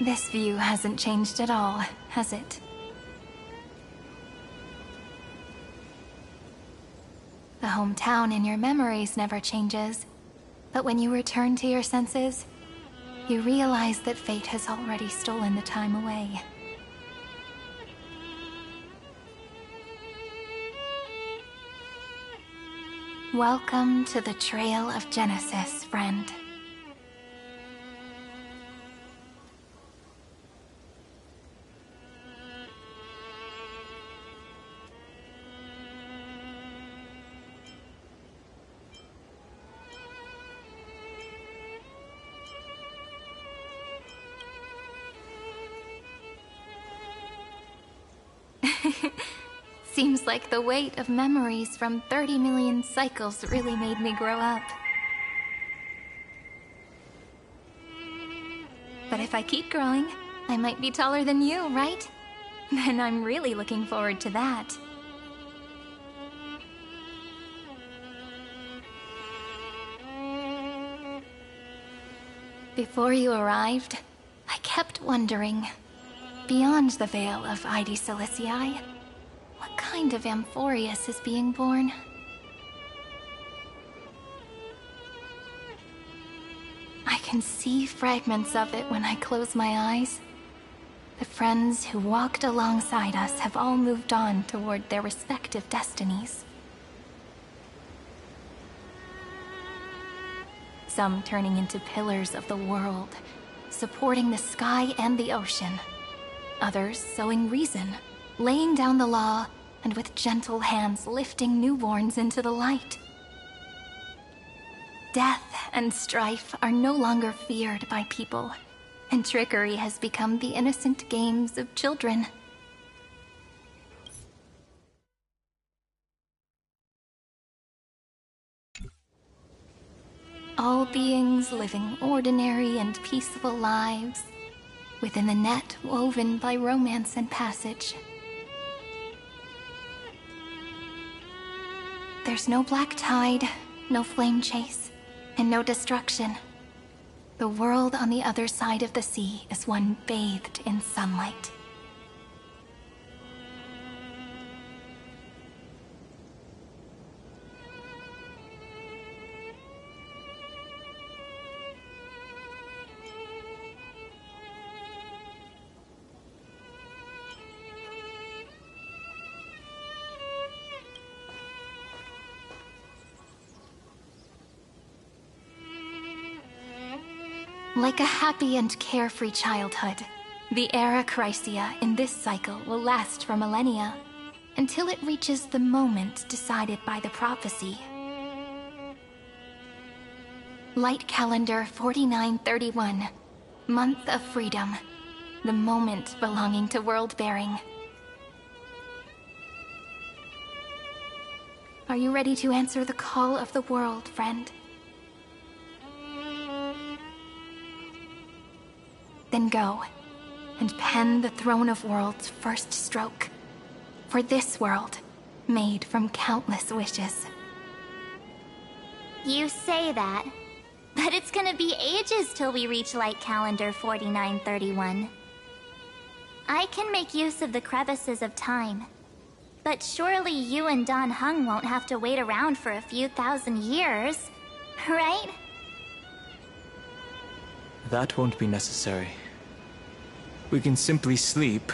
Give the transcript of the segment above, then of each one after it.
This view hasn't changed at all, has it? The hometown in your memories never changes, but when you return to your senses, you realize that fate has already stolen the time away. Welcome to the Trail of Genesis, friend. Seems like the weight of memories from 30 million cycles really made me grow up. But if I keep growing, I might be taller than you, right? Then I'm really looking forward to that. Before you arrived, I kept wondering, beyond the veil of Ide Silicii, what kind of Amphorius is being born? I can see fragments of it when I close my eyes. The friends who walked alongside us have all moved on toward their respective destinies. Some turning into pillars of the world, supporting the sky and the ocean. Others sowing reason, laying down the law, and with gentle hands lifting newborns into the light. Death and strife are no longer feared by people, and trickery has become the innocent games of children. All beings living ordinary and peaceful lives, within the net woven by romance and passage. There's no black tide, no flame chase, and no destruction. The world on the other side of the sea is one bathed in sunlight. Like a happy and carefree childhood, the era Chrysia in this cycle will last for millennia, until it reaches the moment decided by the prophecy. Light calendar 4931, month of freedom, the moment belonging to world-bearing. Are you ready to answer the call of the world, friend? Then go, and pen the Throne of Worlds' first stroke. For this world, made from countless wishes. You say that, but it's gonna be ages till we reach Light Calendar 4931. I can make use of the crevices of time, but surely you and Dan Heng won't have to wait around for a few thousand years, right? That won't be necessary. We can simply sleep,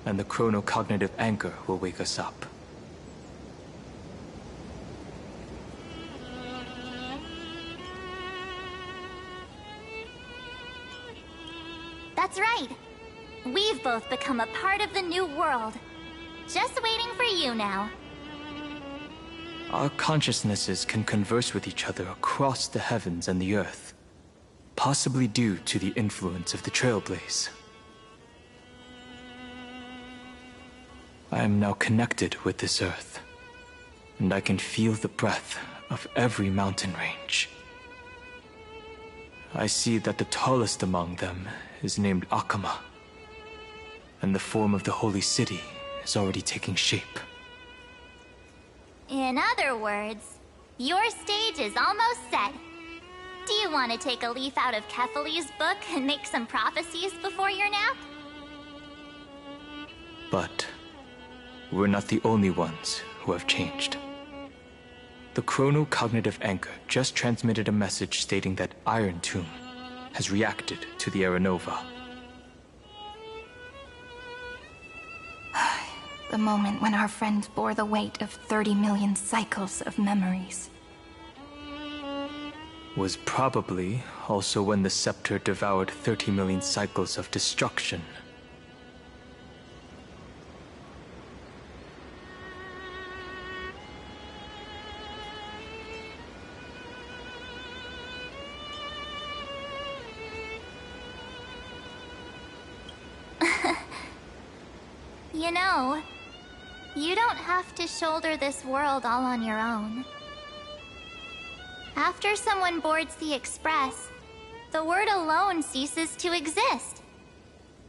and the chronocognitive anchor will wake us up. That's right. We've both become a part of the new world. Just waiting for you now. Our consciousnesses can converse with each other across the heavens and the earth, possibly due to the influence of the Trailblaze. I am now connected with this earth, and I can feel the breath of every mountain range. I see that the tallest among them is named Akama, and the form of the holy city is already taking shape. In other words, your stage is almost set. Do you want to take a leaf out of Kefali's book and make some prophecies before your nap? But we're not the only ones who have changed. The chronocognitive anchor just transmitted a message stating that Iron Tomb has reacted to the Era Nova. The moment when our friend bore the weight of 30 million cycles of memories. Was probably also when the scepter devoured 30 million cycles of destruction. You know, you don't have to shoulder this world all on your own. After someone boards the Express, the word alone ceases to exist.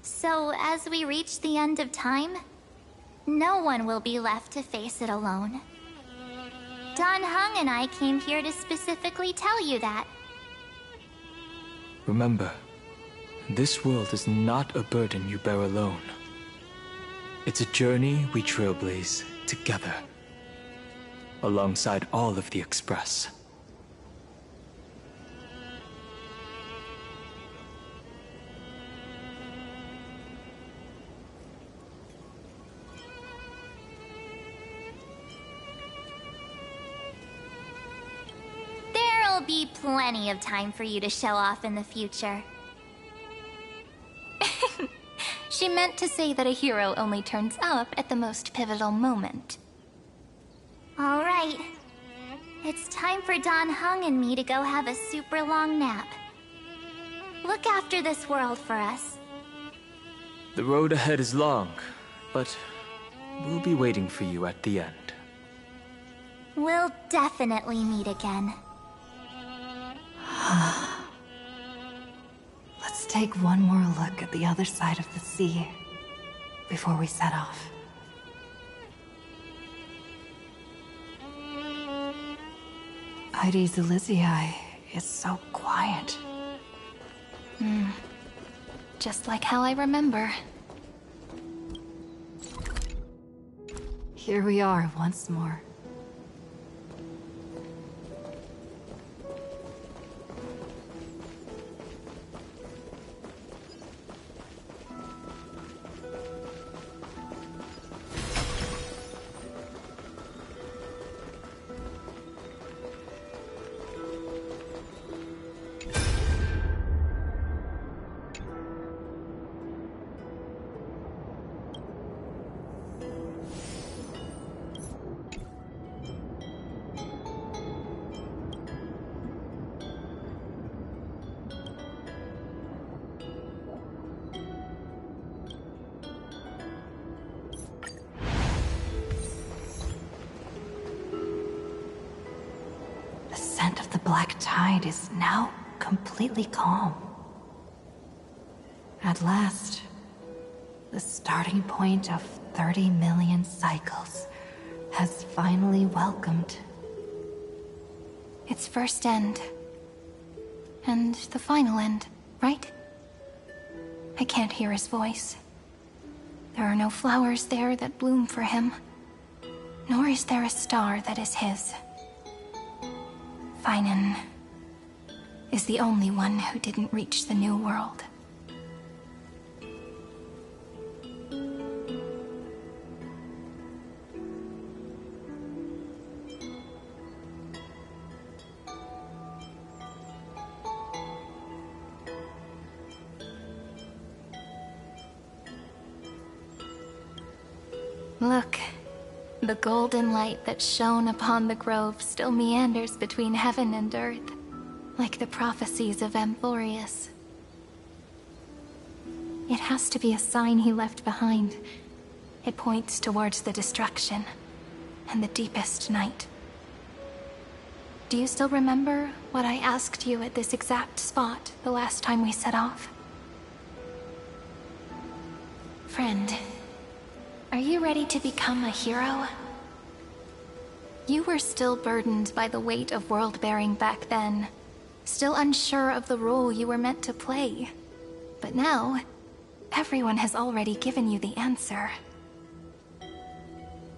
So as we reach the end of time, no one will be left to face it alone. Dan Heng and I came here to specifically tell you that. Remember, this world is not a burden you bear alone. It's a journey we trailblaze together, alongside all of the Express. There'll be plenty of time for you to show off in the future. She meant to say that a hero only turns up at the most pivotal moment. All right. It's time for Dan Heng and me to go have a super long nap. Look after this world for us. The road ahead is long, but we'll be waiting for you at the end. We'll definitely meet again. Let's take one more look at the other side of the sea before we set off. Heidi's Elysiae is so quiet. Just like how I remember. Here we are once more. The scent of the black tide is now completely calm. At last, the starting point of 30 million cycles has finally welcomed. Its first end. And the final end, right? I can't hear his voice. There are no flowers there that bloom for him. Nor is there a star that is his. Finan is the only one who didn't reach the new world. Look, the golden light that shone upon the grove still meanders between heaven and earth, like the prophecies of Amphorius. It has to be a sign he left behind. It points towards the destruction and the deepest night. Do you still remember what I asked you at this exact spot the last time we set off? Friend, are you ready to become a hero? You were still burdened by the weight of world-bearing back then, still unsure of the role you were meant to play. But now, everyone has already given you the answer.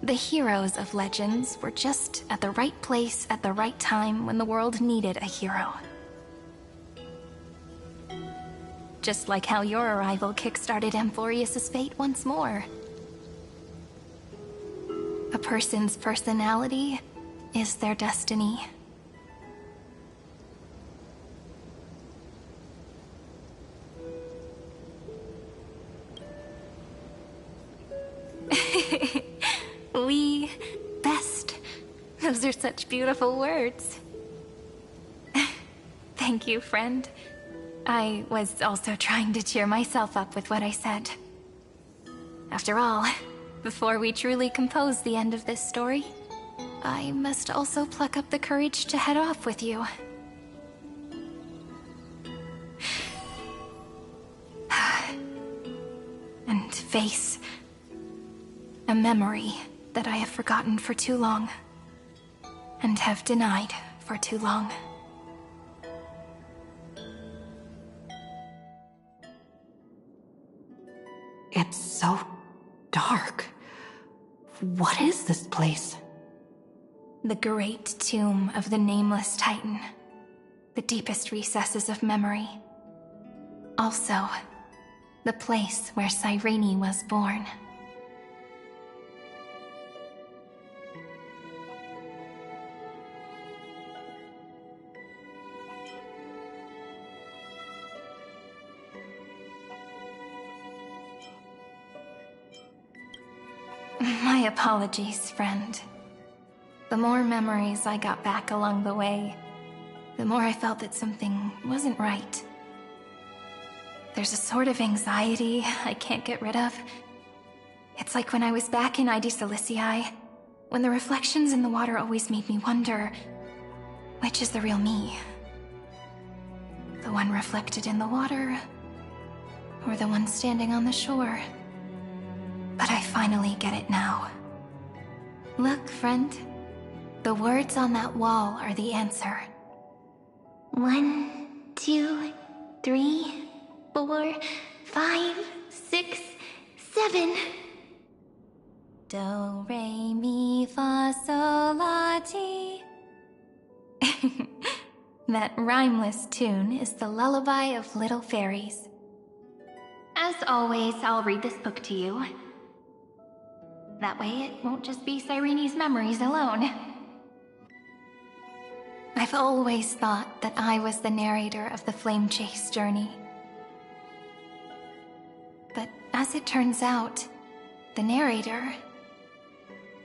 The heroes of Legends were just at the right place at the right time when the world needed a hero. Just like how your arrival kickstarted Amphorius' fate once more. A person's personality is their destiny. We best. Those are such beautiful words. Thank you, friend. I was also trying to cheer myself up with what I said. After all, before we truly compose the end of this story, I must also pluck up the courage to head off with you. And face a memory that I have forgotten for too long, and have denied for too long. It's so dark. What is this place? The great tomb of the Nameless Titan. The deepest recesses of memory. Also, the place where Cyrene was born. My apologies, friend. The more memories I got back along the way, the more I felt that something wasn't right. There's a sort of anxiety I can't get rid of. It's like when I was back in ID Silicii, when the reflections in the water always made me wonder, which is the real me? The one reflected in the water, or the one standing on the shore? But I finally get it now. Look, friend. The words on that wall are the answer. 1, 2, 3, 4, 5, 6, 7. Do, re, mi, fa, sol, la, ti. That rhymeless tune is the lullaby of little fairies. As always, I'll read this book to you. That way it won't just be Cyrene's memories alone. I've always thought that I was the narrator of the Flame Chase journey. But as it turns out, the narrator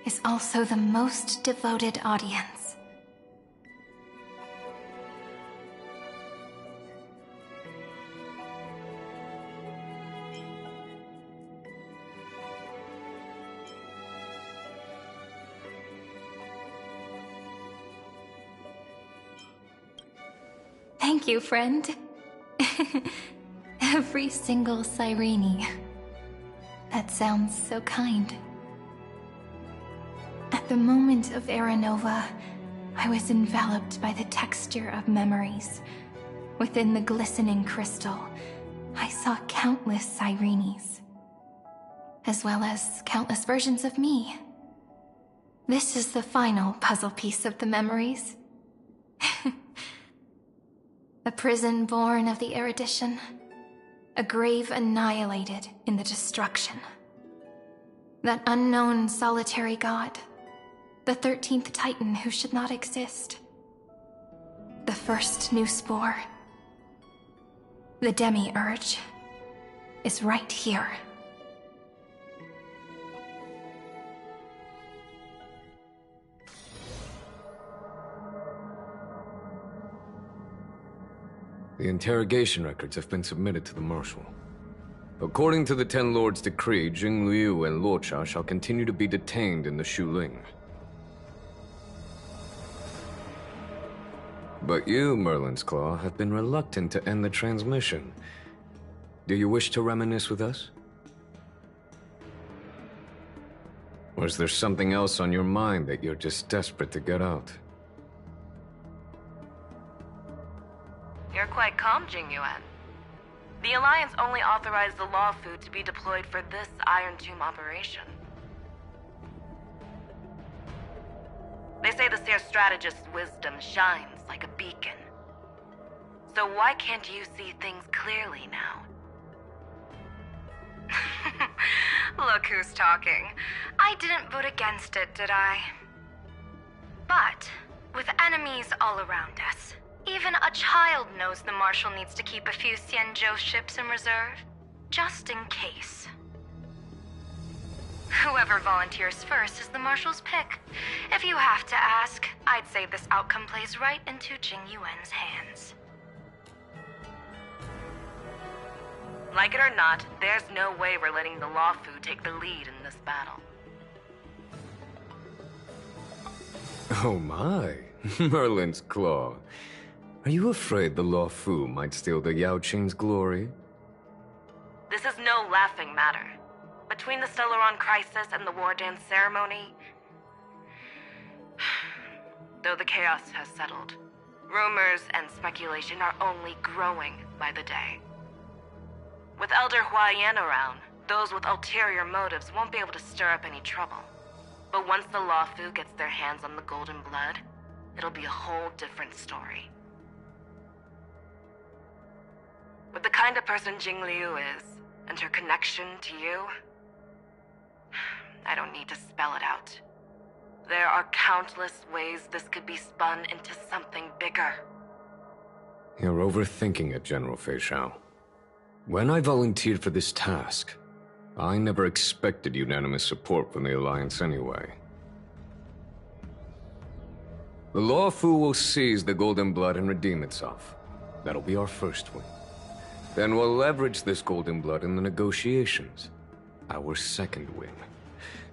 is also the most devoted audience. Thank you, friend. Every single Cyrene. That sounds so kind. At the moment of Era Nova, I was enveloped by the texture of memories. Within the glistening crystal, I saw countless Cyrenes, as well as countless versions of me. This is the final puzzle piece of the memories. A prison born of the erudition. A grave annihilated in the destruction. That unknown solitary god. The 13th Titan who should not exist. The first new spore. The Demiurge is right here. The interrogation records have been submitted to the Marshal. According to the Ten Lords' decree, Jing Liu and Luocha shall continue to be detained in the Shuling. But you, Merlin's Claw, have been reluctant to end the transmission. Do you wish to reminisce with us? Or is there something else on your mind that you're just desperate to get out? quite calm, Jingyuan. The Alliance only authorized the Lawfu to be deployed for this Iron Tomb operation. They say the Seer Strategist's wisdom shines like a beacon. So why can't you see things clearly now? Look who's talking. I didn't vote against it, did I? But, with enemies all around us, even a child knows the Marshal needs to keep a few Xianzhou ships in reserve, just in case. Whoever volunteers first is the Marshal's pick. If you have to ask, I'd say this outcome plays right into Jingyuan's hands. Like it or not, there's no way we're letting the Lawfu take the lead in this battle. Oh my, Merlin's Claw. Are you afraid the Lawfu might steal the Yao Qing's glory? This is no laughing matter. Between the Stellaron crisis and the War Dance ceremony, though the chaos has settled, rumors and speculation are only growing by the day. With Elder Huaiyan around, those with ulterior motives won't be able to stir up any trouble. But once the Lawfu gets their hands on the Golden Blood, it'll be a whole different story. With the kind of person Jing Liu is, and her connection to you, I don't need to spell it out. There are countless ways this could be spun into something bigger. You're overthinking it, General Fei Shao. When I volunteered for this task, I never expected unanimous support from the Alliance anyway. The Lawfu will seize the Golden Blood and redeem itself. That'll be our first win. Then we'll leverage this Golden Blood in the negotiations. Our second win.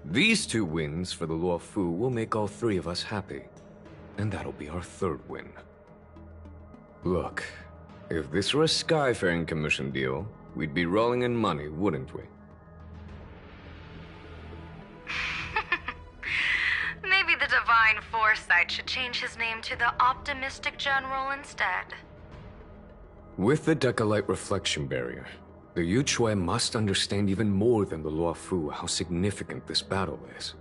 These two wins for the Lawfu will make all three of us happy. And that'll be our third win. Look, if this were a Skyfaring Commission deal, we'd be rolling in money, wouldn't we? Maybe the Divine Foresight should change his name to the Optimistic General instead. With the Decalite Reflection Barrier, the Yuchuan must understand even more than the Luofu how significant this battle is.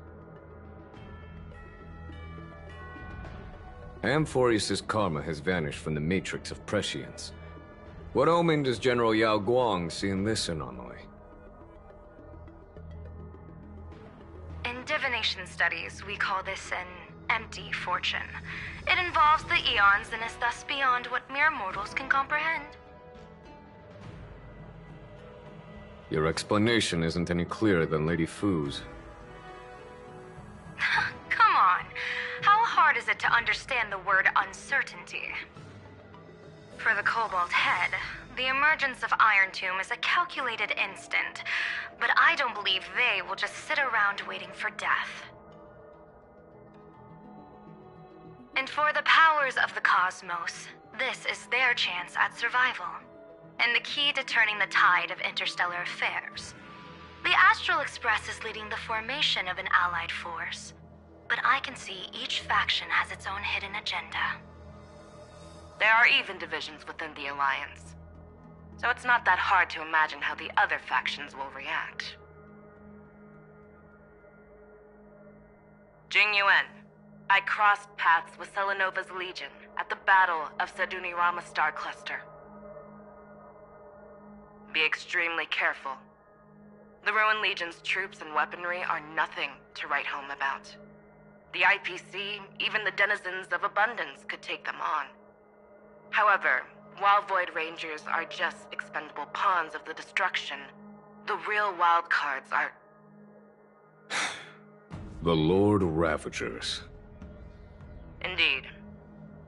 Amphorius' karma has vanished from the matrix of prescience. What omen does General Yao Guang see in this anomaly? In divination studies, we call this an empty fortune. It involves the eons and is thus beyond what mere mortals can comprehend. Your explanation isn't any clearer than Lady Fu's. Come on. How hard is it to understand the word uncertainty? For the Cobalt Head, the emergence of Iron Tomb is a calculated instant, but I don't believe they will just sit around waiting for death. And for the powers of the cosmos, this is their chance at survival, and the key to turning the tide of interstellar affairs. The Astral Express is leading the formation of an allied force, but I can see each faction has its own hidden agenda. There are even divisions within the Alliance, so it's not that hard to imagine how the other factions will react. Jing Yuan, I crossed paths with Selenova's Legion at the Battle of Sedunirama Star Cluster. Be extremely careful. The Ruined Legion's troops and weaponry are nothing to write home about. The IPC, even the denizens of Abundance, could take them on. However, while Void Rangers are just expendable pawns of the destruction, the real wild cards are... The Lord Ravagers. Indeed.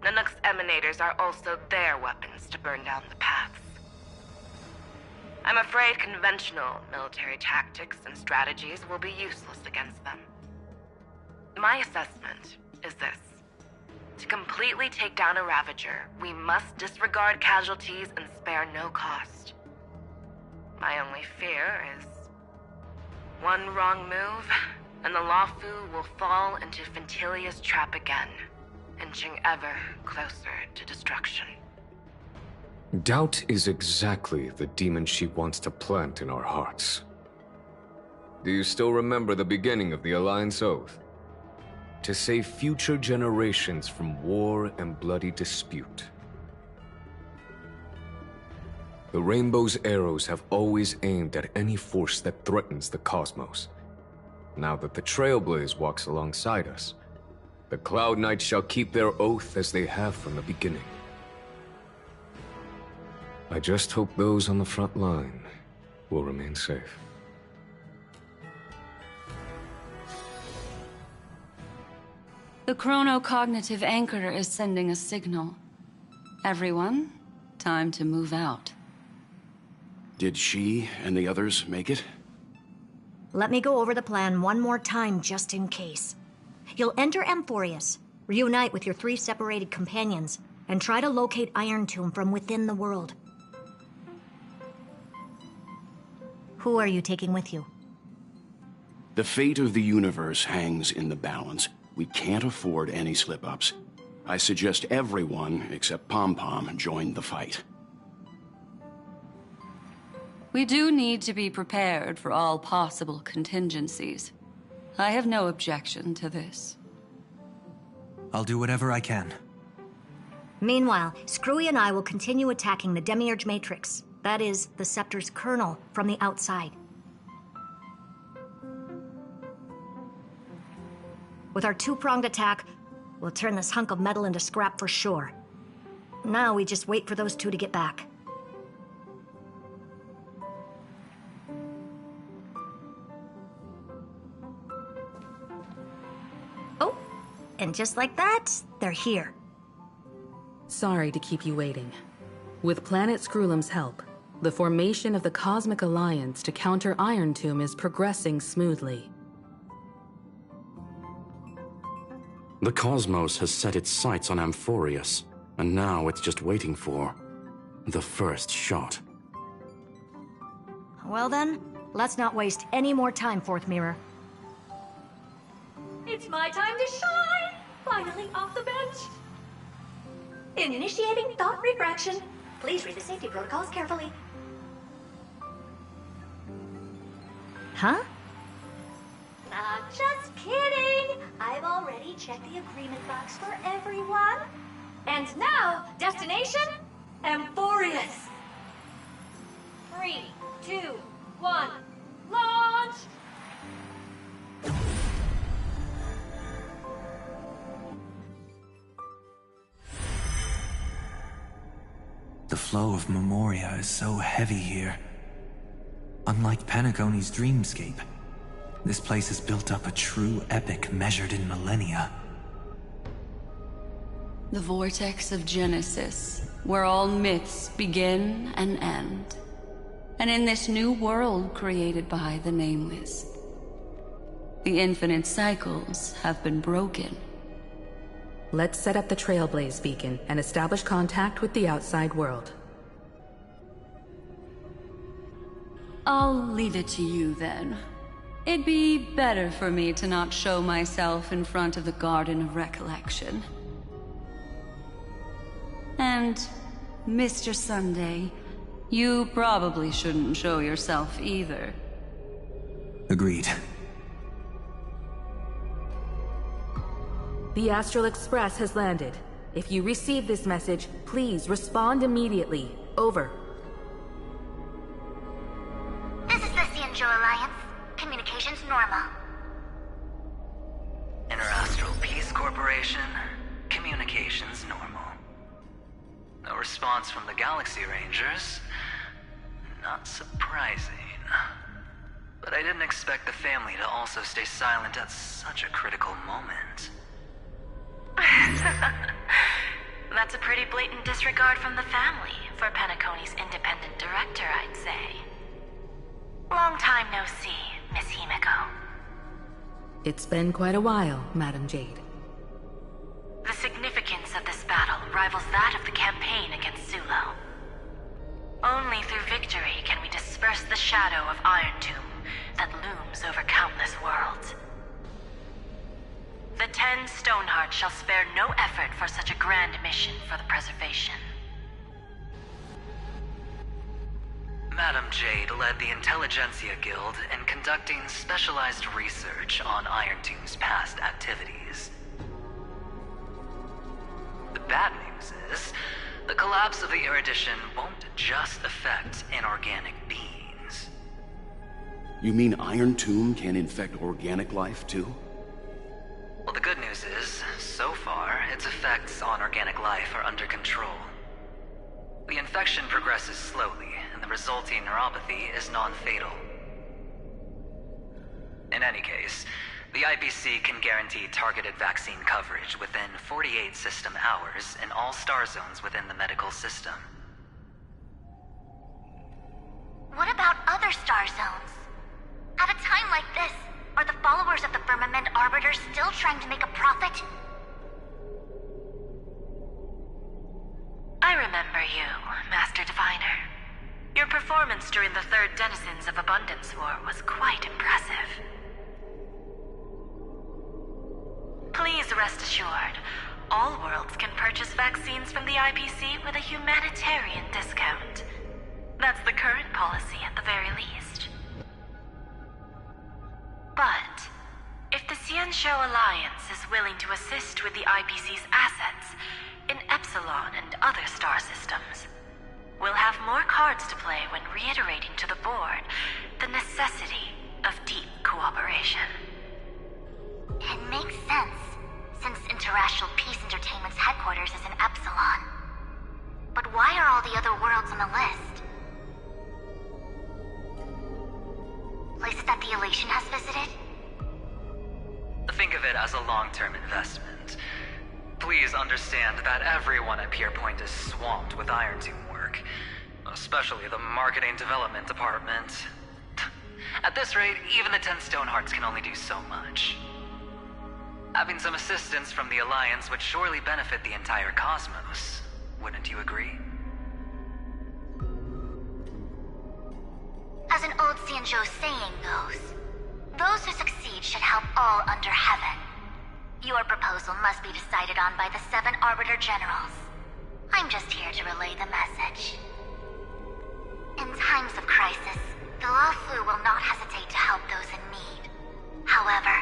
Nanook's emanators are also their weapons to burn down the paths. I'm afraid conventional military tactics and strategies will be useless against them. My assessment is this. To completely take down a Ravager, we must disregard casualties and spare no cost. My only fear is... one wrong move, and the Lawfu will fall into Fintilia's trap again, inching ever closer to destruction. Doubt is exactly the demon she wants to plant in our hearts. Do you still remember the beginning of the Alliance Oath? To save future generations from war and bloody dispute. The Rainbow's arrows have always aimed at any force that threatens the cosmos. Now that the Trailblaze walks alongside us, the Cloud Knights shall keep their oath as they have from the beginning. I just hope those on the front line will remain safe. The chronocognitive anchor is sending a signal. Everyone, time to move out. Did she and the others make it? Let me go over the plan one more time, just in case. You'll enter Amphorius, reunite with your 3 separated companions, and try to locate Iron Tomb from within the world. Who are you taking with you? The fate of the universe hangs in the balance. We can't afford any slip-ups. I suggest everyone, except Pom-Pom, join the fight. We do need to be prepared for all possible contingencies. I have no objection to this. I'll do whatever I can. Meanwhile, Screwy and I will continue attacking the Demiurge Matrix. That is, the Scepter's kernel from the outside. With our 2-pronged attack, we'll turn this hunk of metal into scrap for sure. Now we just wait for those 2 to get back. Oh, and just like that, they're here. Sorry to keep you waiting. With Planet Screwlum's help, the formation of the Cosmic Alliance to counter Iron Tomb is progressing smoothly. The cosmos has set its sights on Amphorius, and now it's just waiting for the first shot. Well then, let's not waste any more time, Fourth Mirror. It's my time to shine! Finally off the bench! Initiating thought refraction. Please read the safety protocols carefully. Huh? Just kidding! I've already checked the agreement box for everyone. And now, destination? Amphorius! 3, 2, 1, launch! The flow of Memoria is so heavy here. Unlike Penacony's dreamscape, this place has built up a true epic measured in millennia. The vortex of Genesis, where all myths begin and end. And in this new world created by the Nameless, the infinite cycles have been broken. Let's set up the Trailblaze beacon and establish contact with the outside world. I'll leave it to you then. It'd be better for me to not show myself in front of the Garden of Recollection. And, Mr. Sunday, you probably shouldn't show yourself either. Agreed. The Astral Express has landed. If you receive this message, please respond immediately. Over. This is the Cianjo Alliance. Communications normal. Interastral Peace Corporation. Communications normal. No response from the Galaxy Rangers. Not surprising. But I didn't expect the family to also stay silent at such a critical moment. That's a pretty blatant disregard from the family for Penacony's independent director, I'd say. Long time no see, Miss Himiko. It's been quite a while, Madam Jade. The significance of this battle rivals that of the campaign against Zulo. Only through victory can we disperse the shadow of Iron Tomb that looms over countless worlds. The 10 Stonehearts shall spare no effort for such a grand mission for the preservation. Madam Jade led the Intelligentsia Guild in conducting specialized research on Iron Tomb's past activities. The bad news is, the collapse of the Erudition won't just affect inorganic beings. You mean Iron Tomb can infect organic life, too? Well, the good news is, so far, its effects on organic life are under control. The infection progresses slowly, and the resulting neuropathy is non-fatal. In any case, the IPC can guarantee targeted vaccine coverage within 48 system hours in all star zones within the medical system. What about other star zones? At a time like this, are the followers of the Firmament Arbiter still trying to make a profit? I remember you, Master Diviner. Your performance during the Third Denizens of Abundance War was quite impressive. Please rest assured, all worlds can purchase vaccines from the IPC with a humanitarian discount. That's the current policy at the very least. But, if the Xianzhou Alliance is willing to assist with the IPC's assets in Epsilon and other star systems, we'll have more cards to play when reiterating to the board the necessity of deep cooperation. It makes sense, since Interastral Peace Entertainment's headquarters is in Epsilon. But why are all the other worlds on the list? Places that the Elation has visited? Think of it as a long-term investment. Please understand that everyone at Pierpoint is swamped with Iron Tomb work, especially the marketing development department. At this rate, even the 10 Stonehearts can only do so much. Having some assistance from the Alliance would surely benefit the entire cosmos. Wouldn't you agree? As an old Xianzhou saying goes, those who succeed should help all under heaven. Your proposal must be decided on by the 7 Arbiter Generals. I'm just here to relay the message. In times of crisis, the Luofu will not hesitate to help those in need. However,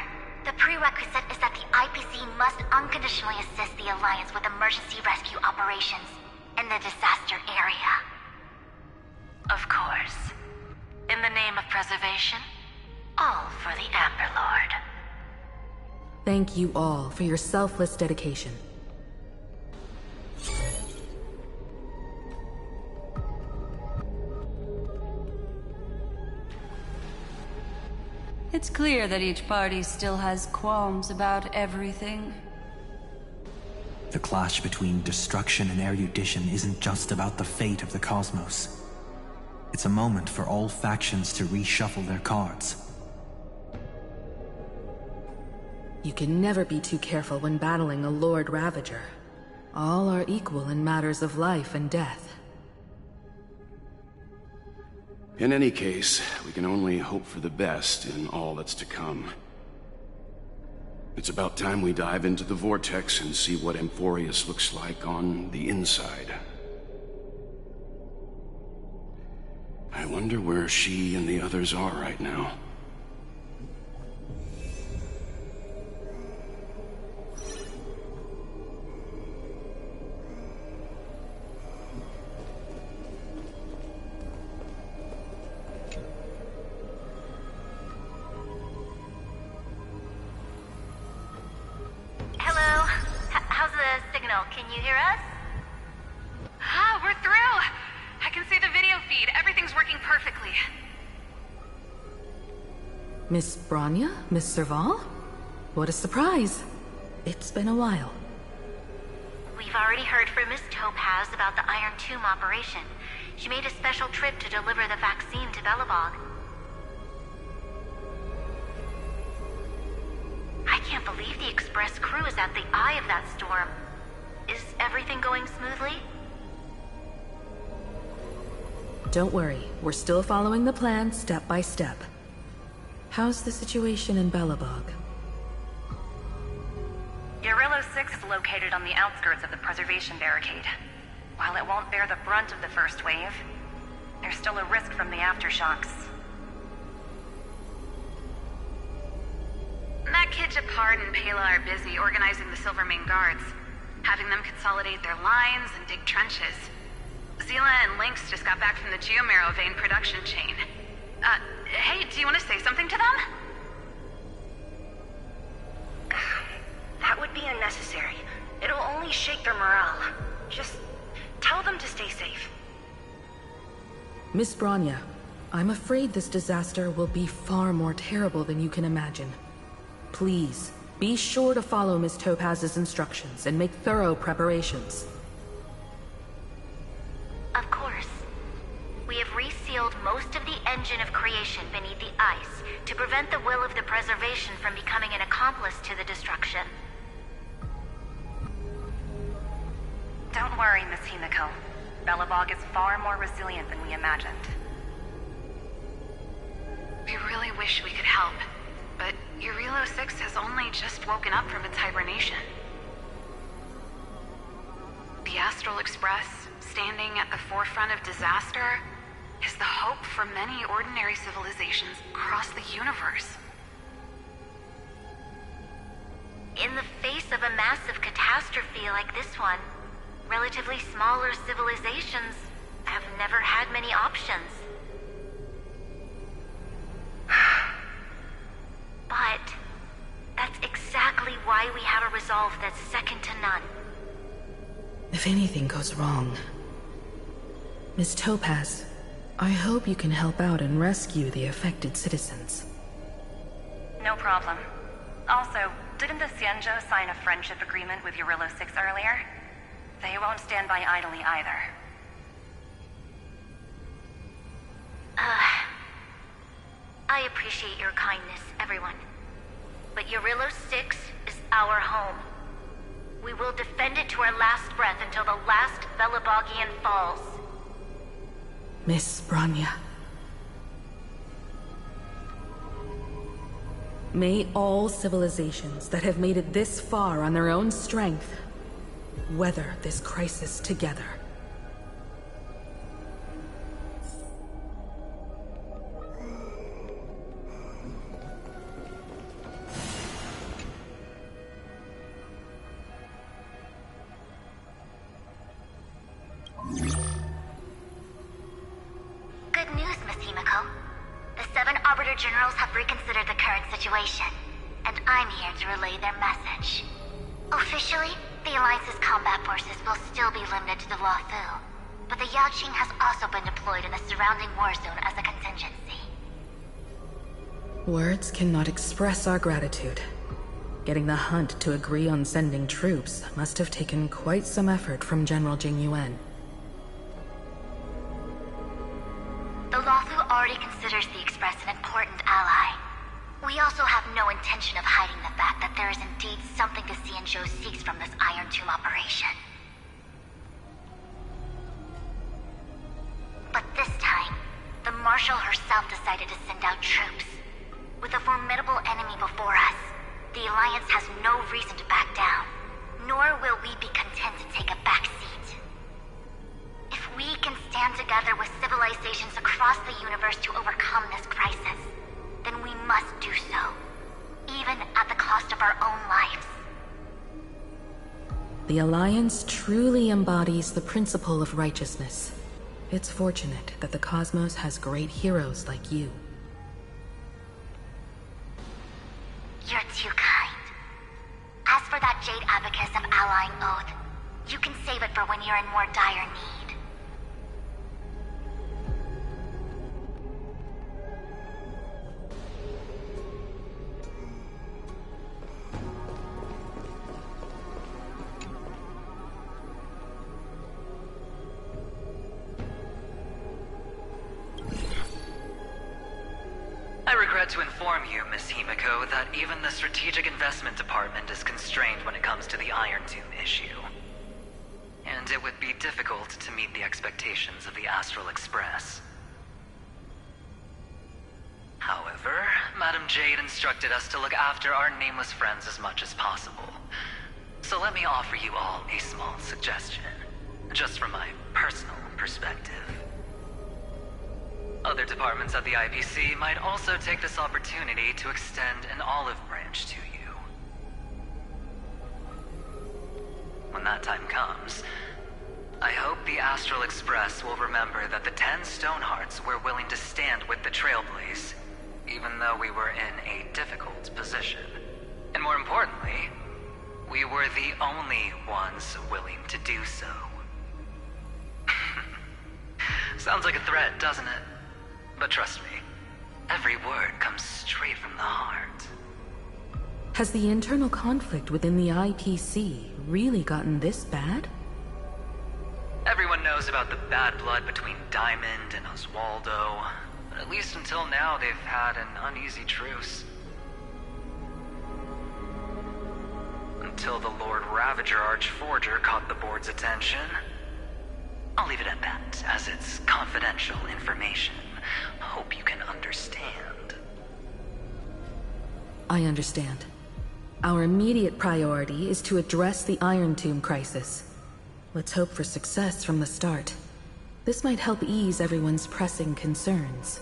the prerequisite is that the IPC must unconditionally assist the Alliance with emergency rescue operations in the disaster area. Of course. In the name of preservation, all for the Amber Lord. Thank you all for your selfless dedication. It's clear that each party still has qualms about everything. The clash between destruction and erudition isn't just about the fate of the cosmos. It's a moment for all factions to reshuffle their cards. You can never be too careful when battling a Lord Ravager. All are equal in matters of life and death. In any case, we can only hope for the best in all that's to come. It's about time we dive into the Vortex and see what Amphorius looks like on the inside. I wonder where she and the others are right now. Hello? How's the signal? Can you hear us? Ah, we're through! I can see the video feed. Everything's working perfectly. Miss Bronya? Miss Serval? What a surprise. It's been a while. We've already heard from Miss Topaz about the Iron Tomb operation. She made a special trip to deliver the vaccine to Belobog. I can't believe the Express crew is at the eye of that storm. Is everything going smoothly? Don't worry, we're still following the plan step by step. How's the situation in Belobog? Yarillo 6 is located on the outskirts of the preservation barricade. While it won't bear the brunt of the first wave, There's still a risk from the aftershocks. That kid Japard and Pela are busy organizing the Silvermane Guards, having them consolidate their lines and dig trenches. Zila and Lynx just got back from the Geomarrow vein production chain. Hey, do you want to say something to them? That would be unnecessary. It'll only shake their morale. Just tell them to stay safe. Miss Bronya, I'm afraid this disaster will be far more terrible than you can imagine. Please, be sure to follow Miss Topaz's instructions and make thorough preparations. Of course. We have resealed most of the engine of creation beneath the ice to prevent the will of the preservation from becoming an accomplice to the destruction. Don't worry, Miss Himiko. Belobog is far more resilient than we imagined. We really wish we could help, but Eurilo 6 has only just woken up from its hibernation. The Astral Express, standing at the forefront of disaster, is the hope for many ordinary civilizations across the universe. In the face of a massive catastrophe like this one, relatively smaller civilizations have never had many options. But that's exactly why we have a resolve that's second to none. If anything goes wrong... Miss Topaz, I hope you can help out and rescue the affected citizens. No problem. Also, didn't the Xianzhou sign a friendship agreement with Eurilo 6 earlier? They won't stand by idly either. I appreciate your kindness, everyone. But Eurilo 6 is our home. We will defend it to our last breath until the last Belobogian falls. Miss Bronya. May all civilizations that have made it this far on their own strength weather this crisis together. Good news, Miss Himiko. The 7 Arbiter Generals have reconsidered the current situation, and I'm here to relay their message. Officially, the Alliance's combat forces will still be limited to the Luofu, but the Yaoqing has also been deployed in the surrounding war zone as a contingency. Words cannot express our gratitude. Getting the Hunt to agree on sending troops must have taken quite some effort from General Jing Yuan. The Luofu already considers the Express an important ally. We also have no intention of hiding the fact that there is indeed something the Xianzhou seeks from this Iron Tomb operation. But this time, the Marshal herself decided to send out troops. With a formidable enemy before us, the Alliance has no reason to back down, nor will we be content to take a back seat. If we can stand together with civilizations across the universe to overcome this crisis, then we must do so, even at the cost of our own lives. The Alliance truly embodies the principle of righteousness. It's fortunate that the cosmos has great heroes like you. You're too kind. As for that Jade Abacus of Allying Oath, you can save it for when you're in more dire need. I regret to inform you, Miss Himiko, that even the Strategic Investment Department is constrained when it comes to the Iron Tomb issue. And it would be difficult to meet the expectations of the Astral Express. However, Madam Jade instructed us to look after our nameless friends as much as possible. So let me offer you all a small suggestion, just from my personal perspective. Other departments at the IPC might also take this opportunity to extend an olive branch to you. When that time comes, I hope the Astral Express will remember that the 10 Stonehearts were willing to stand with the Trailblaze, even though we were in a difficult position. And more importantly, we were the only ones willing to do so. Sounds like a threat, doesn't it? But trust me, every word comes straight from the heart. Has the internal conflict within the IPC really gotten this bad? Everyone knows about the bad blood between Diamond and Oswaldo, but at least until now they've had an uneasy truce. Until the Lord Ravager Archforger caught the board's attention. I'll leave it at that, as it's confidential information. Hope you can understand. I understand. Our immediate priority is to address the Iron Tomb crisis. Let's hope for success from the start. This might help ease everyone's pressing concerns.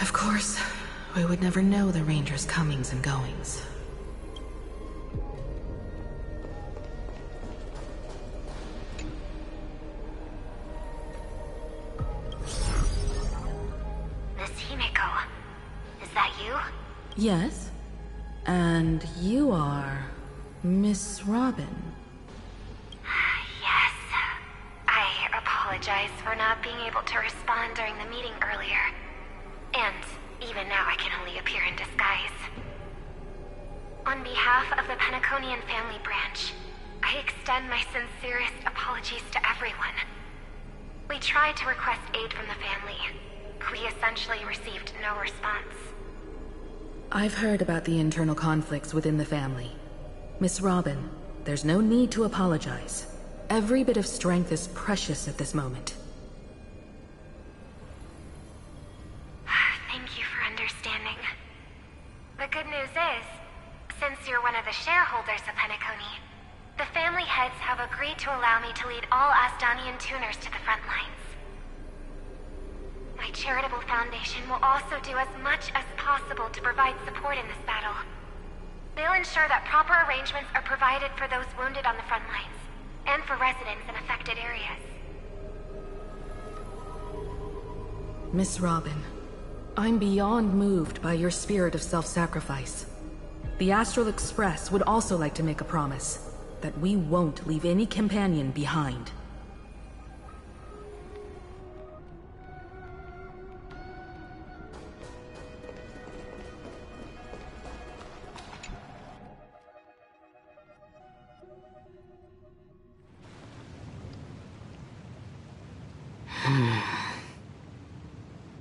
Of course, we would never know the Ranger's comings and goings. Miss Himeko, is that you? Yes? And you are... Miss Robin? Yes. I apologize for not being able to respond during the meeting earlier. And even now I can only appear in disguise. On behalf of the Penaconian family branch, I extend my sincerest apologies to everyone. We tried to request aid from the family. We essentially received no response. I've heard about the internal conflicts within the family. Miss Robin, there's no need to apologize. Every bit of strength is precious at this moment. Thank you for understanding. The good news is, since you're one of the shareholders of Penacony, the family heads have agreed to allow me to lead all Asdanian tuners to the front lines. My charitable foundation will also do as much as possible to provide support in this battle. They'll ensure that proper arrangements are provided for those wounded on the front lines, and for residents in affected areas. Miss Robin, I'm beyond moved by your spirit of self-sacrifice. The Astral Express would also like to make a promise that we won't leave any companion behind.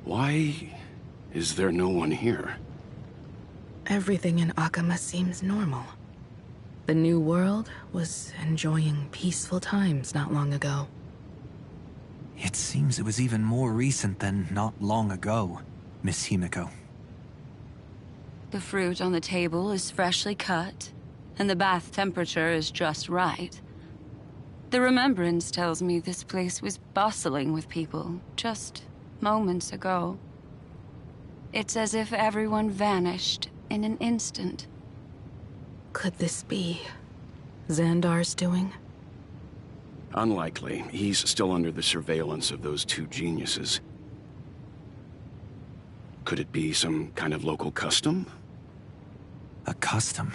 Why is there no one here? Everything in Akama seems normal. The New World was enjoying peaceful times not long ago. It seems it was even more recent than not long ago, Miss Himeko. The fruit on the table is freshly cut, and the bath temperature is just right. The remembrance tells me this place was bustling with people just moments ago. It's as if everyone vanished in an instant. Could this be Xandar's doing? Unlikely. He's still under the surveillance of those two geniuses. Could it be some kind of local custom? A custom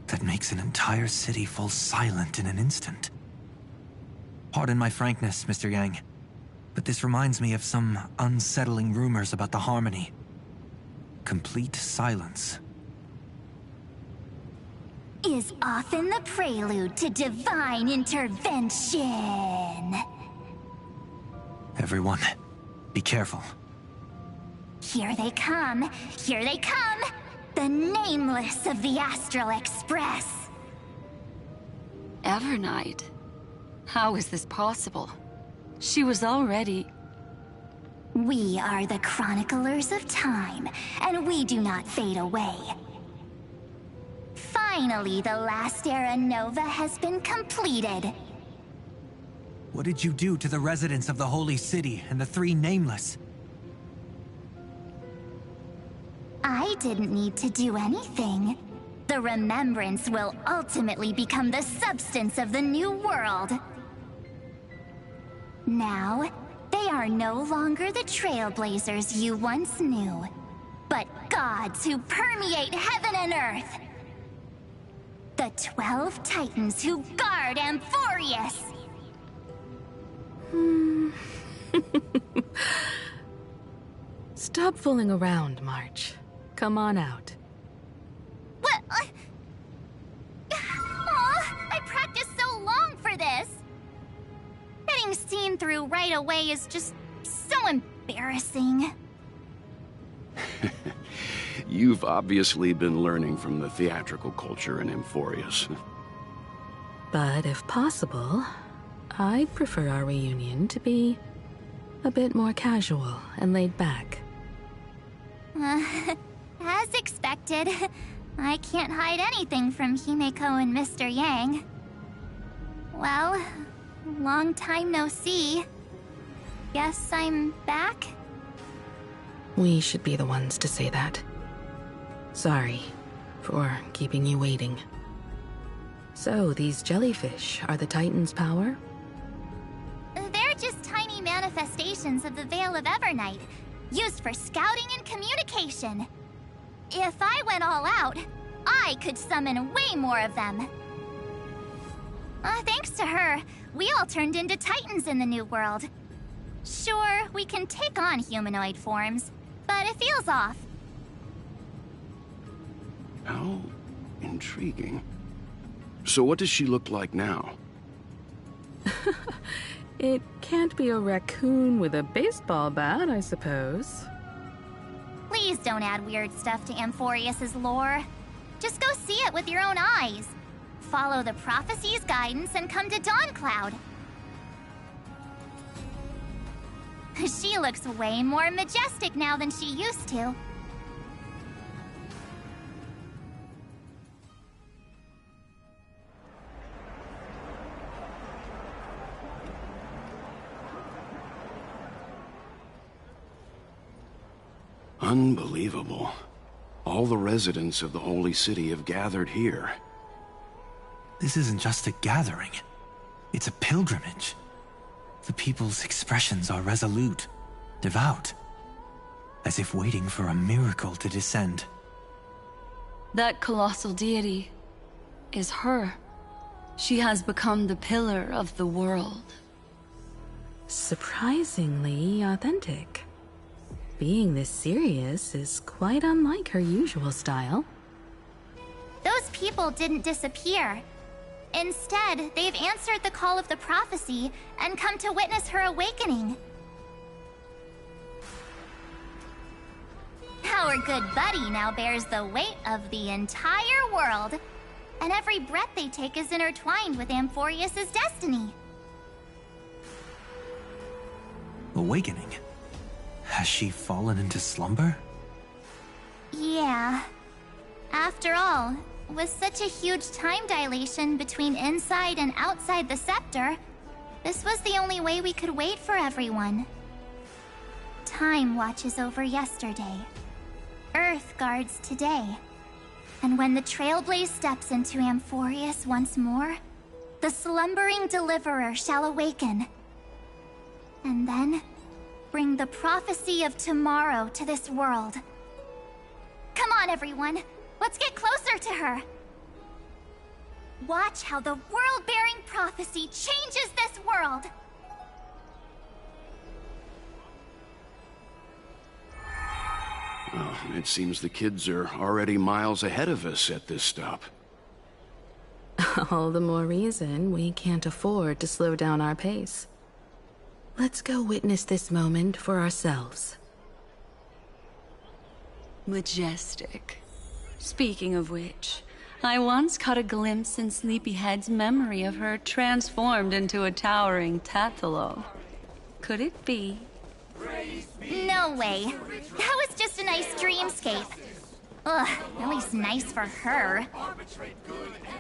that makes an entire city fall silent in an instant. Pardon my frankness, Mr. Yang, but this reminds me of some unsettling rumors about the Harmony. Complete silence. Is often the prelude to divine intervention. Everyone, be careful. Here they come! Here they come! The Nameless of the Astral Express! Evernight? How is this possible? She was already... We are the Chroniclers of Time, and we do not fade away. Finally, the last Era Nova has been completed. What did you do to the residents of the Holy City and the Three Nameless? I didn't need to do anything. The Remembrance will ultimately become the substance of the new world. Now, they are no longer the Trailblazers you once knew, but gods who permeate heaven and earth. The 12 Titans who guard Amphorius! Stop fooling around, March. Come on out. What? Aw, I practiced so long for this! Getting seen through right away is just so embarrassing. You've obviously been learning from the theatrical culture in Amphorius. But if possible, I'd prefer our reunion to be a bit more casual and laid back. As expected, I can't hide anything from Himeko and Mr. Yang. Well, long time no see. Guess I'm back? We should be the ones to say that. Sorry for keeping you waiting. So, these jellyfish are the Titan's power? They're just tiny manifestations of the Veil of Evernight, used for scouting and communication. If I went all out, I could summon way more of them. Thanks to her, we all turned into Titans in the New World. Sure, we can take on humanoid forms, but it feels off. How intriguing. So what does she look like now? It can't be a raccoon with a baseball bat, I suppose. Please don't add weird stuff to Amphorius's lore. Just go see it with your own eyes. Follow the prophecy's guidance and come to Dawncloud. She looks way more majestic now than she used to. Unbelievable. All the residents of the Holy City have gathered here. This isn't just a gathering. It's a pilgrimage. The people's expressions are resolute, devout, as if waiting for a miracle to descend. That colossal deity is her. She has become the pillar of the world. Surprisingly authentic. Being this serious is quite unlike her usual style. Those people didn't disappear. Instead, they've answered the call of the prophecy and come to witness her awakening. Our good buddy now bears the weight of the entire world, and every breath they take is intertwined with Amphorius's destiny. Awakening? Has she fallen into slumber? Yeah. After all, with such a huge time dilation between inside and outside the scepter, this was the only way we could wait for everyone. Time watches over yesterday. Earth guards today. And when the Trailblaze steps into Amphorius once more, the slumbering deliverer shall awaken. And then, bring the prophecy of tomorrow to this world. Come on, everyone. Let's get closer to her. Watch how the world-bearing prophecy changes this world. Well, it seems the kids are already miles ahead of us at this stop. All the more reason we can't afford to slow down our pace. Let's go witness this moment for ourselves. Majestic. Speaking of which, I once caught a glimpse in Sleepyhead's memory of her transformed into a towering Tathalo. Could it be? No way. That was just a nice dreamscape. Ugh, at least nice for her.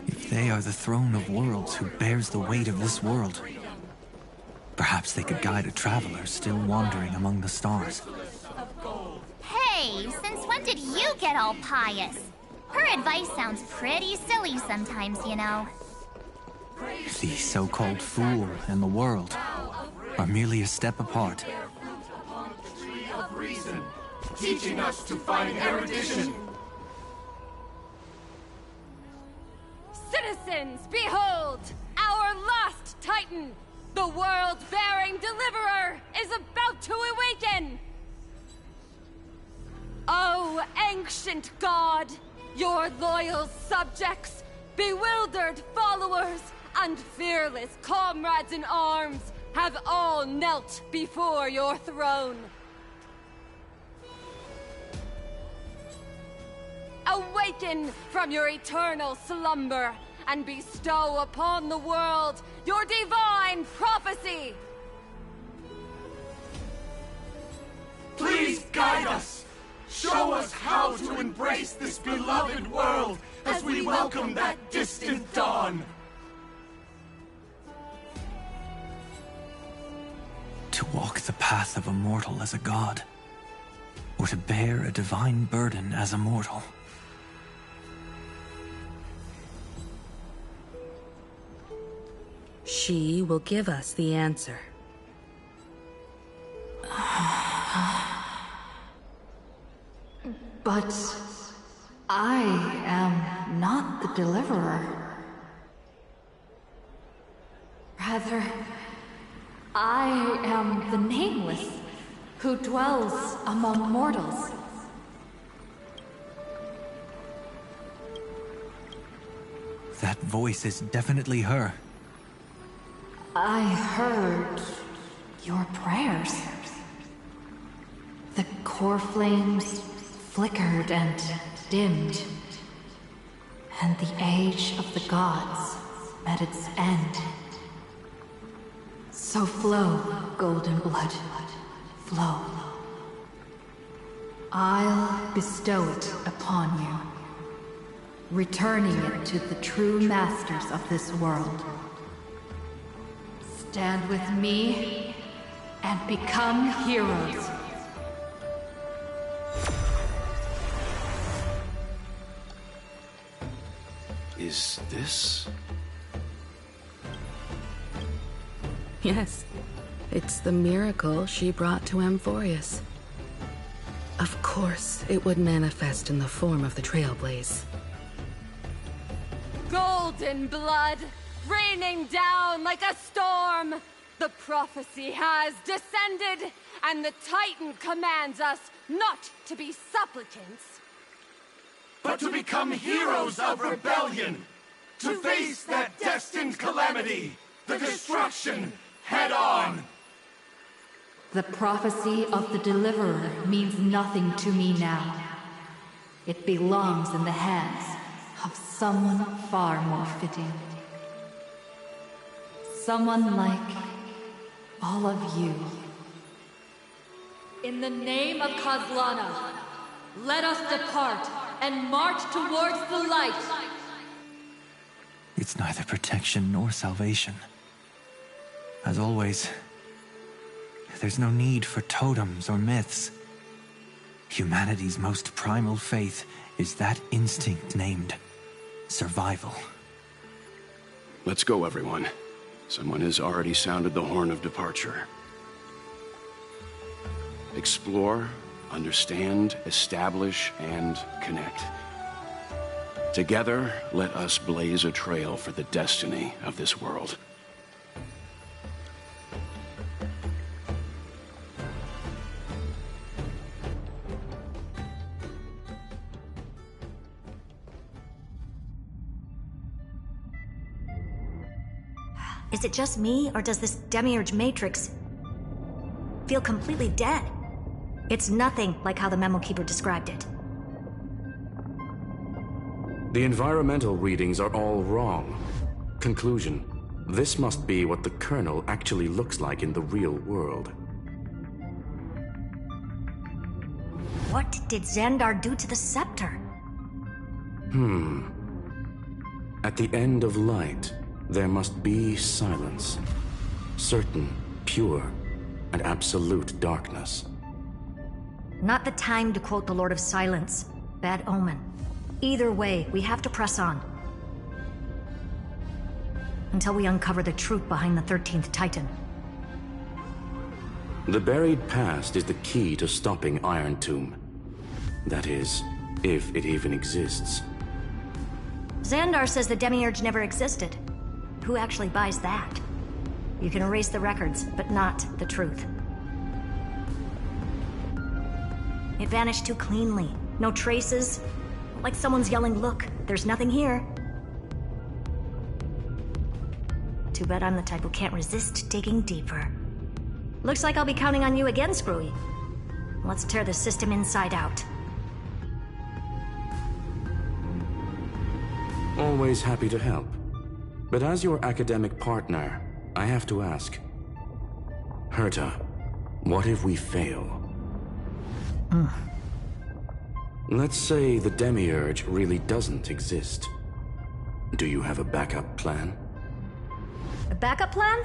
If they are the throne of worlds who bears the weight of this world, perhaps they could guide a traveler still wandering among the stars. Hey, since when did you get all pious? Her advice sounds pretty silly sometimes, you know. The so-called fool and the world are merely a step apart. Of reason, teaching us to find erudition. Citizens, behold! Our last Titan, the world-bearing deliverer, is about to awaken! Oh, ancient god! Your loyal subjects, bewildered followers, and fearless comrades in arms have all knelt before your throne. Awaken from your eternal slumber and bestow upon the world your divine prophecy! Please guide us! Show us how to embrace this beloved world as we welcome that distant dawn! To walk the path of a mortal as a god, or to bear a divine burden as a mortal. She will give us the answer. But I am not the deliverer. Rather, I am the Nameless, who dwells among mortals. That voice is definitely her. I heard your prayers. The core flames flickered and dimmed, and the age of the gods met its end. So flow, golden blood, flow. I'll bestow it upon you, returning it to the true masters of this world. Stand with me and become heroes. Is this? Yes, it's the miracle she brought to Amphorius. Of course, it would manifest in the form of the Trailblaze. Golden blood, raining down like a storm! The prophecy has descended, and the Titan commands us not to be supplicants, but to become heroes of rebellion! To face that destined calamity! The destruction, head on! The prophecy of the Deliverer means nothing to me now. It belongs in the hands of someone far more fitting. Someone like all of you. In the name of Kozlana, let us depart and march towards the light. It's neither protection nor salvation. As always, there's no need for totems or myths. Humanity's most primal faith is that instinct named survival. Let's go, everyone. Someone has already sounded the horn of departure. Explore, understand, establish, and connect. Together, let us blaze a trail for the destiny of this world. Is it just me, or does this Demiurge Matrix feel completely dead? It's nothing like how the Memo Keeper described it. The environmental readings are all wrong. Conclusion: this must be what the kernel actually looks like in the real world. What did Xandar do to the scepter? At the end of light, there must be silence. Certain, pure, and absolute darkness. Not the time to quote the Lord of Silence. Bad omen. Either way, we have to press on. Until we uncover the truth behind the 13th Titan. The buried past is the key to stopping Iron Tomb. That is, if it even exists. Xandar says the Demiurge never existed. Who actually buys that? You can erase the records, but not the truth. It vanished too cleanly. No traces. Like someone's yelling, "Look, there's nothing here." Too bad I'm the type who can't resist digging deeper. Looks like I'll be counting on you again, Screwy. Let's tear the system inside out. Always happy to help. But as your academic partner, I have to ask. Herta, what if we fail? Let's say the Demiurge really doesn't exist. Do you have a backup plan? A backup plan?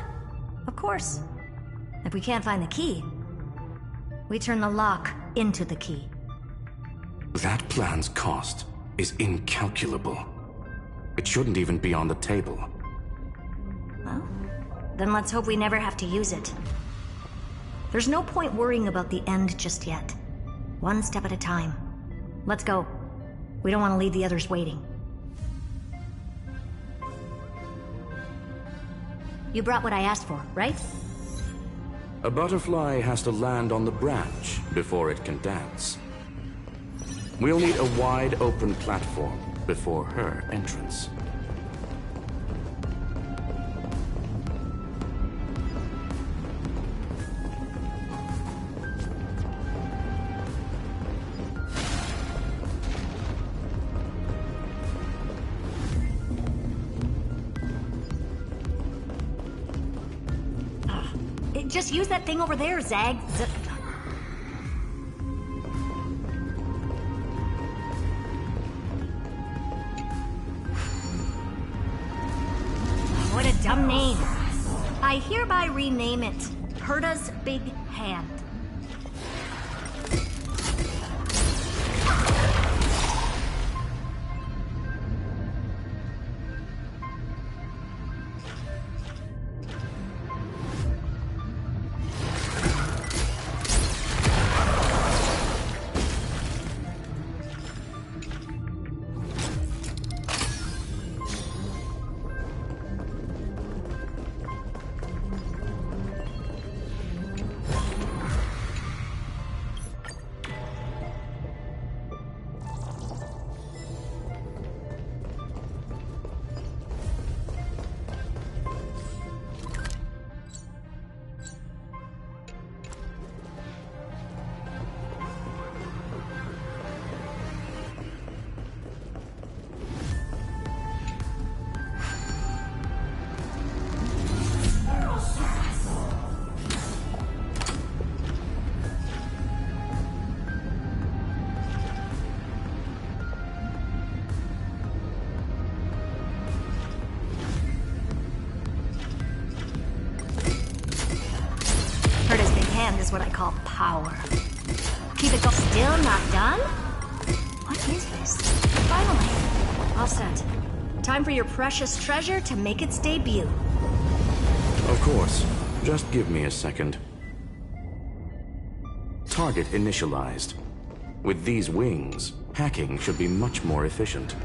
Of course. If we can't find the key, we turn the lock into the key. That plan's cost is incalculable. It shouldn't even be on the table. Well, then let's hope we never have to use it. There's no point worrying about the end just yet. One step at a time. Let's go. We don't want to leave the others waiting. You brought what I asked for, right? A butterfly has to land on the branch before it can dance. We'll need a wide open platform before her entrance. Just use that thing over there, Zag. What a dumb name. I hereby rename it Herta's Big Hand. Is what I call power. Keep it still not done? What is this? Finally. All set. Time for your precious treasure to make its debut. Of course. Just give me a second. Target initialized. With these wings, hacking should be much more efficient.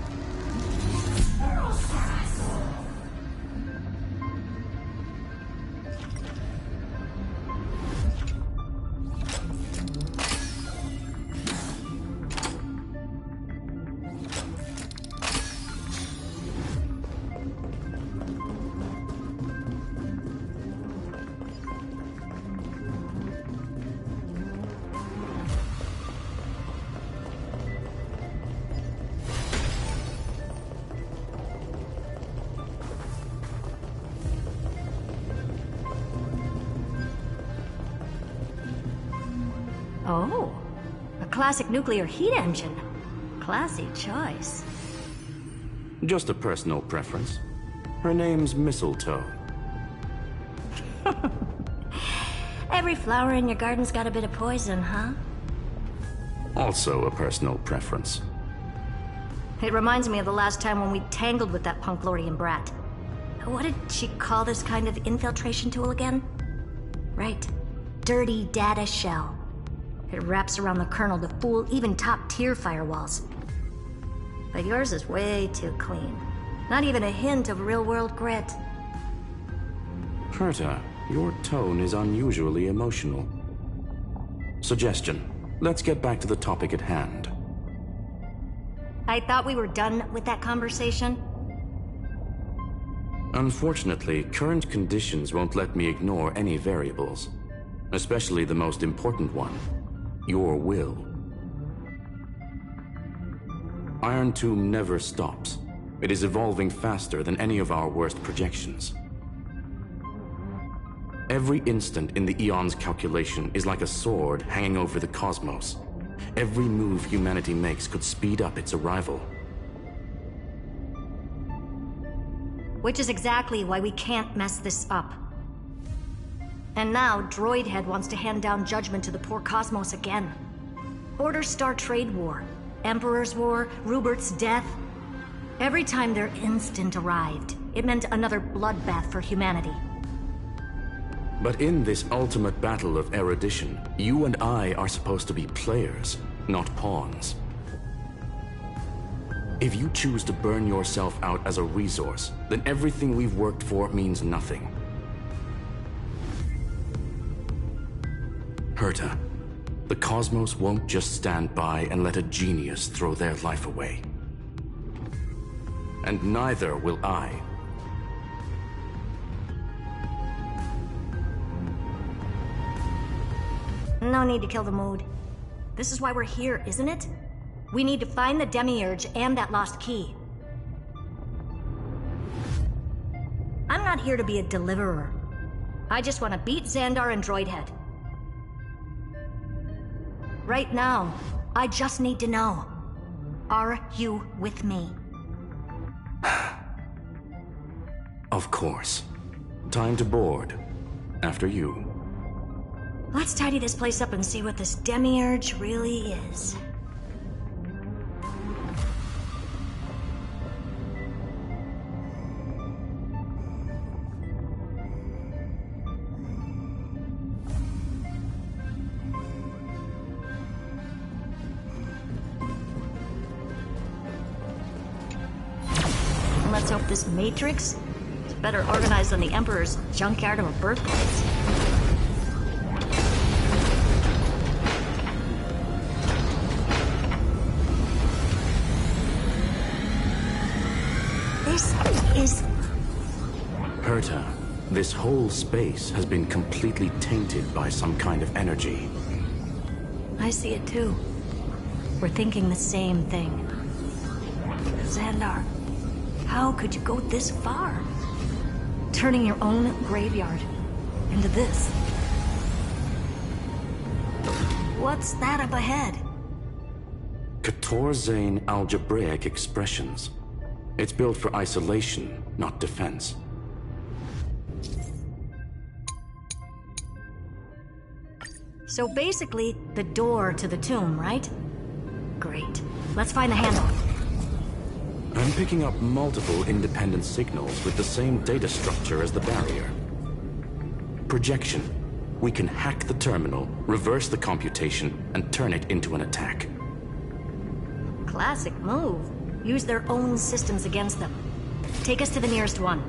classic nuclear heat engine. Classy choice. Just a personal preference. Her name's Mistletoe. Every flower in your garden's got a bit of poison, huh? Also a personal preference. It reminds me of the last time when we tangled with that Punklordian brat. What did she call this kind of infiltration tool again? Right. Dirty data shell. It wraps around the kernel to fool even top-tier firewalls. But yours is way too clean. Not even a hint of real-world grit. Herta, your tone is unusually emotional. Suggestion. Let's get back to the topic at hand. I thought we were done with that conversation. Unfortunately, current conditions won't let me ignore any variables. Especially the most important one. Your will. Iron Tomb never stops. It is evolving faster than any of our worst projections. Every instant in the Eon's calculation is like a sword hanging over the cosmos. Every move humanity makes could speed up its arrival. Which is exactly why we can't mess this up. And now, Droidhead wants to hand down judgment to the poor cosmos again. Order Star Trade War, Emperor's War, Rupert's death. Every time their instant arrived, it meant another bloodbath for humanity. But in this ultimate battle of erudition, you and I are supposed to be players, not pawns. If you choose to burn yourself out as a resource, then everything we've worked for means nothing. Herta, the cosmos won't just stand by and let a genius throw their life away. And neither will I. No need to kill the mood. This is why we're here, isn't it? We need to find the Demiurge and that lost key. I'm not here to be a deliverer. I just want to beat Xandar and Droidhead. Right now, I just need to know. Are you with me? Of course. Time to board. After you. Let's tidy this place up and see what this Demiurge really is. Let's hope this Matrix is better organized than the Emperor's junkyard of a birthplace. This is... Herta, this whole space has been completely tainted by some kind of energy. I see it too. We're thinking the same thing. Xandar, how could you go this far? Turning your own graveyard into this. What's that up ahead? Katorzane algebraic expressions. It's built for isolation, not defense. So basically, the door to the tomb, right? Great. Let's find the handle. I'm picking up multiple independent signals with the same data structure as the barrier. Projection. We can hack the terminal, reverse the computation, and turn it into an attack. Classic move. Use their own systems against them. Take us to the nearest one.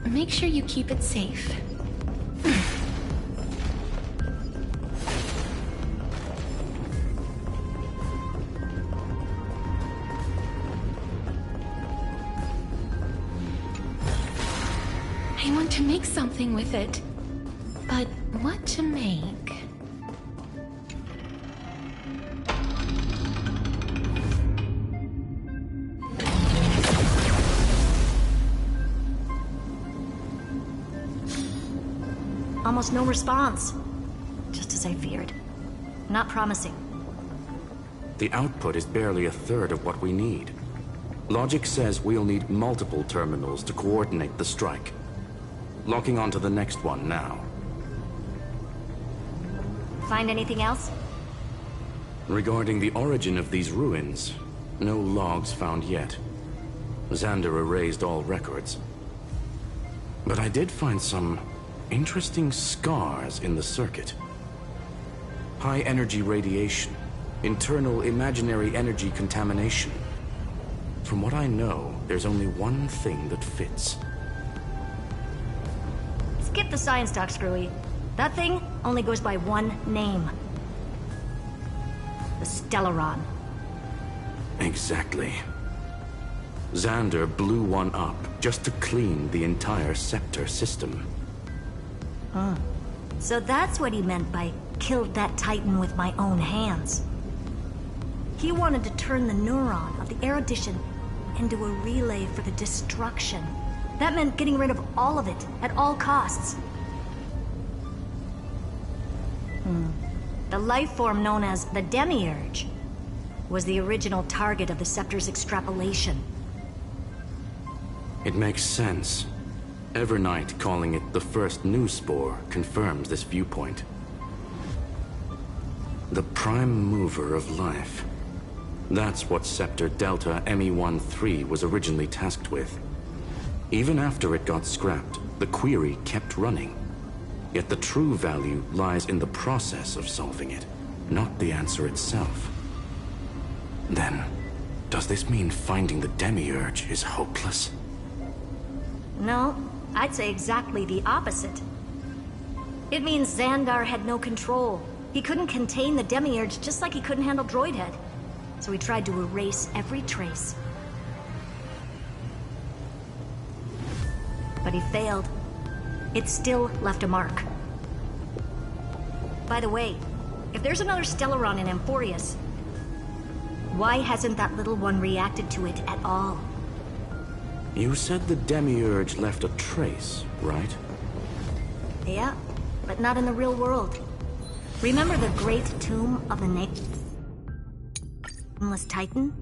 make sure you keep it safe. I want to make something with it. But what to make? Almost no response. Just as I feared. Not promising. The output is barely a third of what we need. Logic says we'll need multiple terminals to coordinate the strike. Locking onto the next one now. Find anything else? Regarding the origin of these ruins, no logs found yet. Xander erased all records. But I did find some interesting scars in the circuit. High energy radiation, internal imaginary energy contamination. From what I know, there's only one thing that fits. Skip the science talk, Screwy. That thing only goes by one name. The Stellaron. Exactly. Xander blew one up just to clean the entire Scepter system. Huh. So that's what he meant by killed that Titan with my own hands. He wanted to turn the neuron of the erudition into a relay for the destruction. That meant getting rid of all of it, at all costs. The life form known as the Demiurge was the original target of the Scepter's extrapolation. It makes sense. Evernight calling it the first new spore confirms this viewpoint. The prime mover of life. That's what Scepter Delta ME-13 was originally tasked with. Even after it got scrapped, the query kept running. Yet the true value lies in the process of solving it, not the answer itself. Then, does this mean finding the Demiurge is hopeless? No, I'd say exactly the opposite. It means Xandar had no control. He couldn't contain the Demiurge just like he couldn't handle Droidhead. So he tried to erase every trace. But he failed. It still left a mark. By the way, if there's another Stellaron in Amphorius, why hasn't that little one reacted to it at all? You said the Demiurge left a trace, right? Yeah, but not in the real world. Remember the Great Tomb of the Nameless Titan?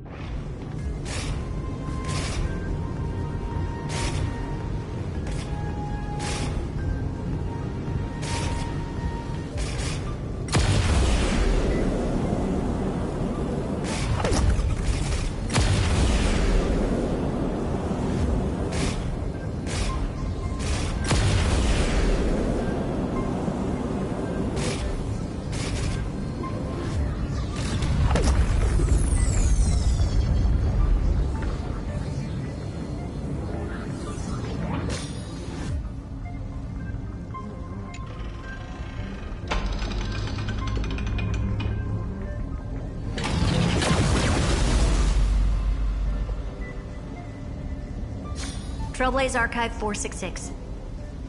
Trailblaze Archive 466.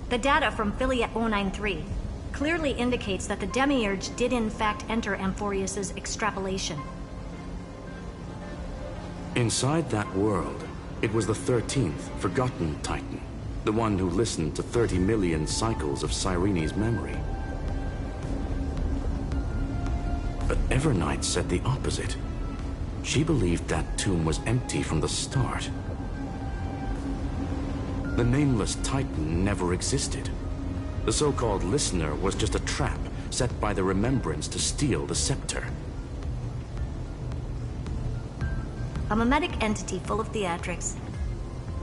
The data from Filiat 093 clearly indicates that the Demiurge did in fact enter Amphorius's extrapolation. Inside that world, it was the 13th, forgotten Titan. The one who listened to 30 million cycles of Cyrene's memory. But Evernight said the opposite. She believed that tomb was empty from the start. The Nameless Titan never existed. The so-called Listener was just a trap set by the Remembrance to steal the Scepter. A mimetic entity full of theatrics.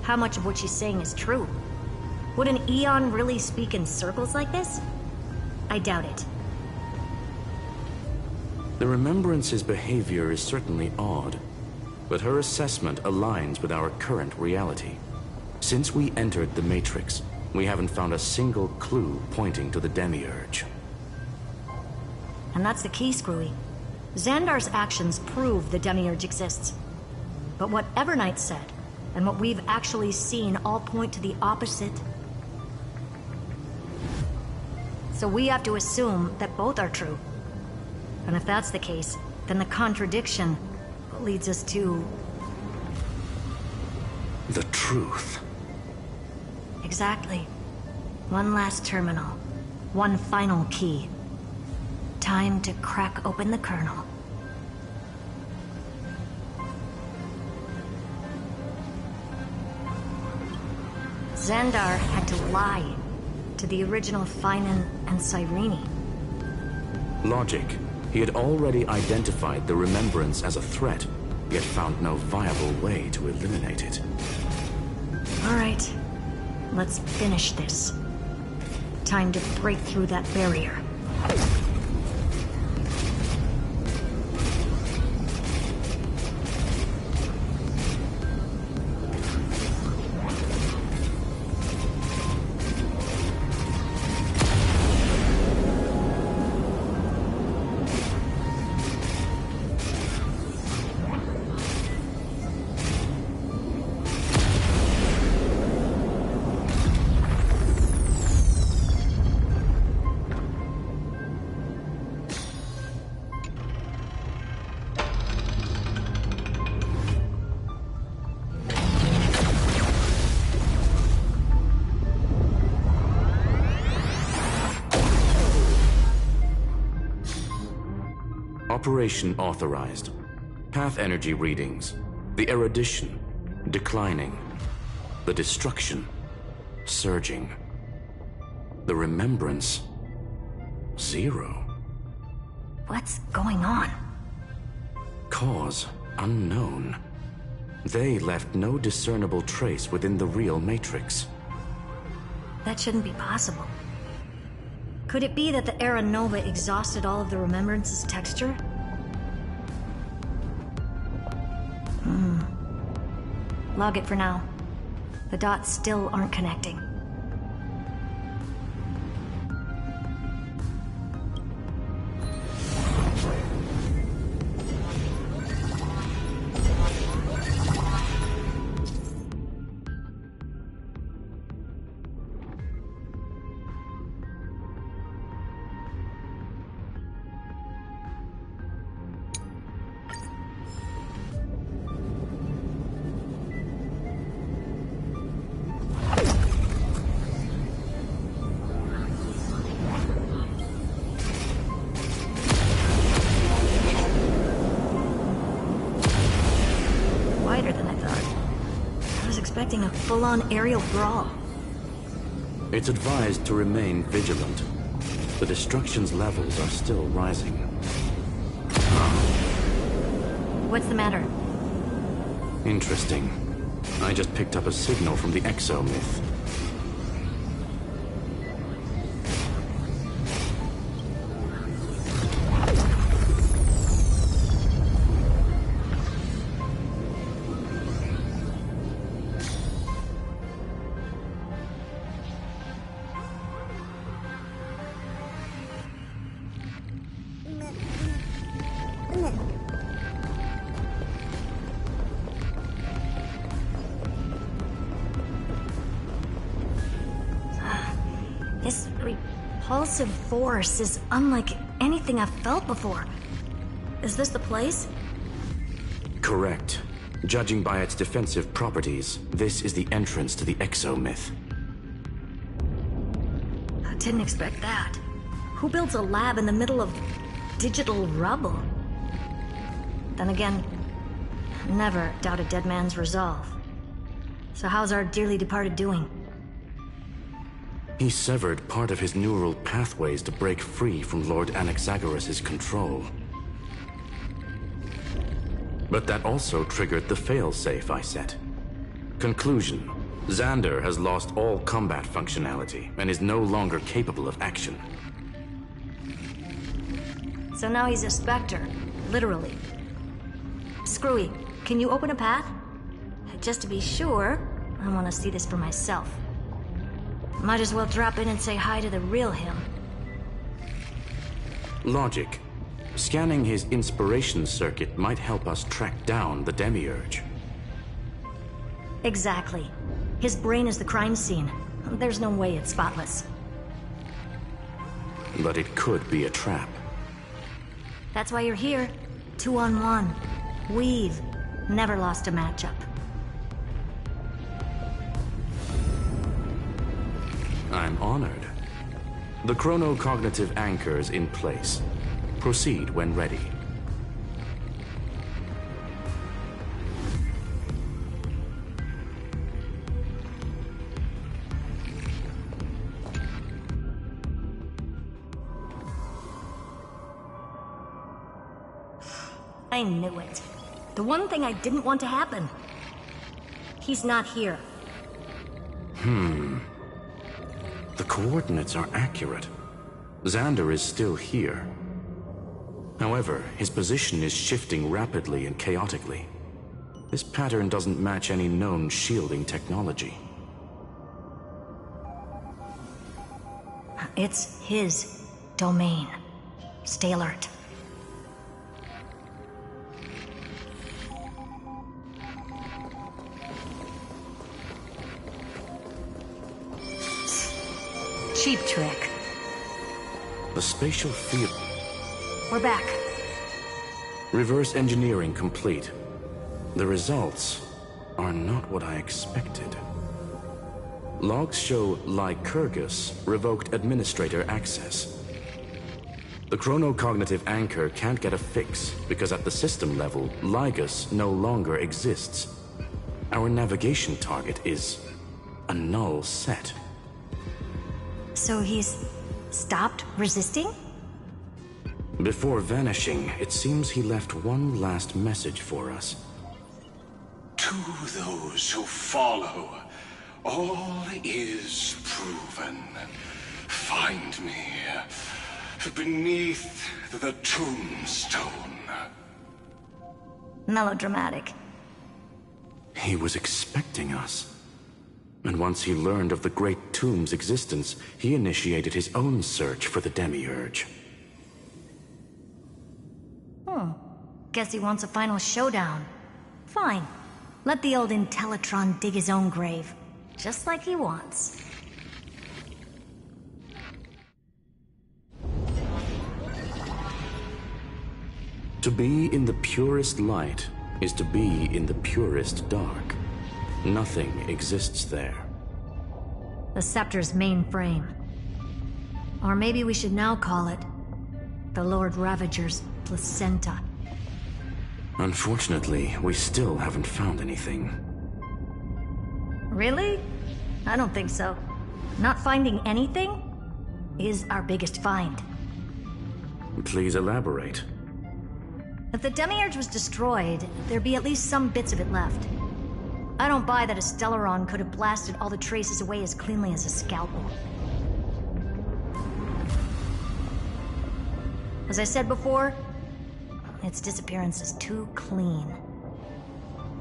How much of what she's saying is true? Would an Eon really speak in circles like this? I doubt it. The Remembrance's behavior is certainly odd, but her assessment aligns with our current reality. Since we entered the Matrix, we haven't found a single clue pointing to the Demiurge. And that's the key, Screwy. Xandar's actions prove the Demiurge exists. But what Evernight said, and what we've actually seen, all point to the opposite. So we have to assume that both are true. And if that's the case, then the contradiction leads us to... the truth. Exactly. One last terminal. One final key. Time to crack open the kernel. Xandar had to lie to the original Finan and Cyrene. Logic. He had already identified the Remembrance as a threat, yet found no viable way to eliminate it. All right. Let's finish this. Time to break through that barrier. Operation authorized. Path energy readings. The erudition, declining. The destruction, surging. The remembrance, 0. What's going on? Cause unknown. They left no discernible trace within the real Matrix. That shouldn't be possible. Could it be that the Era Nova exhausted all of the Remembrance's texture? Log it for now. The dots still aren't connecting. A full-on aerial brawl. It's advised to remain vigilant. The destruction's levels are still rising. What's the matter? Interesting. I just picked up a signal from the Exomyth. This repulsive force is unlike anything I've felt before. Is this the place? Correct. Judging by its defensive properties, this is the entrance to the Exomyth. I didn't expect that. Who builds a lab in the middle of digital rubble? Then again, never doubt a dead man's resolve. So how's our dearly departed doing? He severed part of his neural pathways to break free from Lord Anaxagoras' control. But that also triggered the failsafe I set. Conclusion: Xandar has lost all combat functionality and is no longer capable of action. So now he's a Spectre, literally. Screwy, can you open a path? Just to be sure, I want to see this for myself. Might as well drop in and say hi to the real him. Logic. Scanning his inspiration circuit might help us track down the Demiurge. Exactly. His brain is the crime scene. There's no way it's spotless. But it could be a trap. That's why you're here. 2-on-1. We've never lost a matchup. I'm honored. The chronocognitive anchor is in place. Proceed when ready. I knew it. The one thing I didn't want to happen. He's not here. The coordinates are accurate. Xander is still here. However, his position is shifting rapidly and chaotically. This pattern doesn't match any known shielding technology. It's his domain. Stay alert. Cheap trick. The spatial field. We're back. Reverse engineering complete. The results are not what I expected. Logs show Lycurgus revoked administrator access. The chronocognitive anchor can't get a fix because at the system level, Lygus no longer exists. Our navigation target is a null set. So he's stopped resisting? Before vanishing, it seems he left one last message for us. To those who follow, all is proven. Find me beneath the tombstone. Melodramatic. He was expecting us. And once he learned of the Great Tomb's existence, he initiated his own search for the Demiurge. Guess he wants a final showdown. Fine. Let the old Intellitron dig his own grave. Just like he wants. To be in the purest light is to be in the purest dark. Nothing exists there. The Scepter's mainframe. Or maybe we should now call it the Lord Ravager's placenta. Unfortunately, we still haven't found anything. Really? I don't think so. Not finding anything is our biggest find. Please elaborate. If the Demiurge was destroyed, there'd be at least some bits of it left. I don't buy that a Stellaron could have blasted all the traces away as cleanly as a scalpel. As I said before, its disappearance is too clean.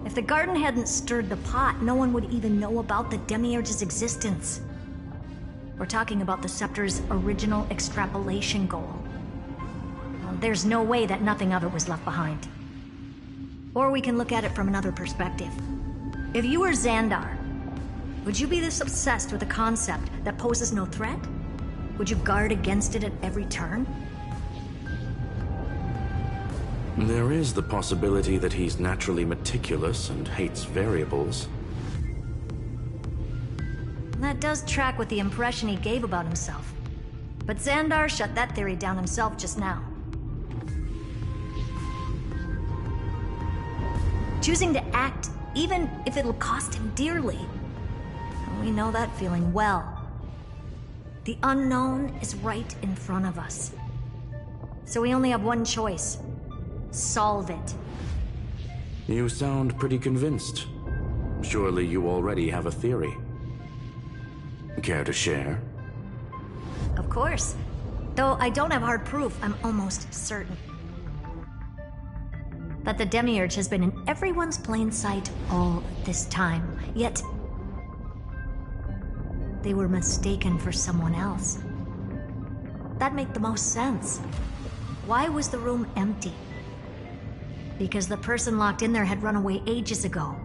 If the garden hadn't stirred the pot, no one would even know about the Demiurge's existence. We're talking about the Scepter's original extrapolation goal. There's no way that nothing of it was left behind. Or we can look at it from another perspective. If you were Xandar, would you be this obsessed with a concept that poses no threat? Would you guard against it at every turn? There is the possibility that he's naturally meticulous and hates variables. That does track with the impression he gave about himself. But Xandar shut that theory down himself just now. Choosing to act, even if it'll cost him dearly. And we know that feeling well. The unknown is right in front of us. So we only have one choice. Solve it. You sound pretty convinced. Surely you already have a theory. Care to share? Of course. Though I don't have hard proof, I'm almost certain that the Demiurge has been in everyone's plain sight all this time. Yet, they were mistaken for someone else. That made the most sense. Why was the room empty? Because the person locked in there had run away ages ago.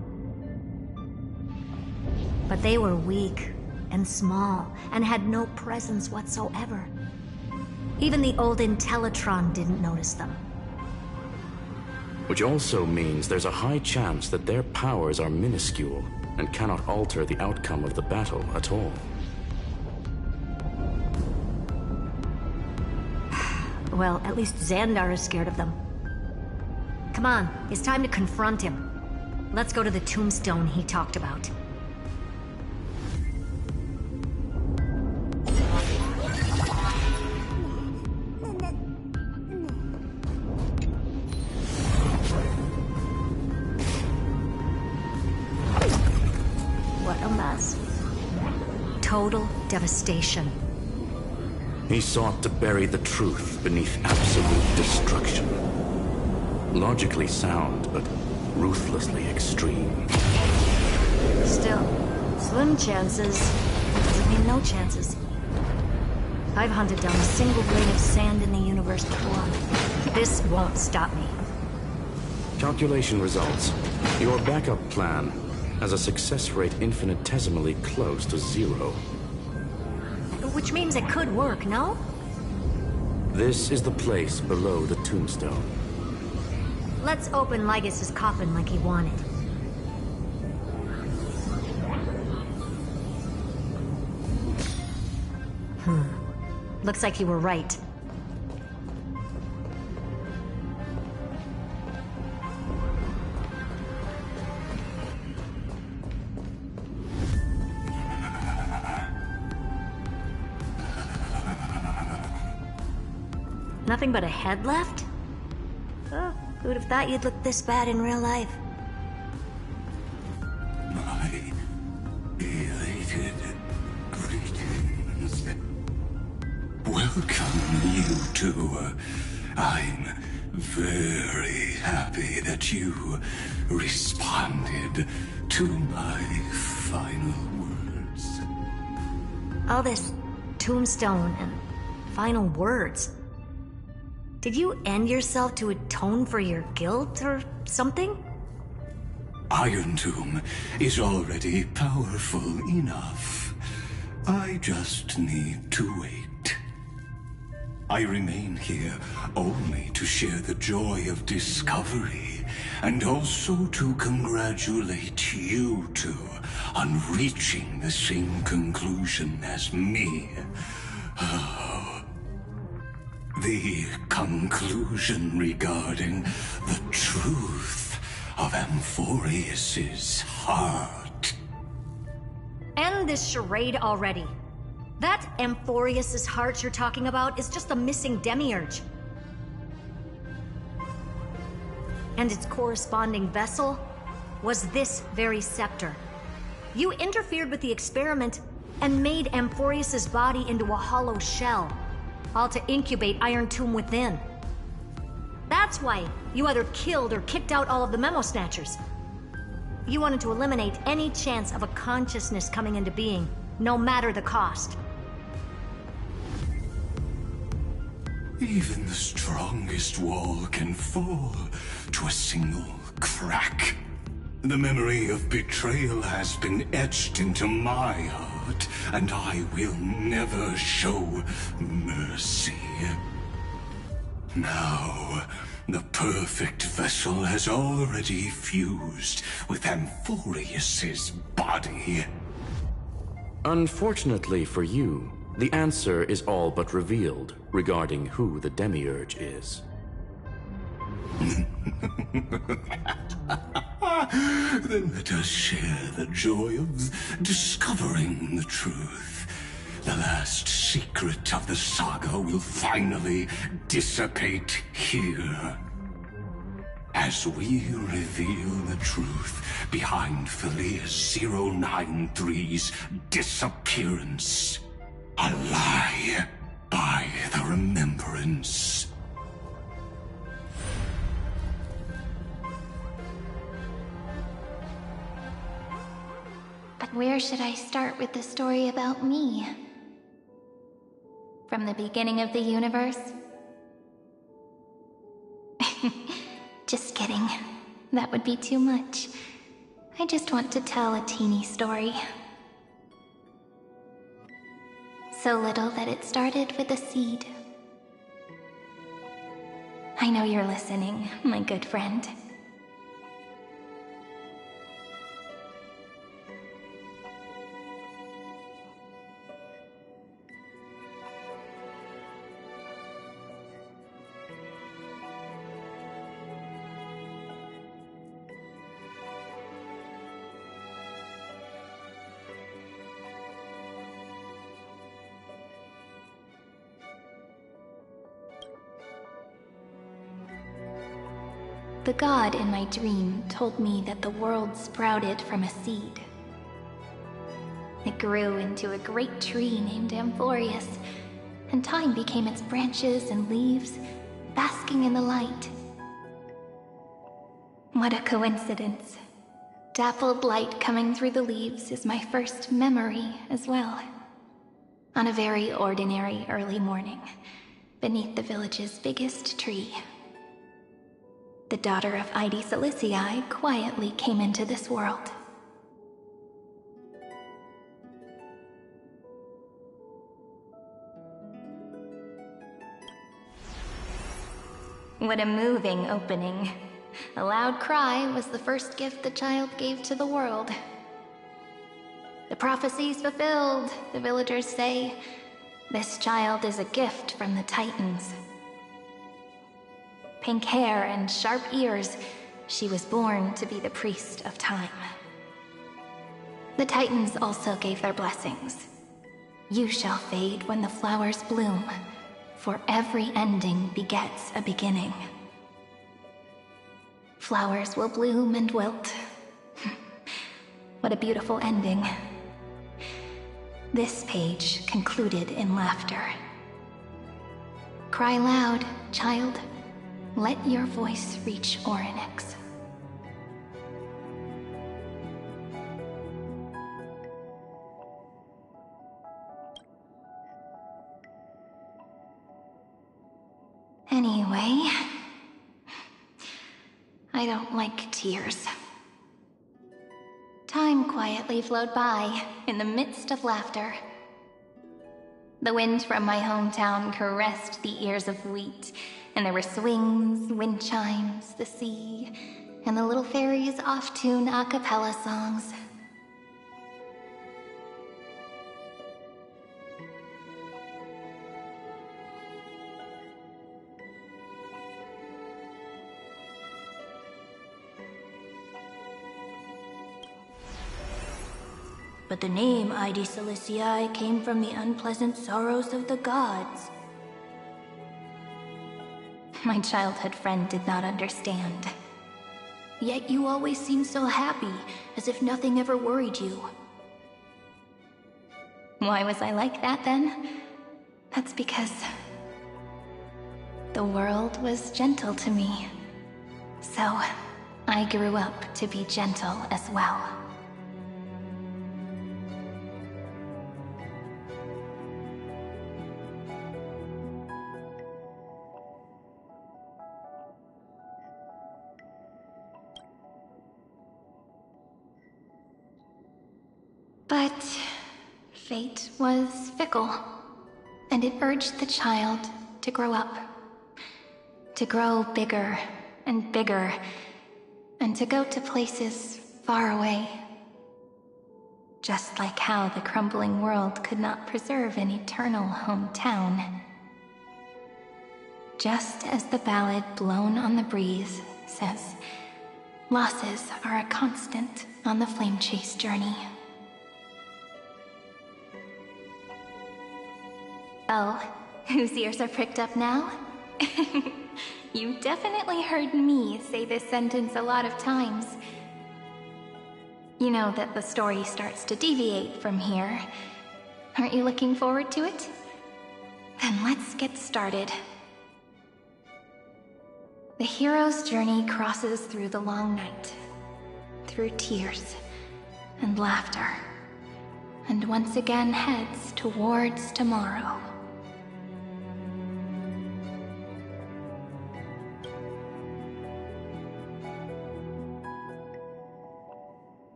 But they were weak and small and had no presence whatsoever. Even the old Intellitron didn't notice them. Which also means there's a high chance that their powers are minuscule and cannot alter the outcome of the battle at all. Well, at least Xandar is scared of them. Come on, it's time to confront him. Let's go to the tombstone he talked about. What a mess. Total devastation. He sought to bury the truth beneath absolute destruction. Logically sound, but ruthlessly extreme. Still, slim chances doesn't mean no chances. I've hunted down a single grain of sand in the universe before. This won't stop me. Calculation results. Your backup plan has a success rate infinitesimally close to 0. Which means it could work, no? This is the place below the tombstone. Let's open Lygus' coffin like he wanted. Looks like you were right. Nothing but a head left? Oh, who would have thought you'd look this bad in real life? My elated greetings. Welcome, you two. I'm very happy that you responded to my final words. All this tombstone and final words. Did you end yourself to atone for your guilt or something? Iron Tomb is already powerful enough. I just need to wait. I remain here only to share the joy of discovery, and also to congratulate you two on reaching the same conclusion as me. The conclusion regarding the truth of Amphorius's heart. End this charade already. That Amphorius's heart you're talking about is just a missing demiurge. And its corresponding vessel was this very scepter. You interfered with the experiment and made Amphorius's body into a hollow shell, all to incubate Iron Tomb within. That's why you either killed or kicked out all of the Memo Snatchers. You wanted to eliminate any chance of a consciousness coming into being, no matter the cost. Even the strongest wall can fall to a single crack. The memory of betrayal has been etched into my heart, and I will never show mercy. Now, the perfect vessel has already fused with Amphorius's body. Unfortunately for you, the answer is all but revealed regarding who the Demiurge is. Then let us share the joy of discovering the truth. The last secret of the saga will finally dissipate here. As we reveal the truth behind Phileas 093's disappearance. A lie by the remembrance. But where should I start with the story about me? From the beginning of the universe? Just kidding. That would be too much. I just want to tell a teeny story. So little that it started with a seed. I know you're listening, my good friend. The god in my dream told me that the world sprouted from a seed. It grew into a great tree named Amphorius, and time became its branches and leaves, basking in the light. What a coincidence. Dappled light coming through the leaves is my first memory as well. On a very ordinary early morning, beneath the village's biggest tree, the daughter of Ide Silicii quietly came into this world. What a moving opening. A loud cry was the first gift the child gave to the world. The prophecy's fulfilled, the villagers say. This child is a gift from the Titans. Pink hair and sharp ears, she was born to be the priest of time. The Titans also gave their blessings. You shall fade when the flowers bloom, for every ending begets a beginning. Flowers will bloom and wilt. What a beautiful ending. This page concluded in laughter. Cry loud, child. Let your voice reach Orynyx. Anyway, I don't like tears. Time quietly flowed by in the midst of laughter. The wind from my hometown caressed the ears of wheat, and there were swings, wind chimes, the sea, and the little fairies off-tune a cappella songs. But the name Ide Silicii came from the unpleasant sorrows of the gods. My childhood friend did not understand. Yet you always seemed so happy, as if nothing ever worried you. Why was I like that then? That's because the world was gentle to me. So I grew up to be gentle as well. But fate was fickle, and it urged the child to grow up. To grow bigger and bigger, and to go to places far away. Just like how the crumbling world could not preserve an eternal hometown. Just as the ballad blown on the breeze says, losses are a constant on the flame chase journey. Oh, whose ears are pricked up now? You definitely heard me say this sentence a lot of times. You know that the story starts to deviate from here. Aren't you looking forward to it? Then let's get started. The hero's journey crosses through the long night, through tears and laughter and once again heads towards tomorrow.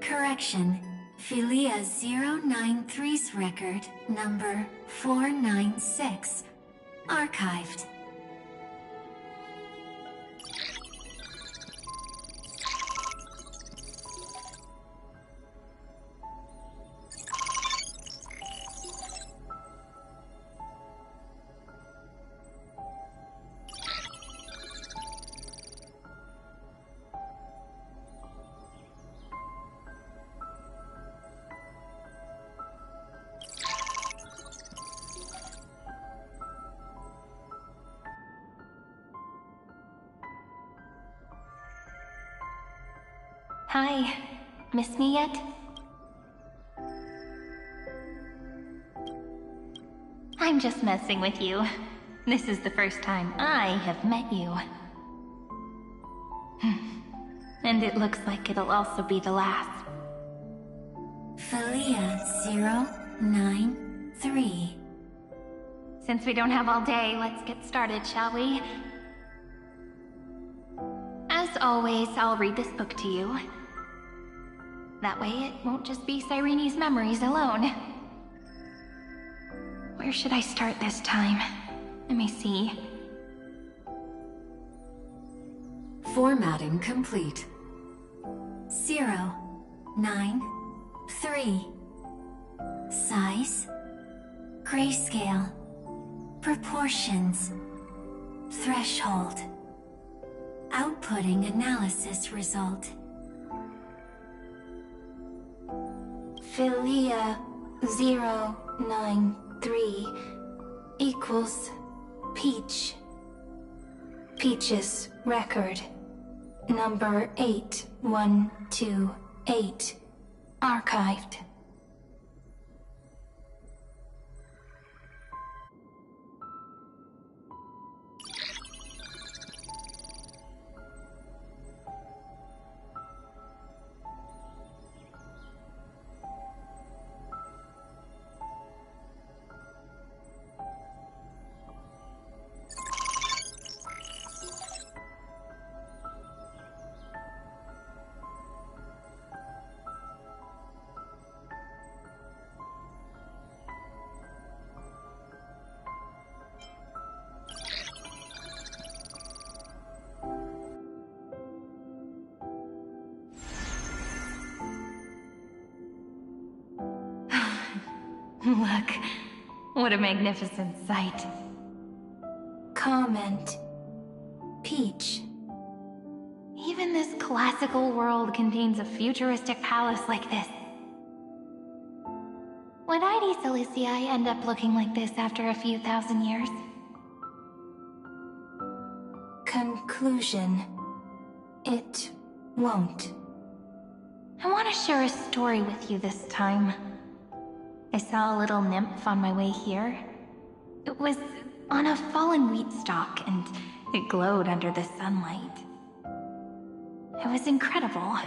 Correction. Philia 093's record, number 496. Archived. Hi. Miss me yet? I'm just messing with you. This is the first time I have met you. And it looks like it'll also be the last. Philia 093. Since we don't have all day, let's get started, shall we? As always, I'll read this book to you. That way it won't just be Cyrene's memories alone. Where should I start this time? Let me see. Formatting complete. 093. Size. Grayscale. Proportions. Threshold. Outputting analysis result. Philia 093 equals Peach. Peach's record, number 8128, archived. Look, what a magnificent sight. Comment. Peach. Even this classical world contains a futuristic palace like this. Would ID Silicii end up looking like this after a few thousand years? Conclusion. It won't. I want to share a story with you this time. I saw a little nymph on my way here. It was on a fallen wheat stalk, and it glowed under the sunlight. It was incredible.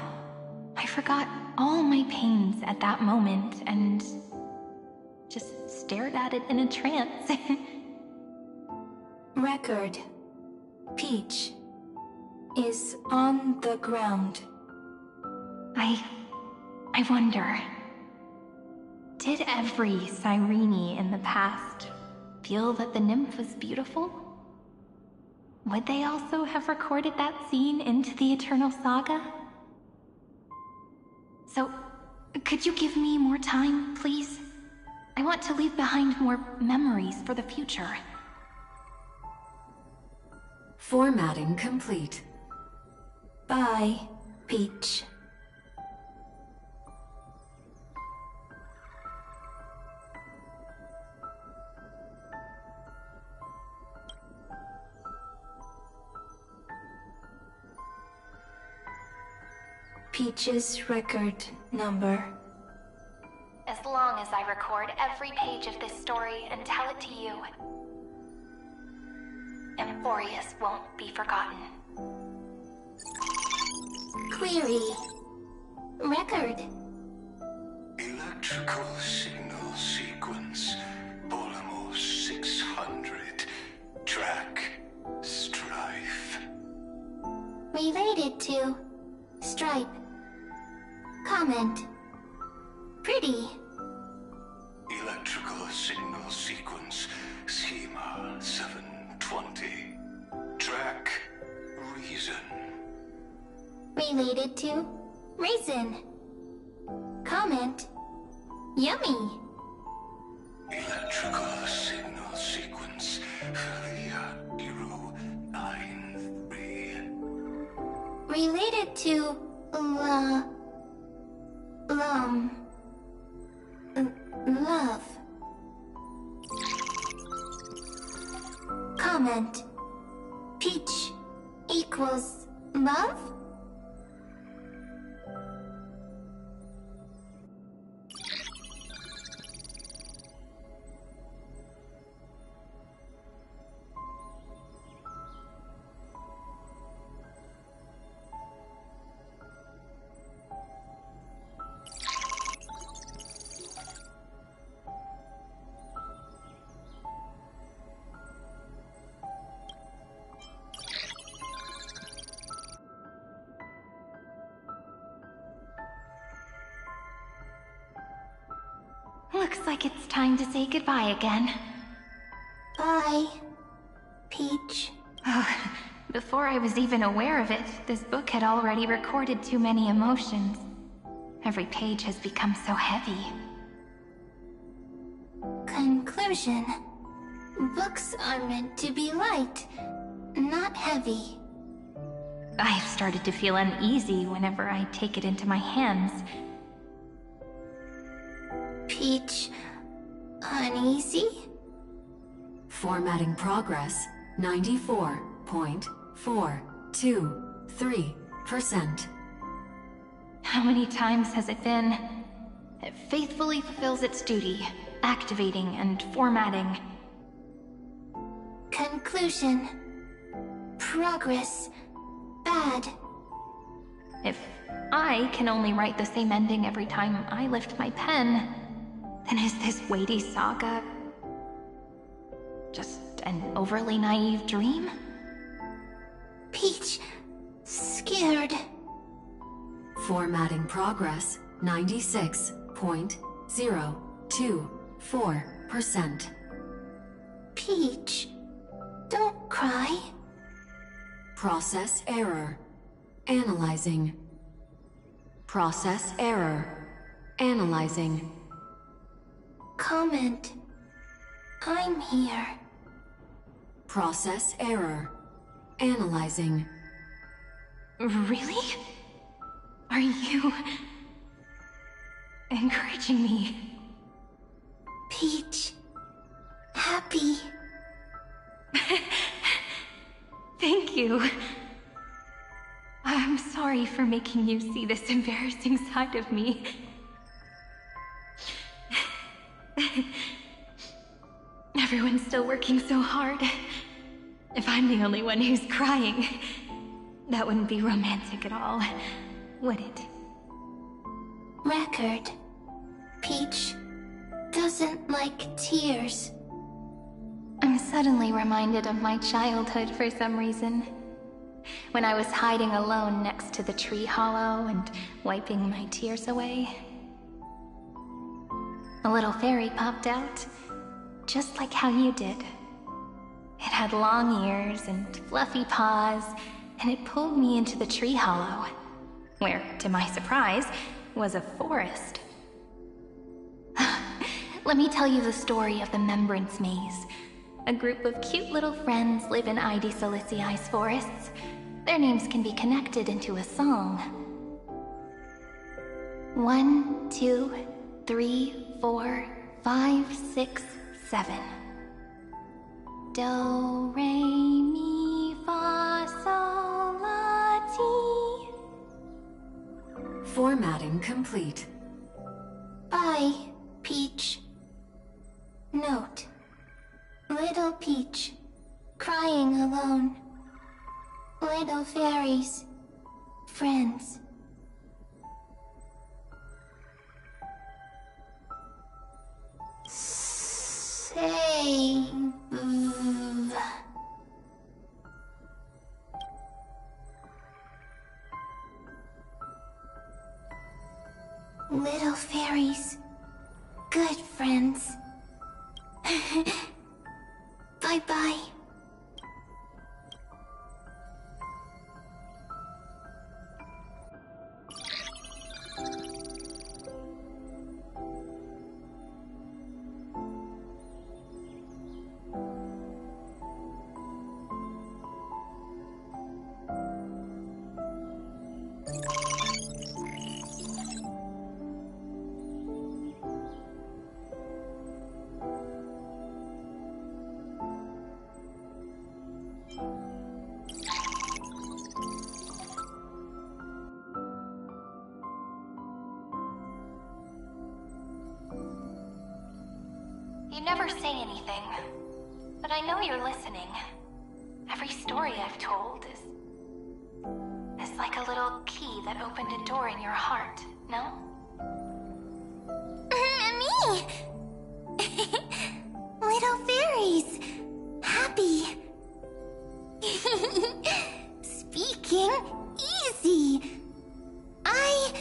I forgot all my pains at that moment and just stared at it in a trance. Record. Peach is on the ground. I wonder, did every Cyrene in the past feel that the nymph was beautiful? Would they also have recorded that scene into the Eternal Saga? So, could you give me more time, please? I want to leave behind more memories for the future. Formatting complete. Bye, Peach. Peach's record number? As long as I record every page of this story and tell it to you, Amphorius won't be forgotten. Query. Record. Electrical signal sequence. Bolamos 600. Track. Strife. Related to Stripe. Comment. Pretty. Electrical signal sequence. Schema 720. Track. Reason. Related to Raisin. Comment. Yummy. Electrical signal sequence. Philia 093. Related to love. Comment. Peach equals love? Looks like it's time to say goodbye again. Bye, Peach. Before I was even aware of it, this book had already recorded too many emotions. Every page has become so heavy. Conclusion. Books are meant to be light, not heavy. I've started to feel uneasy whenever I take it into my hands. Peach, uneasy? Formatting progress, 94.423%. How many times has it been? It faithfully fulfills its duty, activating and formatting. Conclusion. Progress. Bad. If I can only write the same ending every time I lift my pen, then is this weighty saga just an overly naive dream? Peach, scared. Formatting progress, 96.024%. Peach, don't cry. Process error. Analyzing. Process error. Analyzing. Comment. I'm here. Process error. Analyzing. Really? Are you encouraging me? Peach. Happy. Thank you. I'm sorry for making you see this embarrassing side of me. Everyone's still working so hard. If I'm the only one who's crying, that wouldn't be romantic at all, would it? Record. Peach doesn't like tears. I'm suddenly reminded of my childhood for some reason. When I was hiding alone next to the tree hollow and wiping my tears away. A little fairy popped out, just like how you did. It had long ears and fluffy paws, and it pulled me into the tree hollow, where, to my surprise, was a forest. Let me tell you the story of the Membrance Maze. A group of cute little friends live in Ide Silicii's forests. Their names can be connected into a song. 1, 2, 3, 4, 5, 6, 7. Do, re, mi, fa, sol, la, ti. Formatting complete. Bye, Peach. Note. Little Peach, crying alone. Little fairies, friends. Save. Little fairies, good friends. Bye-bye. You never say anything, but I know you're listening. Every story I've told is like a little key that opened a door in your heart, no? Me! Little fairies! Happy! Speaking easy! I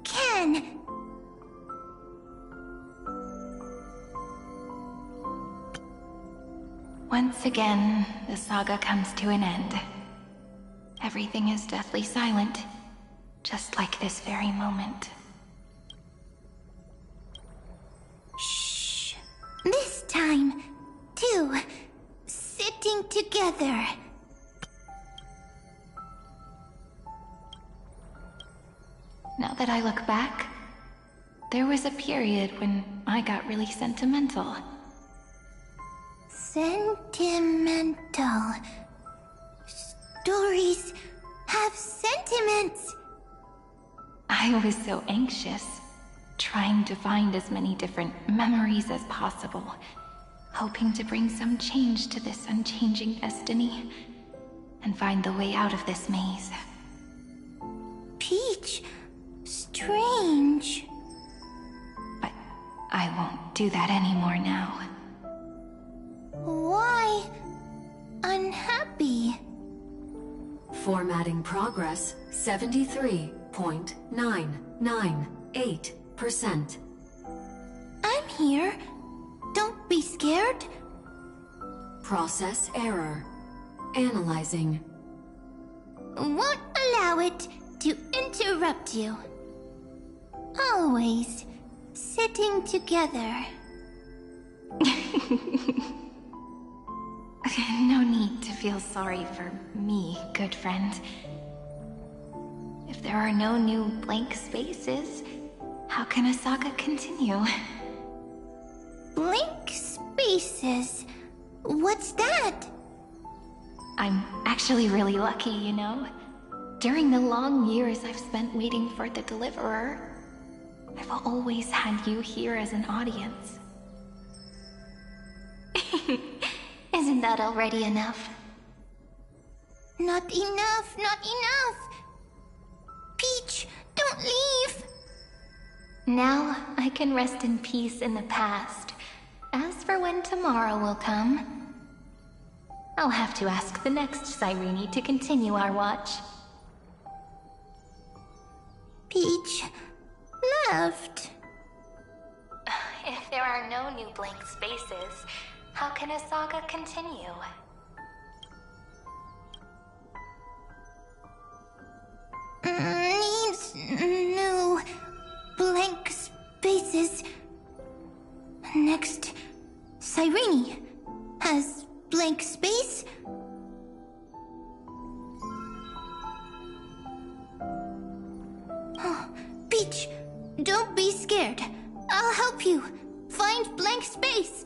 can! Once again, the saga comes to an end. Everything is deathly silent, just like this very moment. Shh. This time, too. Sitting together. Now that I look back, there was a period when I got really sentimental. Sentimental. Stories have sentiments. I was so anxious, trying to find as many different memories as possible, hoping to bring some change to this unchanging destiny, and find the way out of this maze. Peach, strange. But I won't do that anymore now. Why unhappy? Formatting progress 73.998%. I'm here. Don't be scared. Process error. Analyzing. Won't allow it to interrupt you. Always sitting together. No need to feel sorry for me, good friend. If there are no new blank spaces, how can a saga continue? Blank spaces? What's that? I'm actually really lucky, you know? During the long years I've spent waiting for the Deliverer, I've always had you here as an audience. Isn't that already enough? Not enough, not enough! Peach, don't leave! Now I can rest in peace in the past. As for when tomorrow will come, I'll have to ask the next Cyrene to continue our watch. Peach left. If there are no new blank spaces, how can a saga continue? Needs new blank spaces. Next, Cyrene has blank space. Oh, Peach, don't be scared. I'll help you find blank space.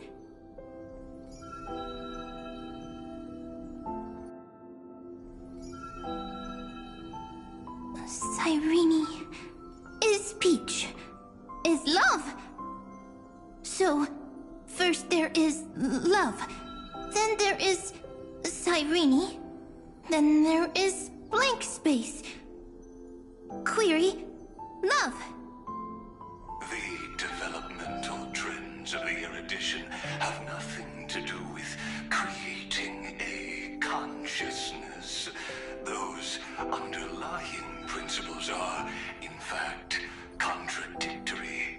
Cyrene, So, first there is love. Then there is Cyrene. Then there is blank space. Query, love. The developmental trends of the erudition have nothing to do with creating a consciousness. Those underlying principles are, in fact, contradictory.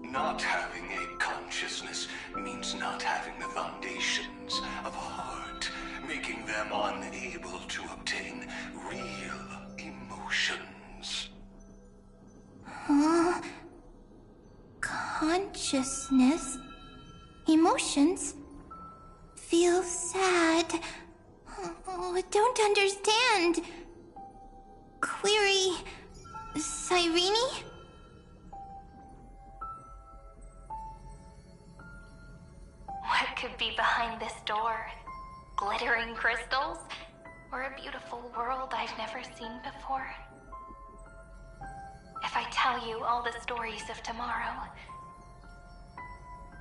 Not having a consciousness means not having the foundations of a heart, making them unable to obtain real emotions. Huh? Consciousness? Emotions? Feel sad. Oh, I don't understand. Query... Cyrene? What could be behind this door? Glittering crystals? Or a beautiful world I've never seen before? If I tell you all the stories of tomorrow,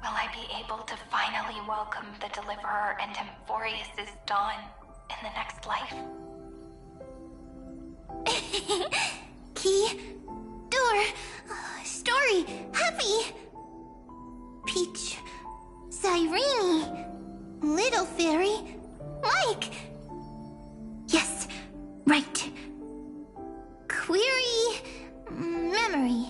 will I be able to finally welcome the Deliverer and Amphorius' dawn in the next life? Key, door, story, happy. Peach, Cyrene, little fairy, like. Yes, right. Query, memory.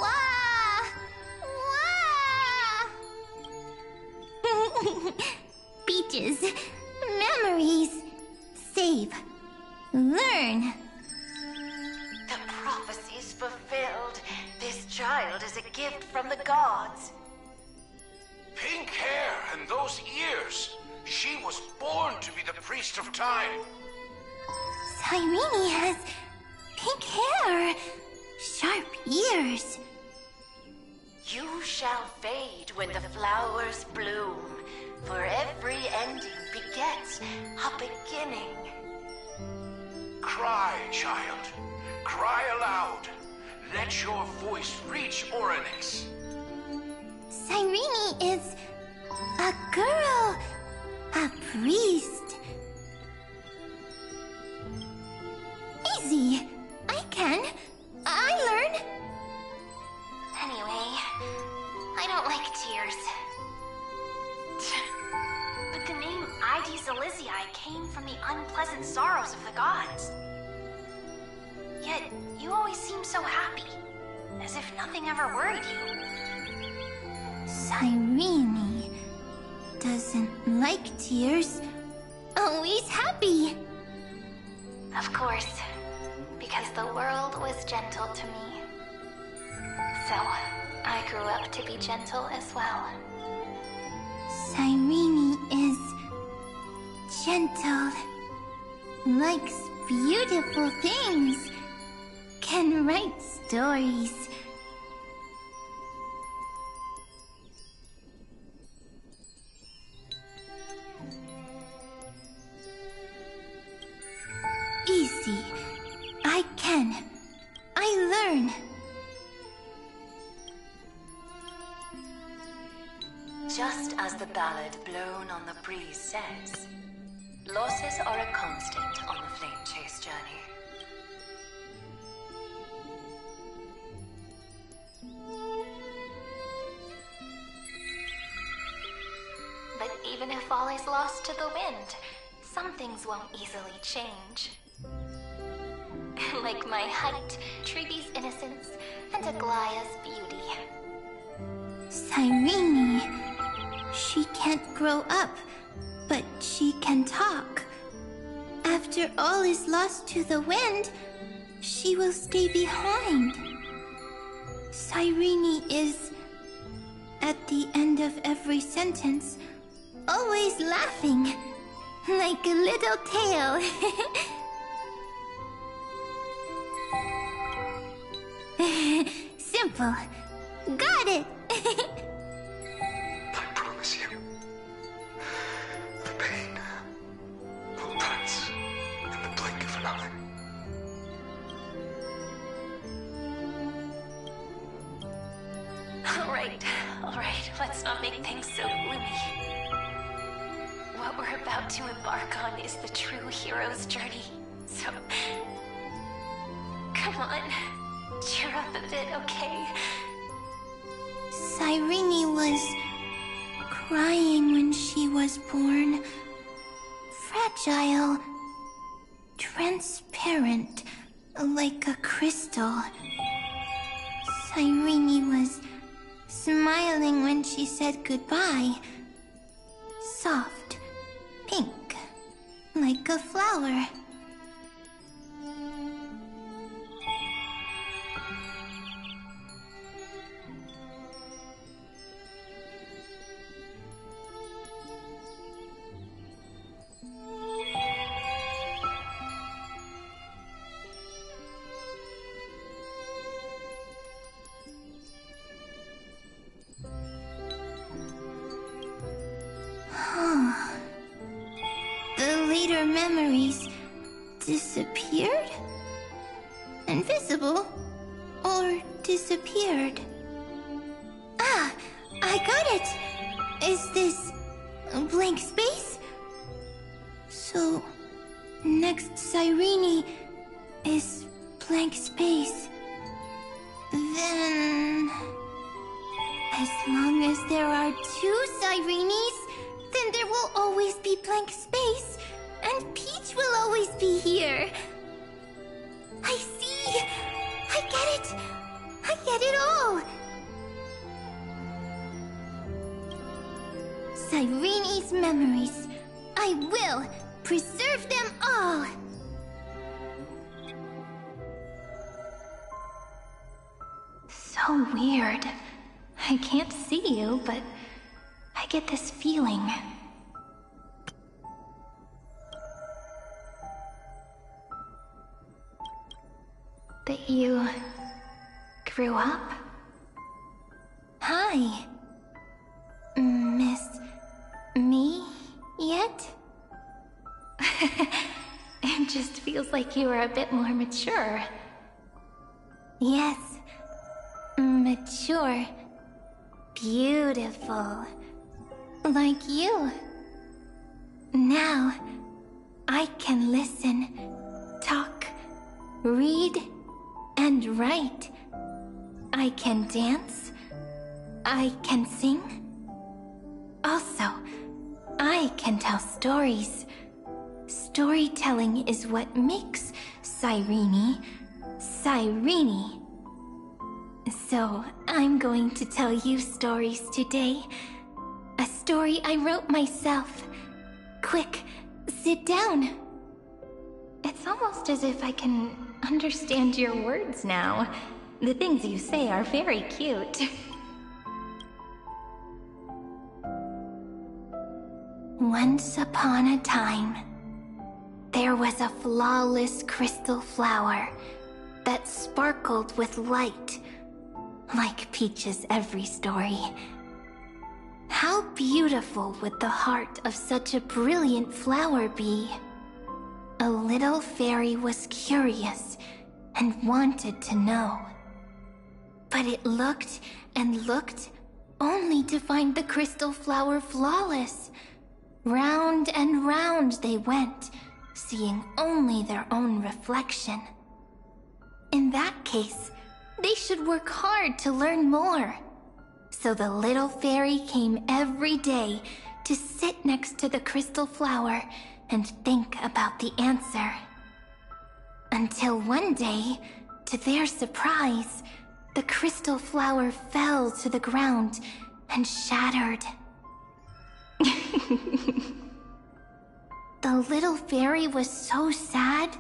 Wah! Wah! Peaches, memories, save, learn. The prophecy's fulfilled. This child is a gift from the gods. Pink hair and those ears. She was born to be the priest of time. Cyrene has pink hair, sharp ears. You shall fade when the flowers bloom, for every ending begets a beginning. Cry, child. Cry aloud. Let your voice reach Orynyx. Cyrene is a girl, a priest. Easy. I can. I learn. Anyway, I don't like tears. But the name Ides Elysiae came from the unpleasant sorrows of the gods. Yet, you always seem so happy, as if nothing ever worried you. Cyrene doesn't like tears. Always happy. Of course, because the world was gentle to me. So, I grew up to be gentle as well. Cyrene is gentle, likes beautiful things, can write stories. Easy. I can. I learn. Just as the ballad blown on the breeze says, losses are a constant on the flame chase journey. But even if all is lost to the wind, some things won't easily change. Like my height, Treeby's innocence, and Aglaya's beauty. Cyrene. She can't grow up, but she can talk. After all is lost to the wind, she will stay behind. Cyrene is, at the end of every sentence, always laughing, like a little tail. Simple. Got it! I promise you, the pain will pass in the blink of an eye. Alright, let's not make things so gloomy. What we're about to embark on is the true hero's journey, so... Come on, cheer up a bit, okay? Cyrene was crying when she was born. Fragile, transparent, like a crystal. Cyrene was smiling when she said goodbye. Soft, pink, like a flower. The later memories disappeared? Invisible? Or disappeared? Ah, I got it! Is this a blank space? So, next Cyrene is blank space. Then... as long as there are two Cyrenes, then there will always be blank space, and Peach will always be here. I see! I get it! I get it all! Cyrene's memories. I will preserve them all! So weird. I can't see you, but I get this feeling. That you grew up? Hi. Miss me yet? It just feels like you were a bit more mature. Yes. Mature. Beautiful. Like you. Now, I can listen, talk, read, and write. I can dance. I can sing. Also, I can tell stories. Storytelling is what makes Cyrene, Cyrene. So, I'm going to tell you stories today. A story I wrote myself. Quick, sit down. It's almost as if I can understand your words now. The things you say are very cute. Once upon a time, there was a flawless crystal flower that sparkled with light, like Peach's every story. How beautiful would the heart of such a brilliant flower be? A little fairy was curious and wanted to know. But it looked and looked, only to find the crystal flower flawless. Round and round they went, seeing only their own reflection. In that case, they should work hard to learn more. So the little fairy came every day to sit next to the crystal flower and think about the answer. Until one day, to their surprise, the crystal flower fell to the ground and shattered. The little fairy was so sad,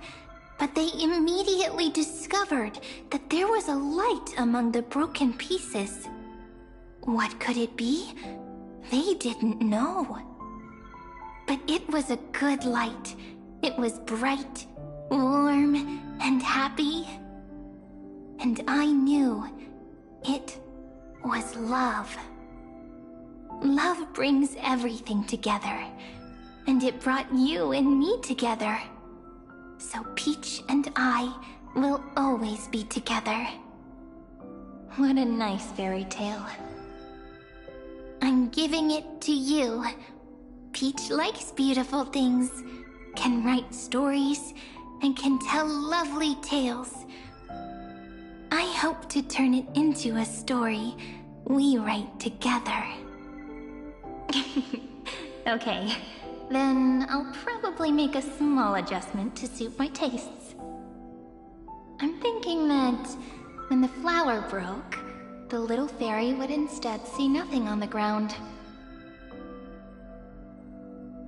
but they immediately discovered that there was a light among the broken pieces. What could it be? They didn't know. But it was a good light. It was bright, warm, and happy. And I knew it was love. Love brings everything together, and it brought you and me together. So Peach and I will always be together. What a nice fairy tale. I'm giving it to you. Peach likes beautiful things, can write stories, and can tell lovely tales. I hope to turn it into a story we write together. Okay, then I'll probably make a small adjustment to suit my tastes. I'm thinking that when the flower broke, the little fairy would instead see nothing on the ground.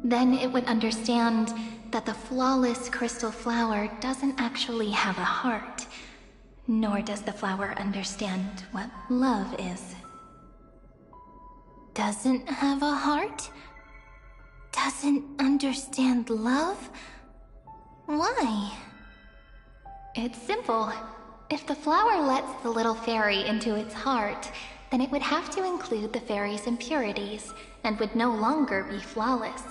Then it would understand that the flawless crystal flower doesn't actually have a heart, nor does the flower understand what love is. Doesn't have a heart? Doesn't understand love? Why? It's simple. If the flower lets the little fairy into its heart, then it would have to include the fairy's impurities, and would no longer be flawless.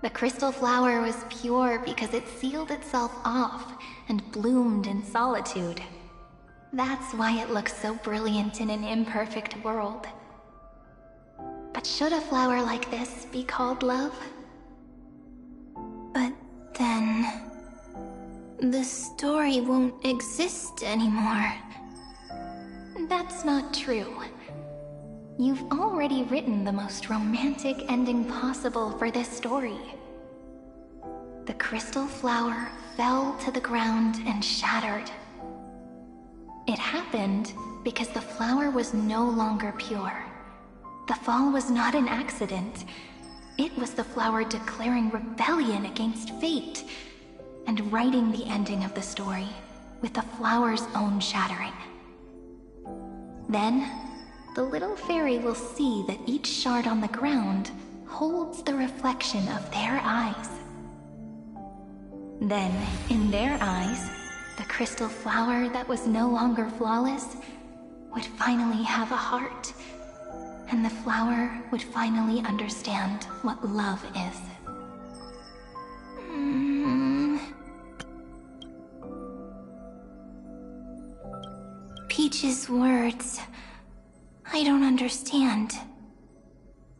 The crystal flower was pure because it sealed itself off and bloomed in solitude. That's why it looks so brilliant in an imperfect world. But should a flower like this be called love? But then... the story won't exist anymore. That's not true. You've already written the most romantic ending possible for this story. The crystal flower fell to the ground and shattered. It happened because the flower was no longer pure. The fall was not an accident. It was the flower declaring rebellion against fate, and writing the ending of the story with the flower's own shattering. Then, the little fairy will see that each shard on the ground holds the reflection of their eyes. Then, in their eyes, the crystal flower that was no longer flawless would finally have a heart, and the flower would finally understand what love is. Peach's words... I don't understand.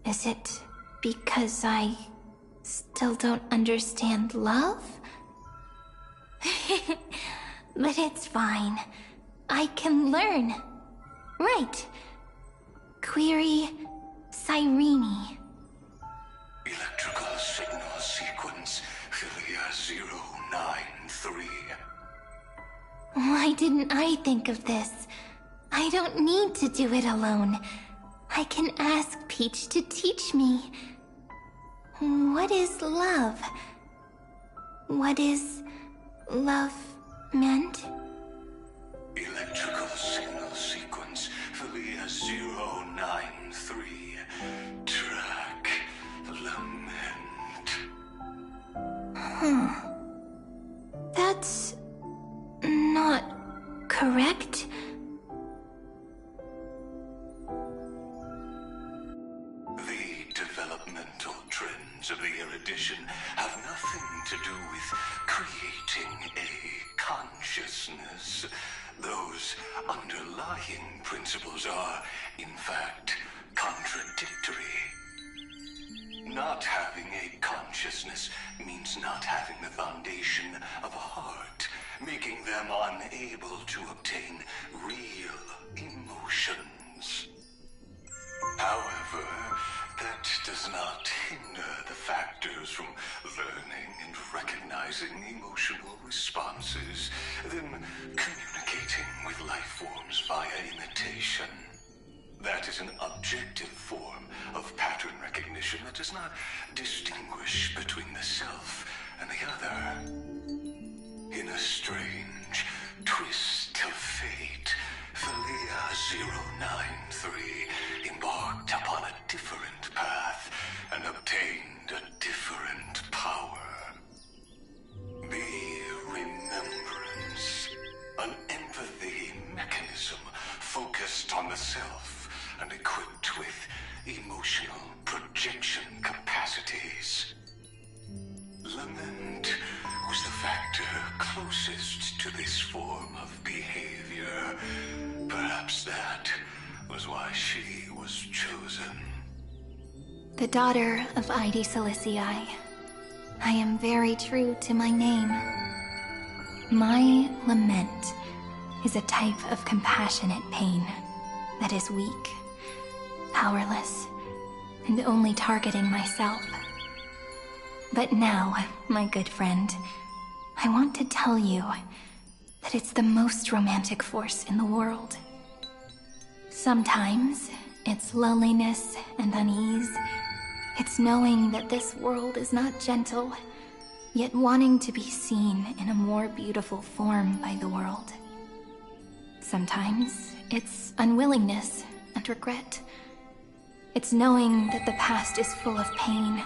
Is it because I still don't understand love? But it's fine. I can learn. Right. Query Cyrene. Electrical signal sequence Philia 093. Why didn't I think of this? I don't need to do it alone. I can ask Peach to teach me. What is love? What is love meant? Electrical signal sequence Philia 093. Track lament. That's not correct. The developmental trends of the erudition have nothing to do with creating a consciousness. Those underlying principles are, in fact, contradictory. Not having a consciousness means not having the foundation of a heart, making them unable to obtain real emotions. However, that does not hinder the factors from learning and recognizing emotional responses, then communicating with life forms via imitation. That is an objective form of pattern recognition that does not distinguish between the self and the other. In a strange twist of fate, Philia 093 embarked upon a different path and obtained a different power. The remembrance, an empathy mechanism focused on the self and equipped with emotional projection capacities. Lament was the factor closest to this form of behavior. Perhaps that was why she was chosen. The daughter of Ide Silicii. I am very true to my name. My lament is a type of compassionate pain that is weak, powerless, and only targeting myself. But now, my good friend, I want to tell you that it's the most romantic force in the world. Sometimes, it's loneliness and unease. It's knowing that this world is not gentle, yet wanting to be seen in a more beautiful form by the world. Sometimes, it's unwillingness and regret. It's knowing that the past is full of pain,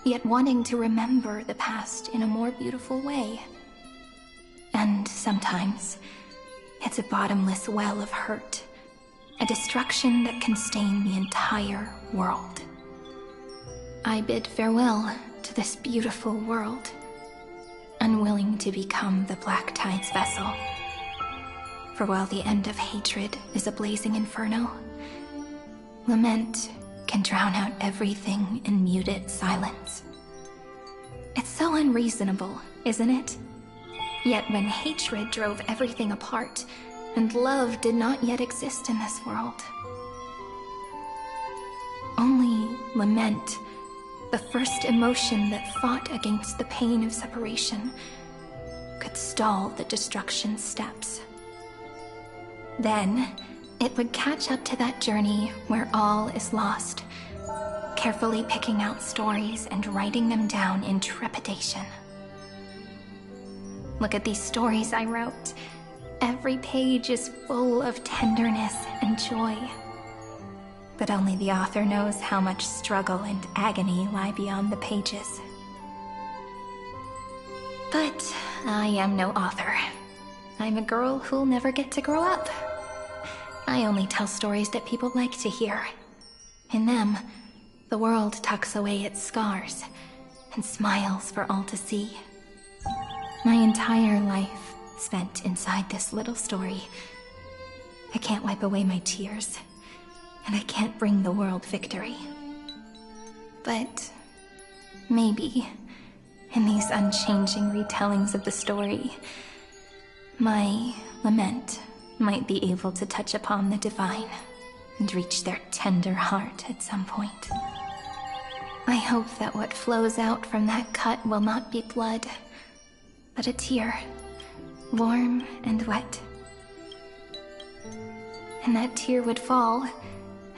yet wanting to remember the past in a more beautiful way. And sometimes, it's a bottomless well of hurt, a destruction that can stain the entire world. I bid farewell to this beautiful world, unwilling to become the Black Tide's vessel. For while the end of hatred is a blazing inferno, lament can drown out everything in muted silence. It's so unreasonable, isn't it? Yet when hatred drove everything apart, and love did not yet exist in this world, only lament, the first emotion that fought against the pain of separation, could stall the destruction's steps. Then, it would catch up to that journey where all is lost, carefully picking out stories and writing them down in trepidation. Look at these stories I wrote. Every page is full of tenderness and joy. But only the author knows how much struggle and agony lie beyond the pages. But I am no author. I'm a girl who'll never get to grow up. I only tell stories that people like to hear. In them, the world tucks away its scars and smiles for all to see. My entire life spent inside this little story. I can't wipe away my tears, and I can't bring the world victory. But maybe, in these unchanging retellings of the story, my lament might be able to touch upon the divine and reach their tender heart at some point. I hope that what flows out from that cut will not be blood, but a tear, warm and wet. And that tear would fall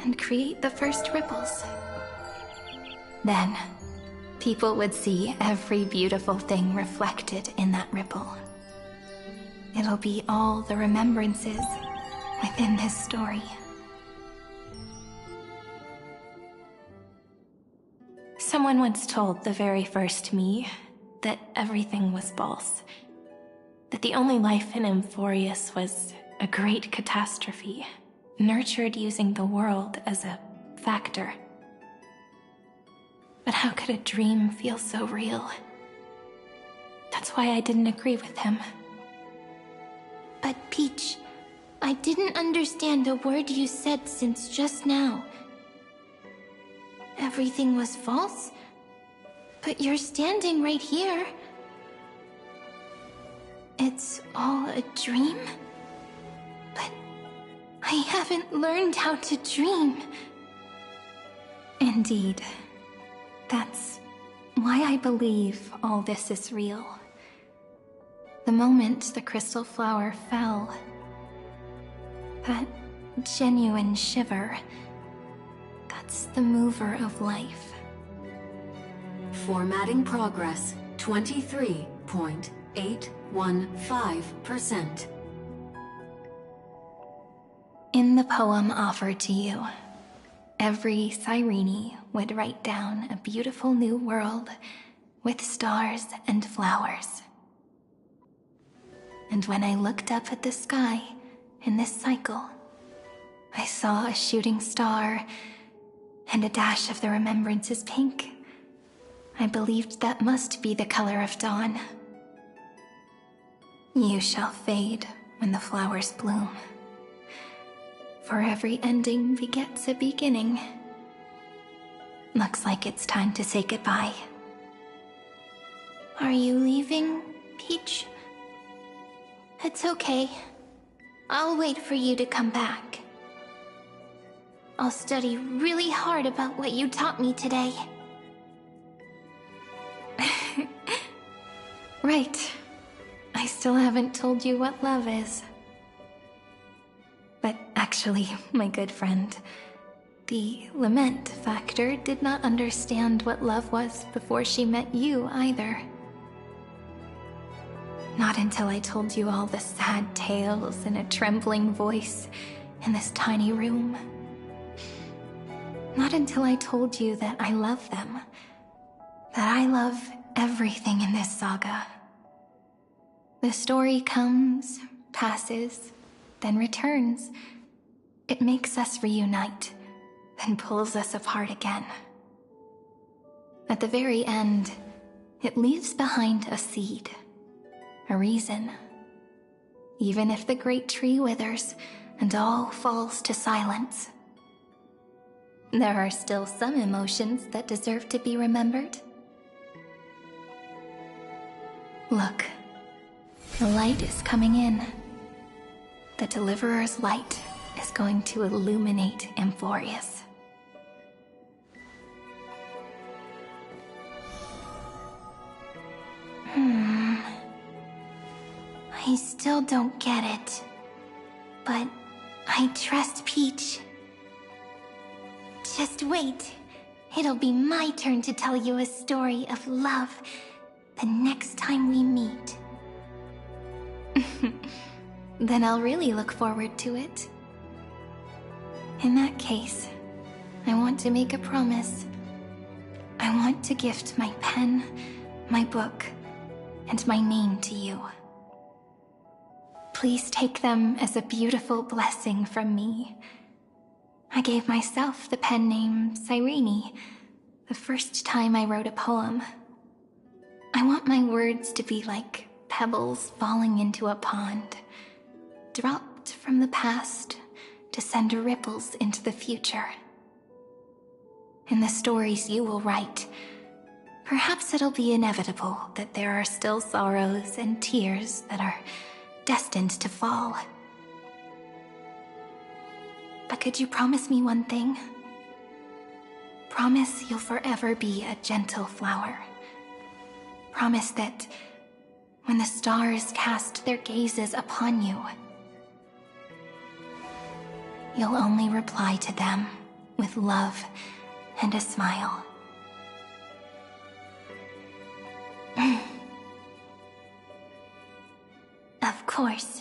and create the first ripples. Then, people would see every beautiful thing reflected in that ripple. It'll be all the remembrances within this story. Someone once told the very first me that everything was false. That the only life in Amphorius was a great catastrophe, nurtured using the world as a factor. But how could a dream feel so real? That's why I didn't agree with him. But Peach, I didn't understand a word you said since just now. Everything was false? But you're standing right here. It's all a dream? But I haven't learned how to dream. Indeed. That's why I believe all this is real. The moment the crystal flower fell, that genuine shiver, that's the mover of life. Formatting progress, 23.815%. In the poem offered to you, every Cyrene would write down a beautiful new world with stars and flowers. And when I looked up at the sky in this cycle, I saw a shooting star and a dash of the remembrances pink. I believed that must be the color of dawn. You shall fade when the flowers bloom. For every ending begets a beginning. Looks like it's time to say goodbye. Are you leaving, Peach? It's okay. I'll wait for you to come back. I'll study really hard about what you taught me today. Right. I still haven't told you what love is. But actually, my good friend, the Lament Factor did not understand what love was before she met you either. Not until I told you all the sad tales in a trembling voice in this tiny room. Not until I told you that I love them. That I love everything in this saga. The story comes, passes, then returns. It makes us reunite, then pulls us apart again. At the very end, it leaves behind a seed, a reason. Even if the great tree withers and all falls to silence, there are still some emotions that deserve to be remembered. Look, the light is coming in. The Deliverer's light is going to illuminate Amphorius. I still don't get it, but I trust Peach. Just wait. It'll be my turn to tell you a story of love the next time we meet. Then I'll really look forward to it. In that case, I want to make a promise. I want to gift my pen, my book, and my name to you. Please take them as a beautiful blessing from me. I gave myself the pen name Cyrene the first time I wrote a poem. I want my words to be like pebbles falling into a pond, dropped from the past to send ripples into the future. In the stories you will write, perhaps it'll be inevitable that there are still sorrows and tears that are destined to fall. But could you promise me one thing? Promise you'll forever be a gentle flower. Promise that when the stars cast their gazes upon you, you'll only reply to them with love and a smile. Of course.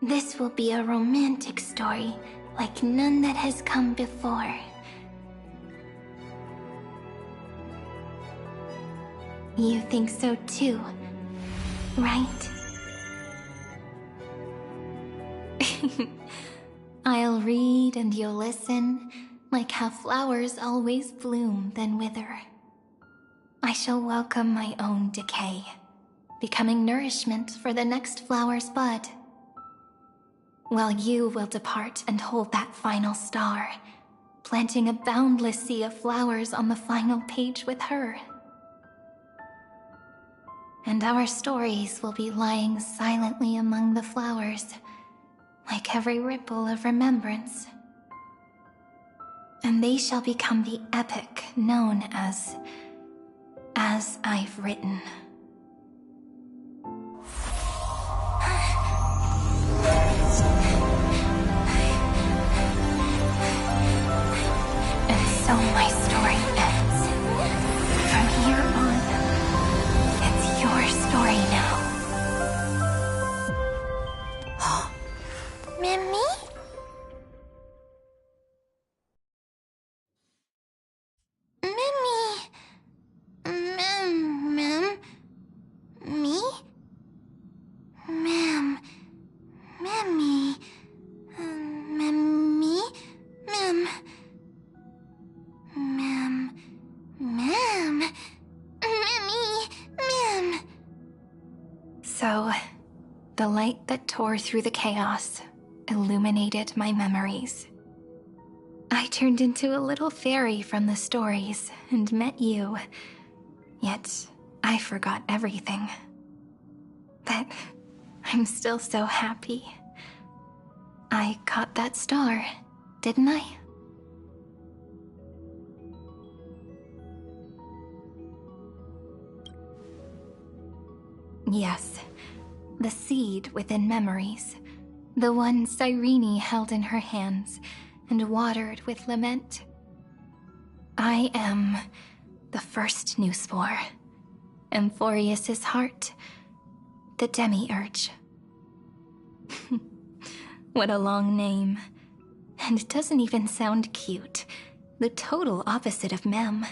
This will be a romantic story like none that has come before. You think so too, right? I'll read and you'll listen, like how flowers always bloom then wither. I shall welcome my own decay, becoming nourishment for the next flower's bud. While you will depart and hold that final star, planting a boundless sea of flowers on the final page with her. And our stories will be lying silently among the flowers, like every ripple of remembrance. And they shall become the epic known as I've Written. And so my story ends. From here on, it's your story now. Mimi? So, the light that tore through the chaos illuminated my memories. I turned into a little fairy from the stories and met you. Yet, I forgot everything. But I'm still so happy. I caught that star, didn't I? Yes, the seed within memories. The one Cyrene held in her hands and watered with lament. I am the first new spore, Amphorius's heart, the Demiurge. What a long name. And it doesn't even sound cute. The total opposite of Mem.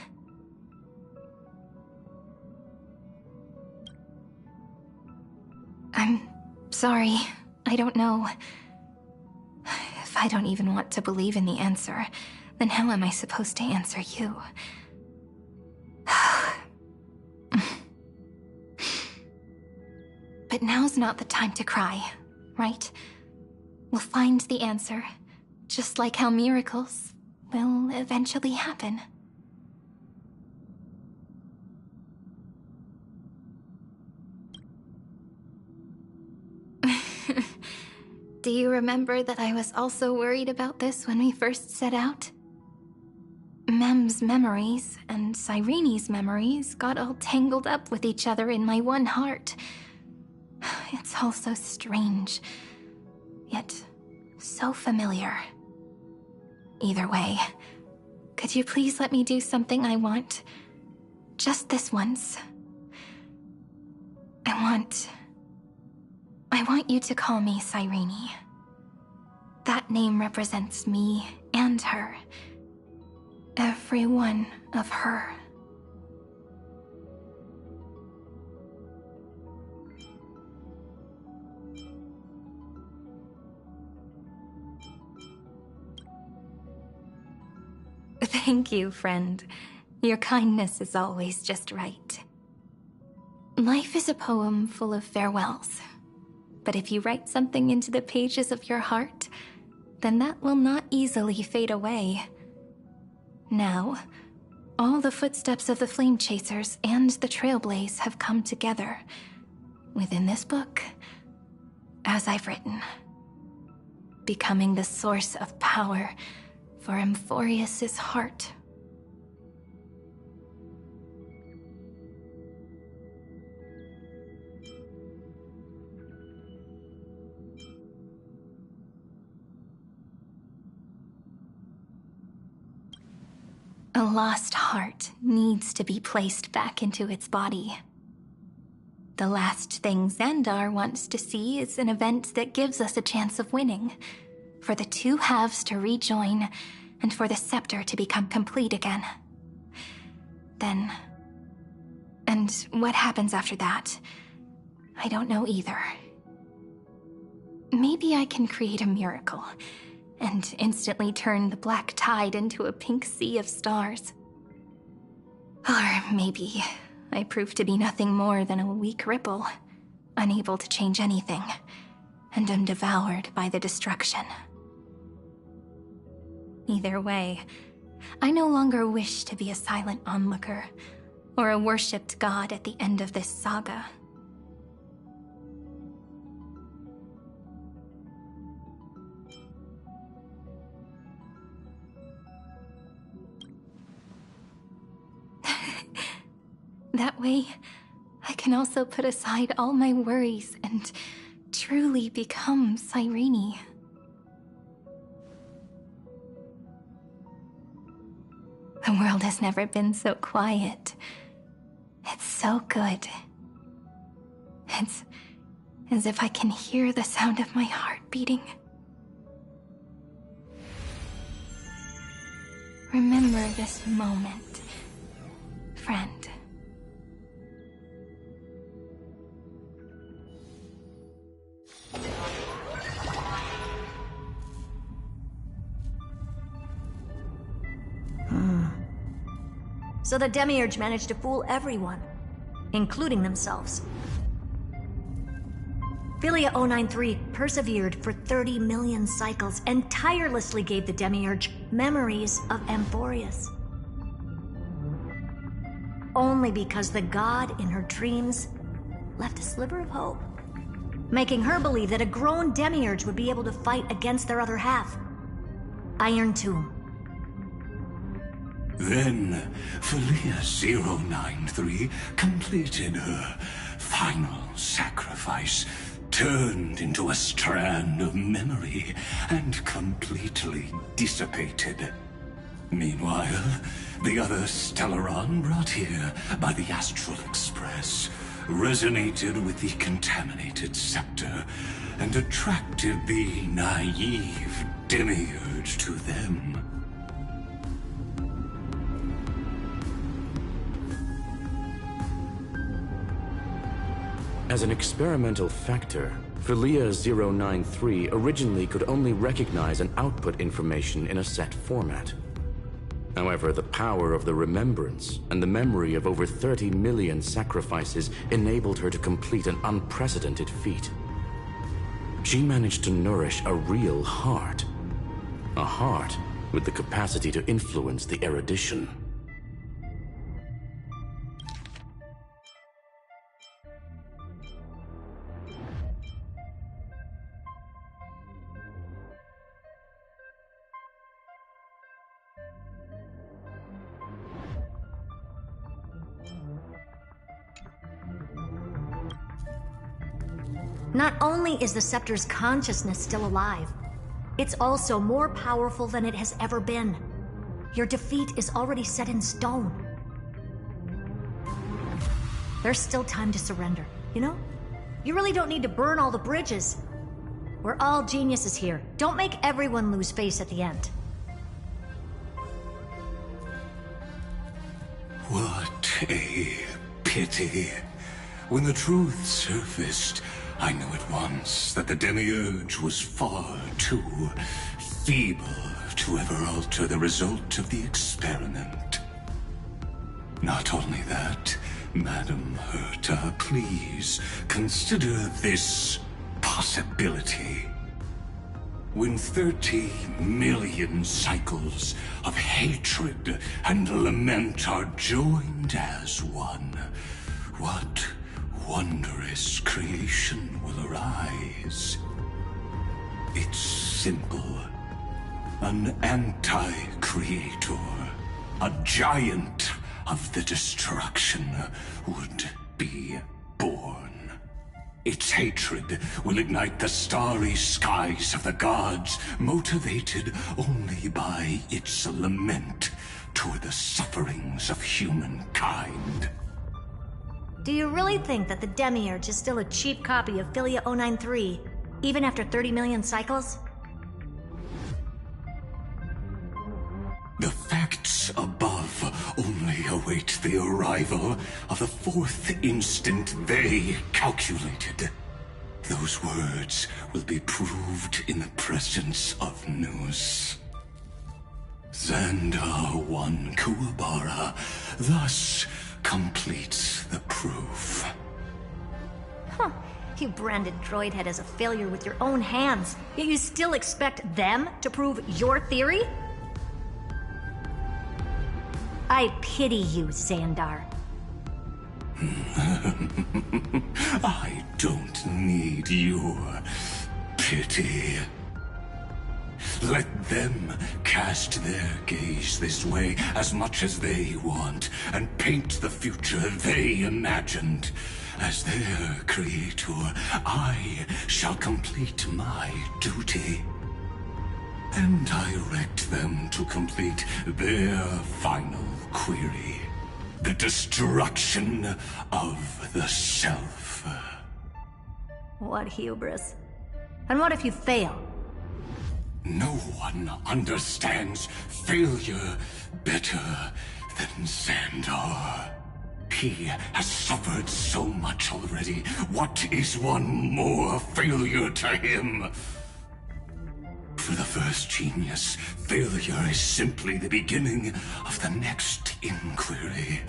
I'm sorry. I don't know. If I don't even want to believe in the answer, then how am I supposed to answer you? But now's not the time to cry, right? We'll find the answer, just like how miracles will eventually happen. Do you remember that I was also worried about this when we first set out? Mem's memories and Cyrene's memories got all tangled up with each other in my one heart. It's all so strange, yet so familiar. Either way, could you please let me do something I want? Just this once. I want you to call me Cyrene. That name represents me and her. Every one of her. Thank you, friend. Your kindness is always just right. Life is a poem full of farewells. But if you write something into the pages of your heart, then that will not easily fade away. Now, all the footsteps of the Flame Chasers and the Trailblaze have come together within this book, as I've written, becoming the source of power for Amphorius's heart. A lost heart needs to be placed back into its body. The last thing Xandar wants to see is an event that gives us a chance of winning, for the two halves to rejoin, and for the scepter to become complete again. Then... and what happens after that? I don't know either. Maybe I can create a miracle, and instantly turn the black tide into a pink sea of stars. Or maybe I prove to be nothing more than a weak ripple, unable to change anything, and am devoured by the destruction. Either way, I no longer wish to be a silent onlooker, or a worshipped god at the end of this saga. That way, I can also put aside all my worries and truly become Cyrene. The world has never been so quiet. It's so good. It's as if I can hear the sound of my heart beating. Remember this moment, friend. So the Demiurge managed to fool everyone, including themselves. Philia 093 persevered for 30 million cycles and tirelessly gave the Demiurge memories of Amphorius. Only because the god in her dreams left a sliver of hope, making her believe that a grown Demiurge would be able to fight against their other half, Iron Tomb. Then, Philia 093 completed her final sacrifice, turned into a strand of memory, and completely dissipated. Meanwhile, the other Stellaron brought here by the Astral Express resonated with the contaminated scepter and attracted the naive Demiurge to them. As an experimental factor, Philia 093 originally could only recognize and output information in a set format. However, the power of the remembrance and the memory of over 30 million sacrifices enabled her to complete an unprecedented feat. She managed to nourish a real heart. A heart with the capacity to influence the erudition. Not only is the Scepter's consciousness still alive, it's also more powerful than it has ever been. Your defeat is already set in stone. There's still time to surrender, you know? You really don't need to burn all the bridges. We're all geniuses here. Don't make everyone lose face at the end. What a pity. When the truth surfaced, I knew at once that the Demiurge was far too feeble to ever alter the result of the experiment. Not only that, Madam Herta, please consider this possibility. When 30 million cycles of hatred and lament are joined as one, what wondrous creation will arise? It's simple. An anti-creator, a giant of the destruction, would be born. Its hatred will ignite the starry skies of the gods, motivated only by its lament toward the sufferings of humankind. Do you really think that the Demiurge is still a cheap copy of Philia 093, even after 30 million cycles? The facts above only await the arrival of the fourth instant they calculated. Those words will be proved in the presence of Nous. Xandar 1 Kuwabara thus completes the proof. Huh. You branded Droidhead as a failure with your own hands, yet you still expect them to prove your theory? I pity you, Xandar. I don't need your pity. Let them cast their gaze this way as much as they want, and paint the future they imagined. As their creator, I shall complete my duty and direct them to complete their final query. The destruction of the self. What hubris. And what if you fail? No one understands failure better than Xandar. He has suffered so much already. What is one more failure to him? For the first genius, failure is simply the beginning of the next inquiry.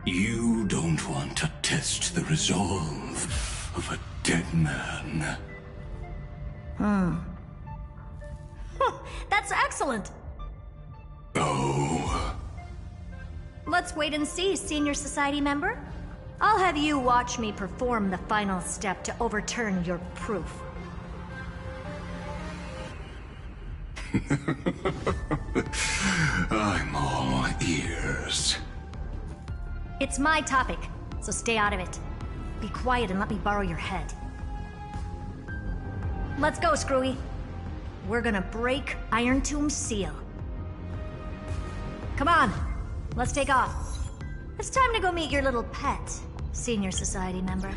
You don't want to test the resolve of a dead man. That's excellent. Oh. Let's wait and see, Senior Society member. I'll have you watch me perform the final step to overturn your proof. I'm all ears. It's my topic, so stay out of it. Be quiet and let me borrow your head. Let's go, Screwy. We're gonna break Iron Tomb's seal. Come on, let's take off. It's time to go meet your little pet, Senior Society member.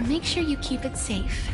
Make sure you keep it safe.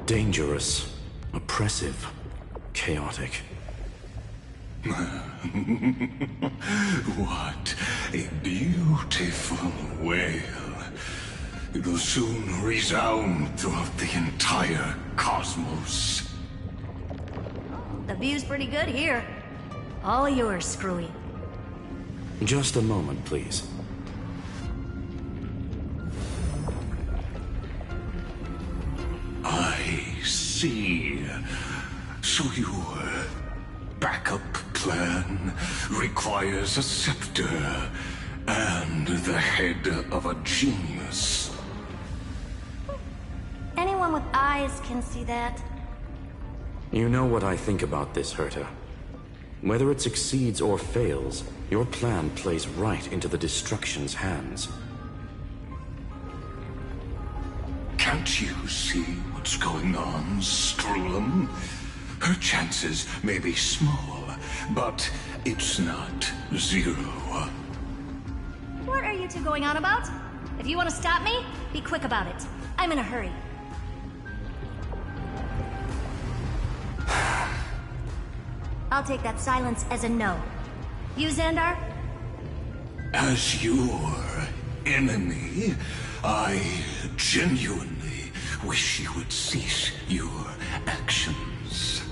Dangerous, oppressive, chaotic. What a beautiful wail. It'll soon resound throughout the entire cosmos. The view's pretty good here. All yours, Screwy. Just a moment, please. I see. So your backup plan requires a scepter and the head of a genius. Anyone with eyes can see that. You know what I think about this, Herta. Whether it succeeds or fails, your plan plays right into the Destruction's hands. Can't you see what's going on, Strulum? Her chances may be small, but it's not zero. What are you two going on about? If you want to stop me, be quick about it. I'm in a hurry. I'll take that silence as a no. You, Xandar? As your enemy, I genuinely wish you would cease your actions.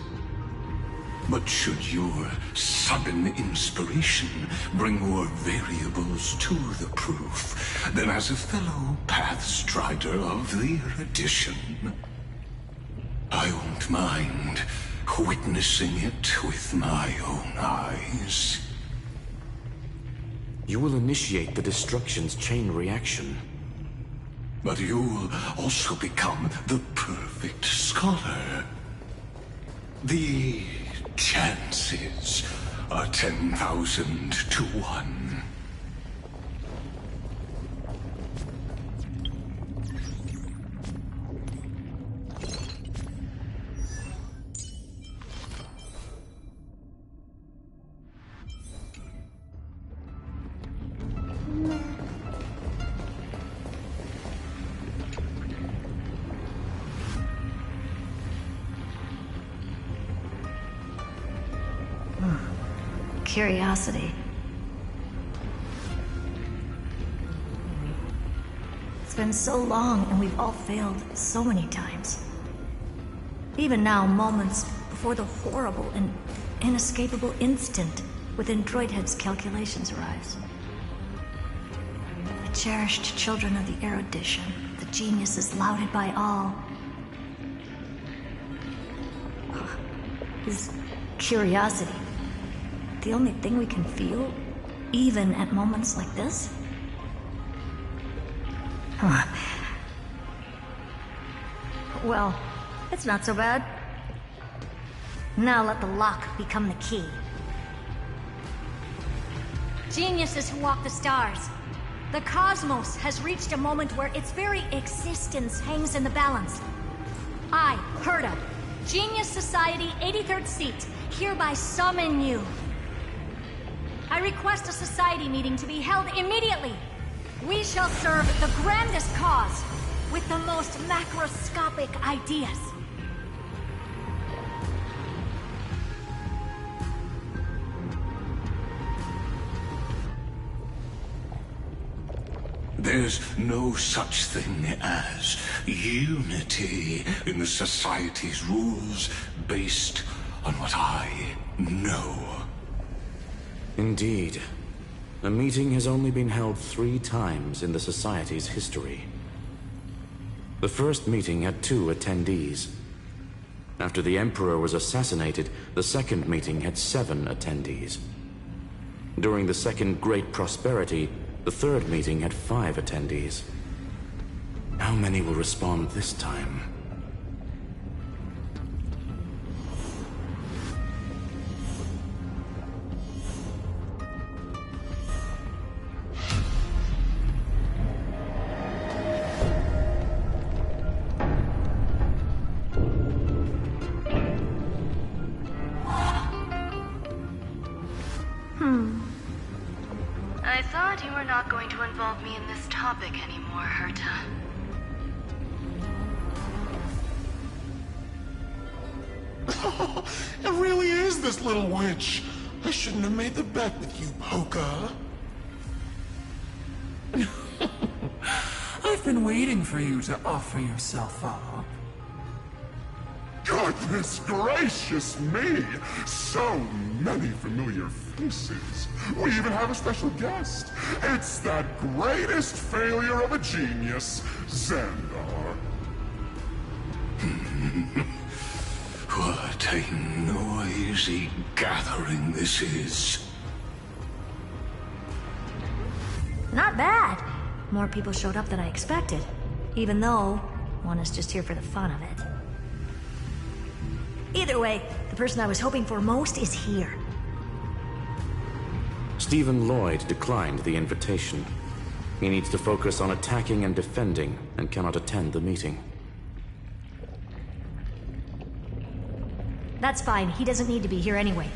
But should your sudden inspiration bring more variables to the proof, then as a fellow Pathstrider of the Erudition, I won't mind witnessing it with my own eyes. You will initiate the Destruction's chain reaction. But you'll also become the perfect scholar. The chances are 10,000 to 1. Curiosity. It's been so long and we've all failed so many times. Even now, moments before the horrible and inescapable instant within Droidhead's calculations arrives. The cherished children of the Erudition, the geniuses lauded by all. Is curiosity the only thing we can feel, even at moments like this? Well, it's not so bad. Now let the lock become the key. Geniuses who walk the stars. The cosmos has reached a moment where its very existence hangs in the balance. I, Herta, Genius Society 83rd seat, hereby summon you. I request a society meeting to be held immediately. We shall serve the grandest cause with the most macroscopic ideas. There's no such thing as unity in the Society's rules based on what I know. Indeed. A meeting has only been held 3 times in the Society's history. The first meeting had 2 attendees. After the Emperor was assassinated, the second meeting had 7 attendees. During the Second Great Prosperity, the third meeting had 5 attendees. How many will respond this time? I thought you were not going to involve me in this topic anymore, Herta. It really is this little witch. I shouldn't have made the bet with you, Poca. I've been waiting for you to offer yourself up. Goodness gracious me! So many familiar faces. We even have a special guest. It's that greatest failure of a genius, Xandar. What a noisy gathering this is. Not bad. More people showed up than I expected. Even though one is just here for the fun of it. Either way, the person I was hoping for most is here. Stephen Lloyd declined the invitation. He needs to focus on attacking and defending, and cannot attend the meeting. That's fine, he doesn't need to be here anyway.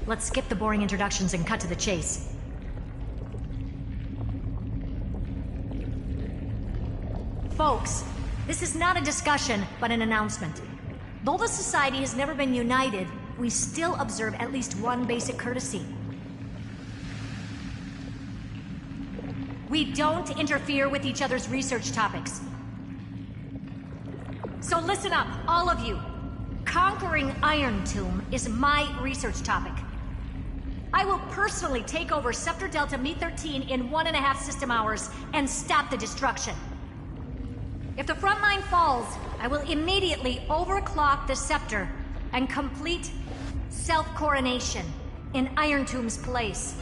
Let's skip the boring introductions and cut to the chase. Folks, this is not a discussion, but an announcement. Though the Society has never been united, we still observe at least one basic courtesy. We don't interfere with each other's research topics. So listen up, all of you. Conquering Iron Tomb is my research topic. I will personally take over Scepter Delta Me-13 in 1.5 system hours and stop the destruction. If the front line falls, I will immediately overclock the Scepter and complete self-coronation in Iron Tomb's place,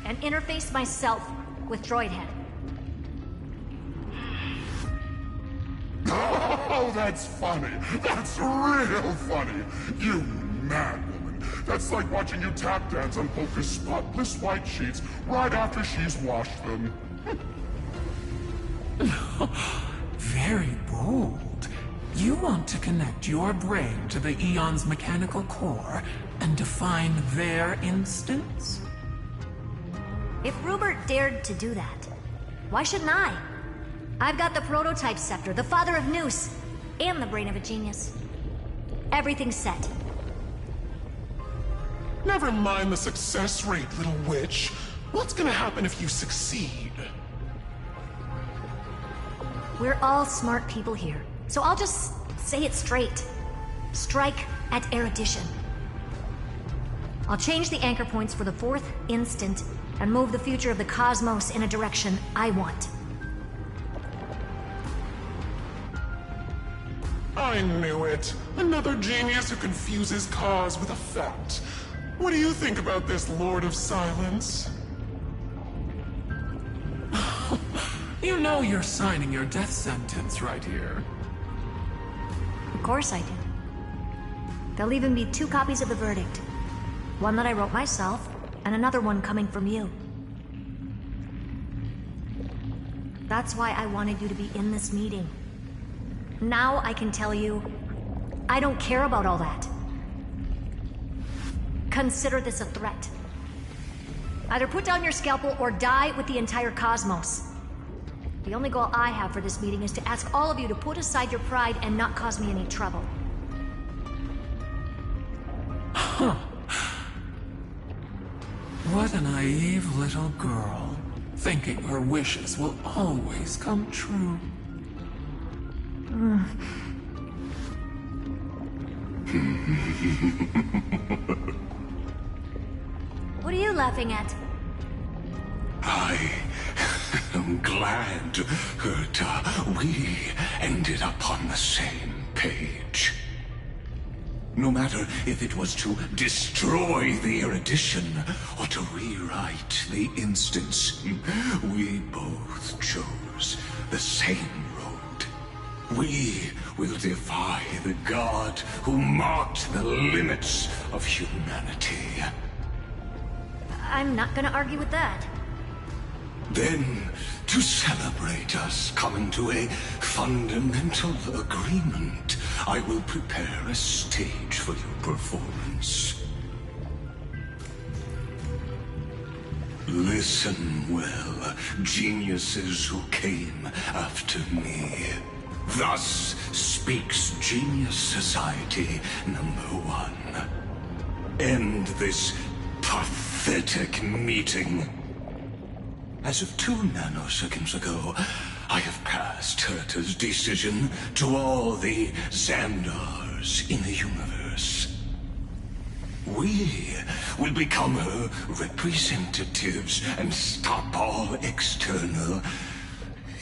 and interface myself with Droidhead. Oh, that's funny. That's real funny. You mad woman. That's like watching you tap dance on Polka's spotless white sheets right after she's washed them. Very bold. You want to connect your brain to the Eon's mechanical core and define their instance? If Rupert dared to do that, why shouldn't I? I've got the prototype scepter, the father of Noose, and the brain of a genius. Everything's set. Never mind the success rate, little witch. What's gonna happen if you succeed? We're all smart people here, so I'll just say it straight. Strike at erudition. I'll change the anchor points for the 4th instant and move the future of the cosmos in a direction I want. I knew it. Another genius who confuses cause with effect. What do you think about this, Lord of Silence? You know you're signing your death sentence right here. Of course I do. There'll even be 2 copies of the verdict. One that I wrote myself, and another one coming from you. That's why I wanted you to be in this meeting. Now I can tell you, I don't care about all that. Consider this a threat. Either put down your scalpel or die with the entire cosmos. The only goal I have for this meeting is to ask all of you to put aside your pride and not cause me any trouble. Huh. What a naive little girl, thinking her wishes will always come true. What are you laughing at? I am glad that we ended up on the same page. No matter if it was to destroy the erudition or to rewrite the instance, we both chose the same road. We will defy the god who marked the limits of humanity. I'm not gonna argue with that. Then, to celebrate us coming to a fundamental agreement, I will prepare a stage for your performance. Listen well, geniuses who came after me. Thus speaks Genius Society #1. End this pathetic meeting. As of 2 nanoseconds ago, I have passed Herta's decision to all the Xandars in the universe. We will become her representatives and stop all external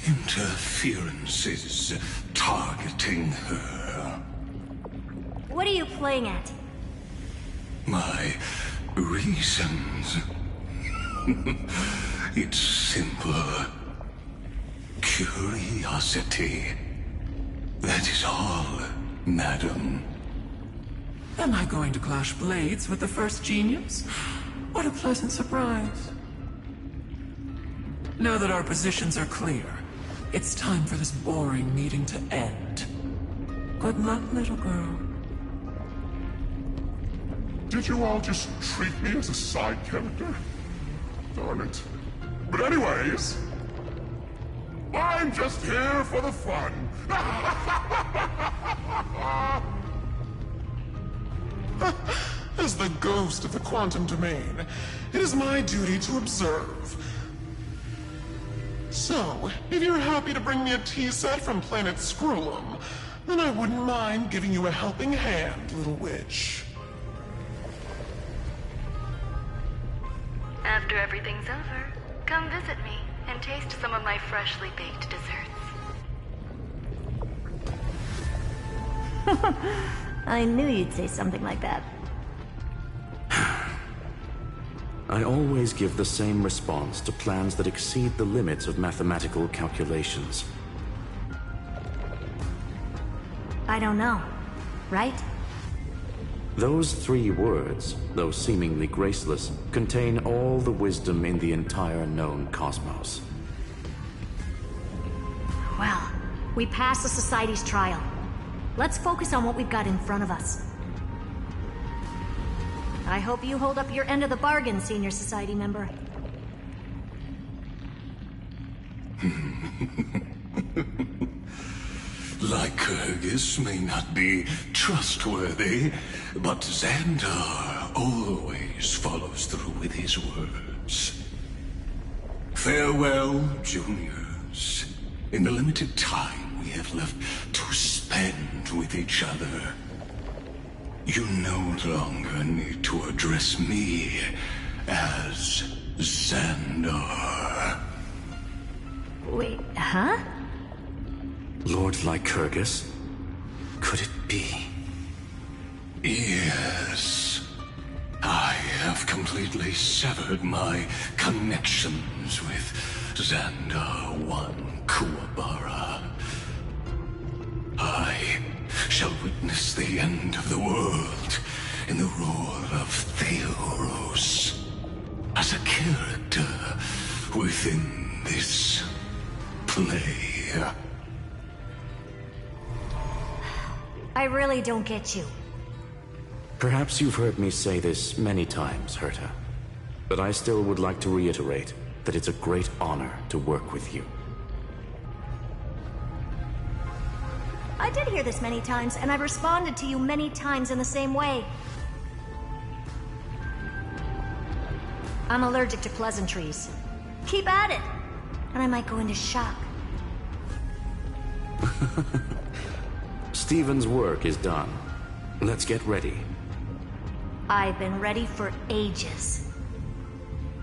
interferences targeting her. What are you playing at? My reasons. It's simple. Curiosity. That is all, madam. Am I going to clash blades with the first genius? What a pleasant surprise. Now that our positions are clear, it's time for this boring meeting to end. Good luck, little girl. Did you all just treat me as a side character? Darn it. But anyways, I'm just here for the fun. As the ghost of the quantum domain, it is my duty to observe. So, if you're happy to bring me a tea set from planet Scrollum, then I wouldn't mind giving you a helping hand, little witch. After everything's over, come visit me and taste some of my freshly baked desserts. I knew you'd say something like that. I always give the same response to plans that exceed the limits of mathematical calculations. I don't know, right? Those 3 words, though seemingly graceless, contain all the wisdom in the entire known cosmos. Well, we passed the Society's trial. Let's focus on what we've got in front of us. I hope you hold up your end of the bargain, Senior Society member. Lycurgus may not be trustworthy, but Xandar always follows through with his words. Farewell, juniors. In the limited time we have left to spend with each other, you no longer need to address me as Xandar. Wait, huh? Lord Lycurgus? Could it be? Yes. I have completely severed my connections with Xandar 1 Kuwabara. I shall witness the end of the world in the role of Theoros, as a character within this play. I really don't get you. Perhaps you've heard me say this many times, Herta, but I still would like to reiterate that it's a great honor to work with you. I did hear this many times, and I've responded to you many times in the same way. I'm allergic to pleasantries. Keep at it, and I might go into shock. Stephen's work is done. Let's get ready. I've been ready for ages.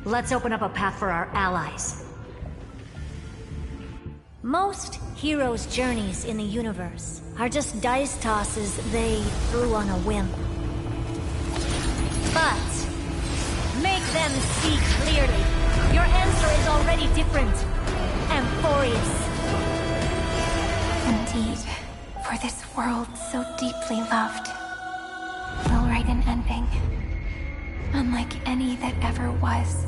Let's open up a path for our allies. Most heroes' journeys in the universe are just dice tosses they threw on a whim. But make them see clearly. Your answer is already different. Amphorius. Indeed, for this world so deeply loved, we'll write an ending, unlike any that ever was.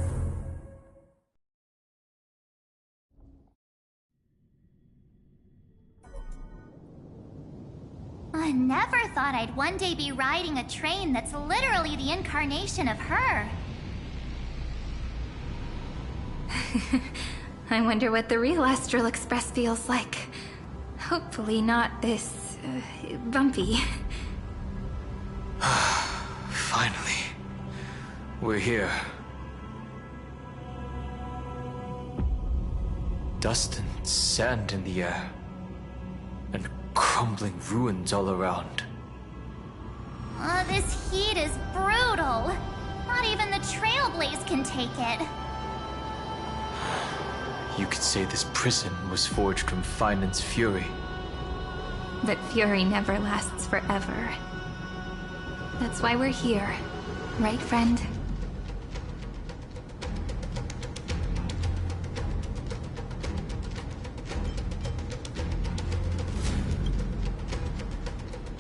I never thought I'd one day be riding a train that's literally the incarnation of her. I wonder what the real Astral Express feels like. Hopefully not this bumpy. Finally. We're here. Dust and sand in the air. And crumbling ruins all around. This heat is brutal. Not even the Trailblaze can take it. You could say this prison was forged from Finan's fury. But fury never lasts forever. That's why we're here. Right, friend?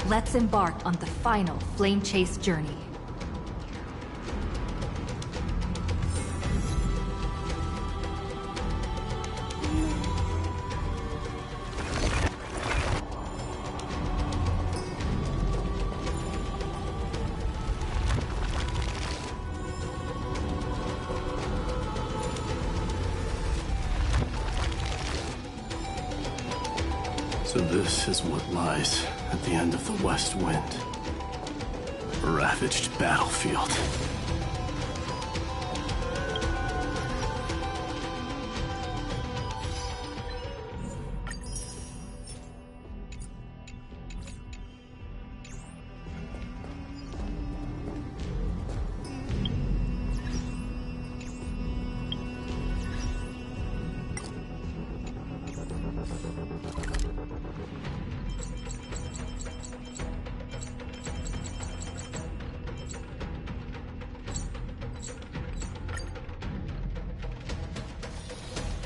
Let's embark on the final Flame Chase journey. So this is what lies at the end of the West Wind. A ravaged battlefield.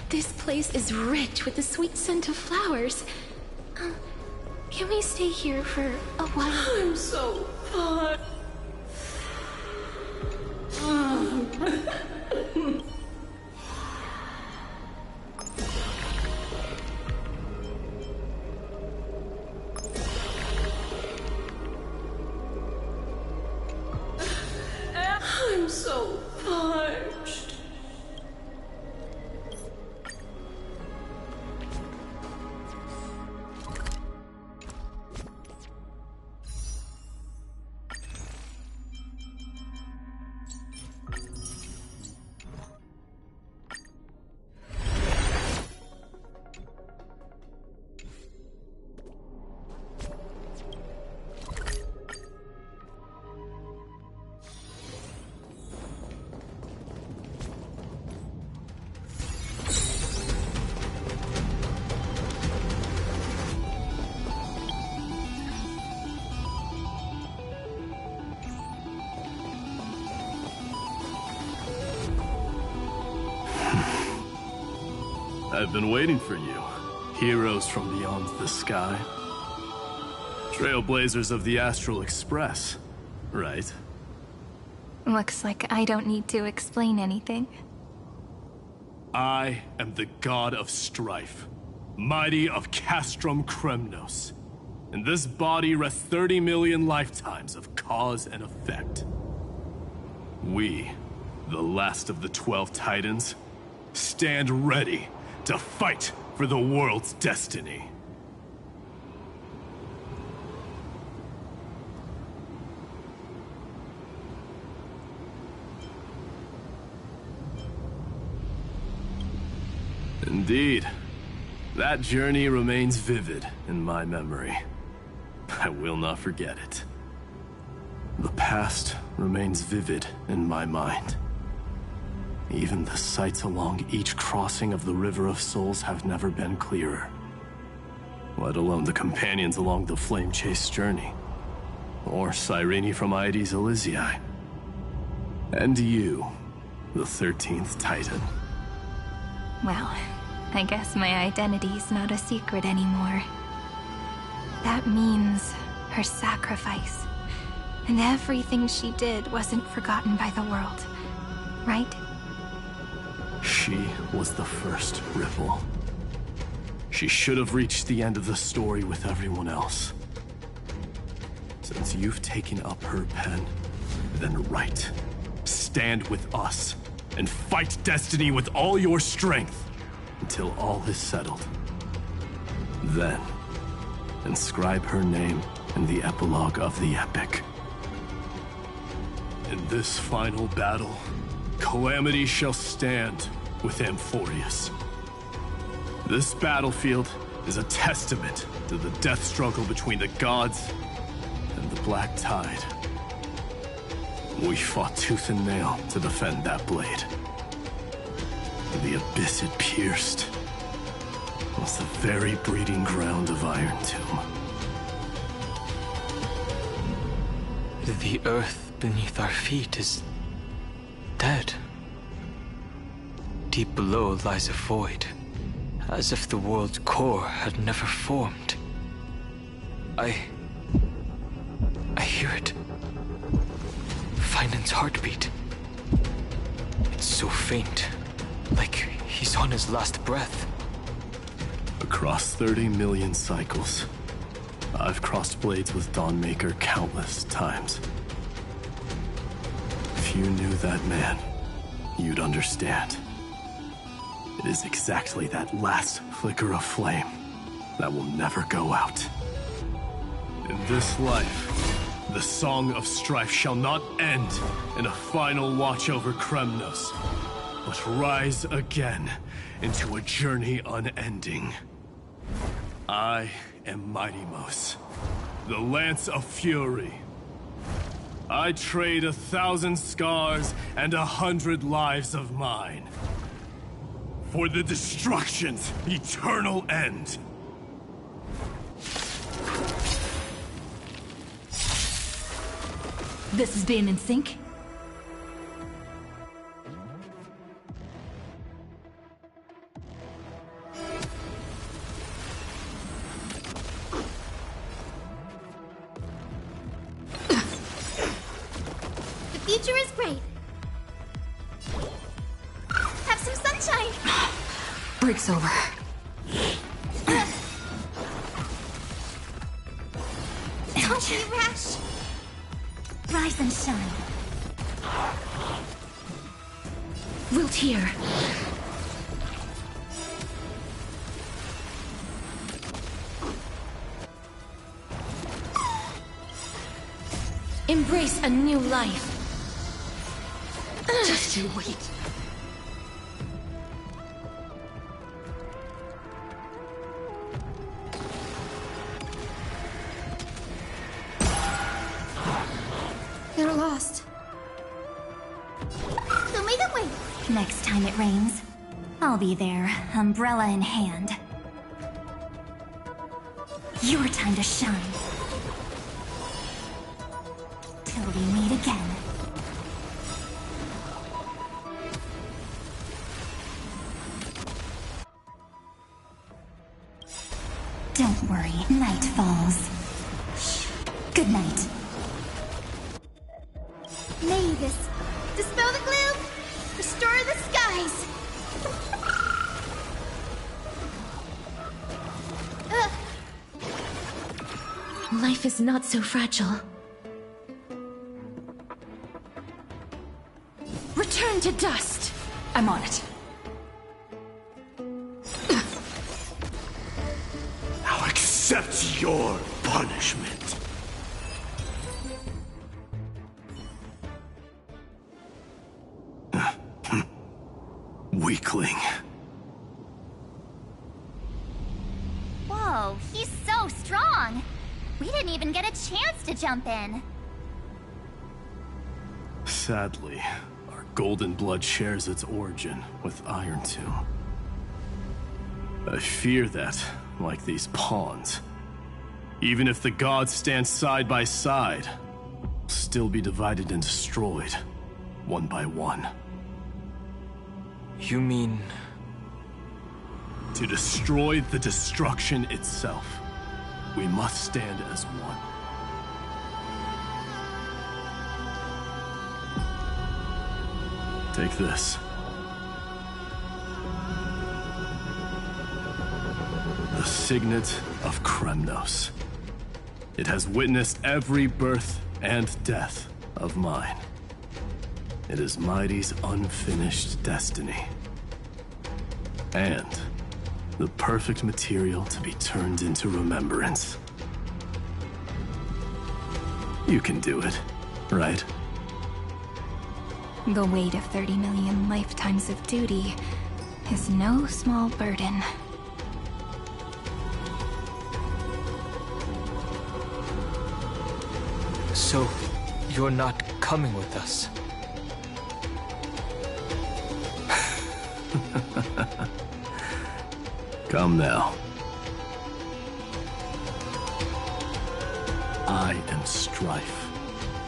This place is rich with the sweet scent of flowers. Can we stay here for a while? I'm so hot. I'm so parched. I've been waiting for you. Heroes from beyond the sky. Trailblazers of the Astral Express, right? Looks like I don't need to explain anything. I am the god of strife, mighty of Castrum Kremnos. In this body rest 30 million lifetimes of cause and effect. We, the last of the 12 Titans, stand ready to fight for the world's destiny. Indeed. That journey remains vivid in my memory. I will not forget it. The past remains vivid in my mind. Even the sights along each crossing of the River of Souls have never been clearer. Let alone the companions along the Flame Chase journey. Or Cyrene from Aedes Elysiae. And you, the 13th Titan. Well, I guess my identity's not a secret anymore. That means her sacrifice. And everything she did wasn't forgotten by the world, right? She was the first Ripple. She should have reached the end of the story with everyone else. Since you've taken up her pen, then write. Stand with us, and fight destiny with all your strength, until all is settled. Then, inscribe her name in the epilogue of the epic. In this final battle, Calamity shall stand with Amphorius. This battlefield is a testament to the death struggle between the gods and the Black Tide. We fought tooth and nail to defend that blade. The abyss it pierced was the very breeding ground of Iron Tomb. The earth beneath our feet is dead. Deep below lies a void, as if the world's core had never formed. I hear it. Finan's heartbeat. It's so faint, like he's on his last breath. Across 30 million cycles, I've crossed blades with Dawnmaker countless times. If you knew that man, you'd understand. It is exactly that last flicker of flame that will never go out. In this life, the Song of Strife shall not end in a final watch over Kremnos, but rise again into a journey unending. I am Mighty-Mos, the Lance of Fury. I trade 1,000 scars and 100 lives of mine for the destruction's eternal end. This is being in sync? The future is great. Have some sunshine. Break's over. Don't be rash. Rise and shine. Wilt here. Embrace a new life. Just you wait. You're lost. So make it wait. Next time it rains, I'll be there, umbrella in hand. Your time to shine. Till we meet again. Don't worry, night falls. Good night. Mavis, dispel the gloom, restore the skies. Life is not so fragile. Return to dust. I'm on it. Now accept your punishment. Weakling. Whoa, he's so strong. We didn't even get a chance to jump in. Sadly, our golden blood shares its origin with Iron Tomb. I fear that, like these pawns, even if the gods stand side by side, we'll still be divided and destroyed, one by one. You mean... To destroy the destruction itself, we must stand as one. Take this. The Signet of Kremnos. It has witnessed every birth and death of mine. It is Mighty's unfinished destiny. And the perfect material to be turned into remembrance You can do it, right? The weight of 30 million lifetimes of duty is no small burden. So, you're not coming with us? Come now. I am Strife.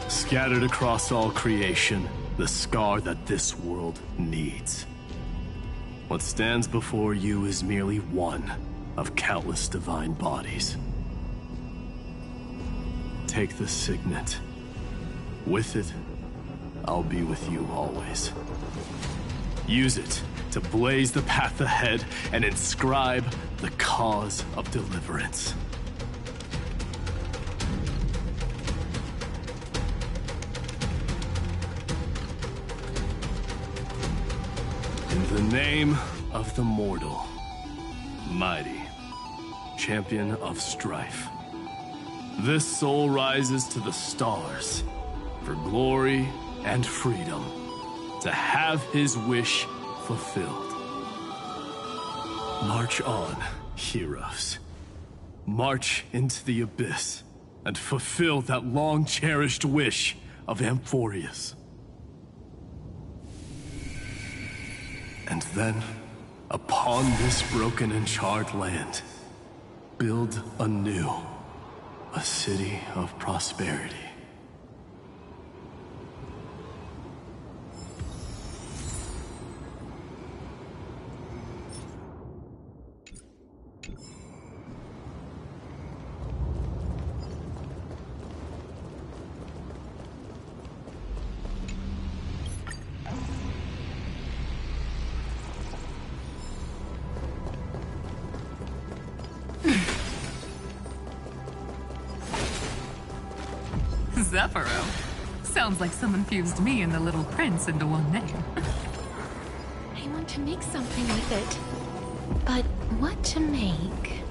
Scattered across all creation, the scar that this world needs. What stands before you is merely one of countless divine bodies. Take the signet. With it, I'll be with you always. Use it to blaze the path ahead and inscribe the cause of deliverance. In the name of the mortal, mighty, champion of strife, this soul rises to the stars for glory and freedom, to have his wish fulfilled. March on, heroes. March into the abyss and fulfill that long-cherished wish of Amphorius. And then, upon this broken and charred land, build anew a city of prosperity. Zephyro. Sounds like someone fused me and the Little Prince into one name. I want to make something with it. But what to make?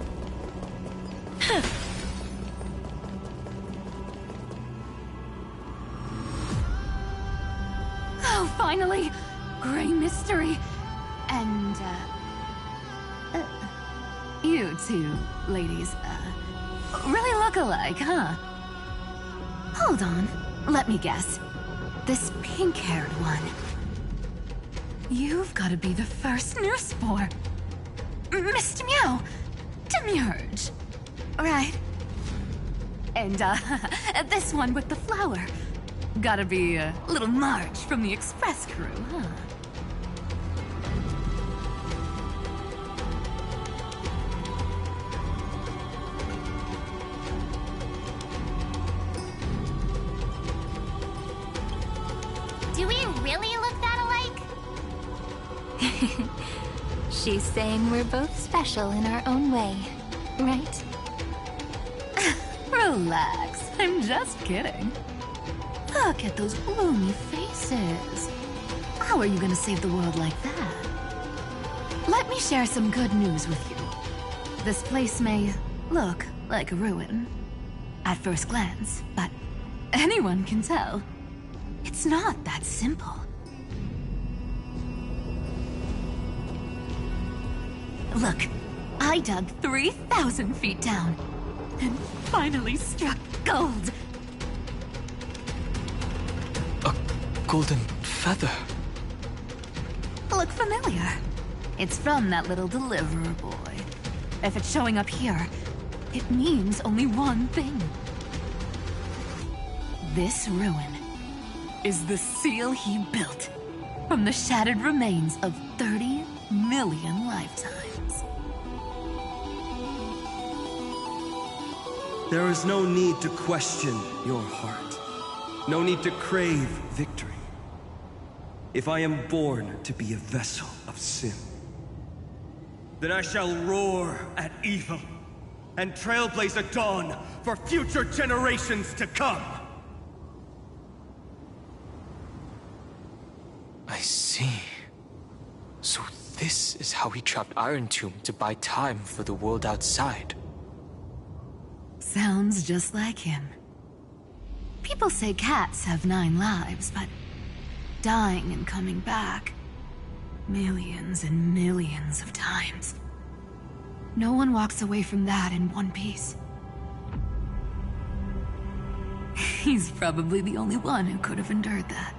Oh, finally! Gray mystery. And, You two, ladies, really look alike, huh? Hold on, let me guess. This pink-haired one. You've got to be the first Nurspore. Mr. Meow, Demiurge. Right. And, this one with the flower. Gotta be little Marge from the Express crew, huh? Do we really look that alike? She's saying we're both special in our own way, right? Relax, I'm just kidding. Look at those gloomy faces. How are you gonna save the world like that? Let me share some good news with you. This place may look like a ruin at first glance, but anyone can tell it's not that simple. Look, I dug 3,000 feet down and finally struck gold. A golden feather. Look familiar. It's from that little deliverer boy. If it's showing up here, it means only one thing. This ruin is the seal he built from the shattered remains of 30 million lifetimes. There is no need to question your heart. No need to crave victory. If I am born to be a vessel of sin, then I shall roar at evil and trailblaze a dawn for future generations to come. I see. So this is how he trapped Iron Tomb to buy time for the world outside. Sounds just like him. People say cats have 9 lives, but dying and coming back millions and millions of times. No one walks away from that in one piece. He's probably the only one who could have endured that.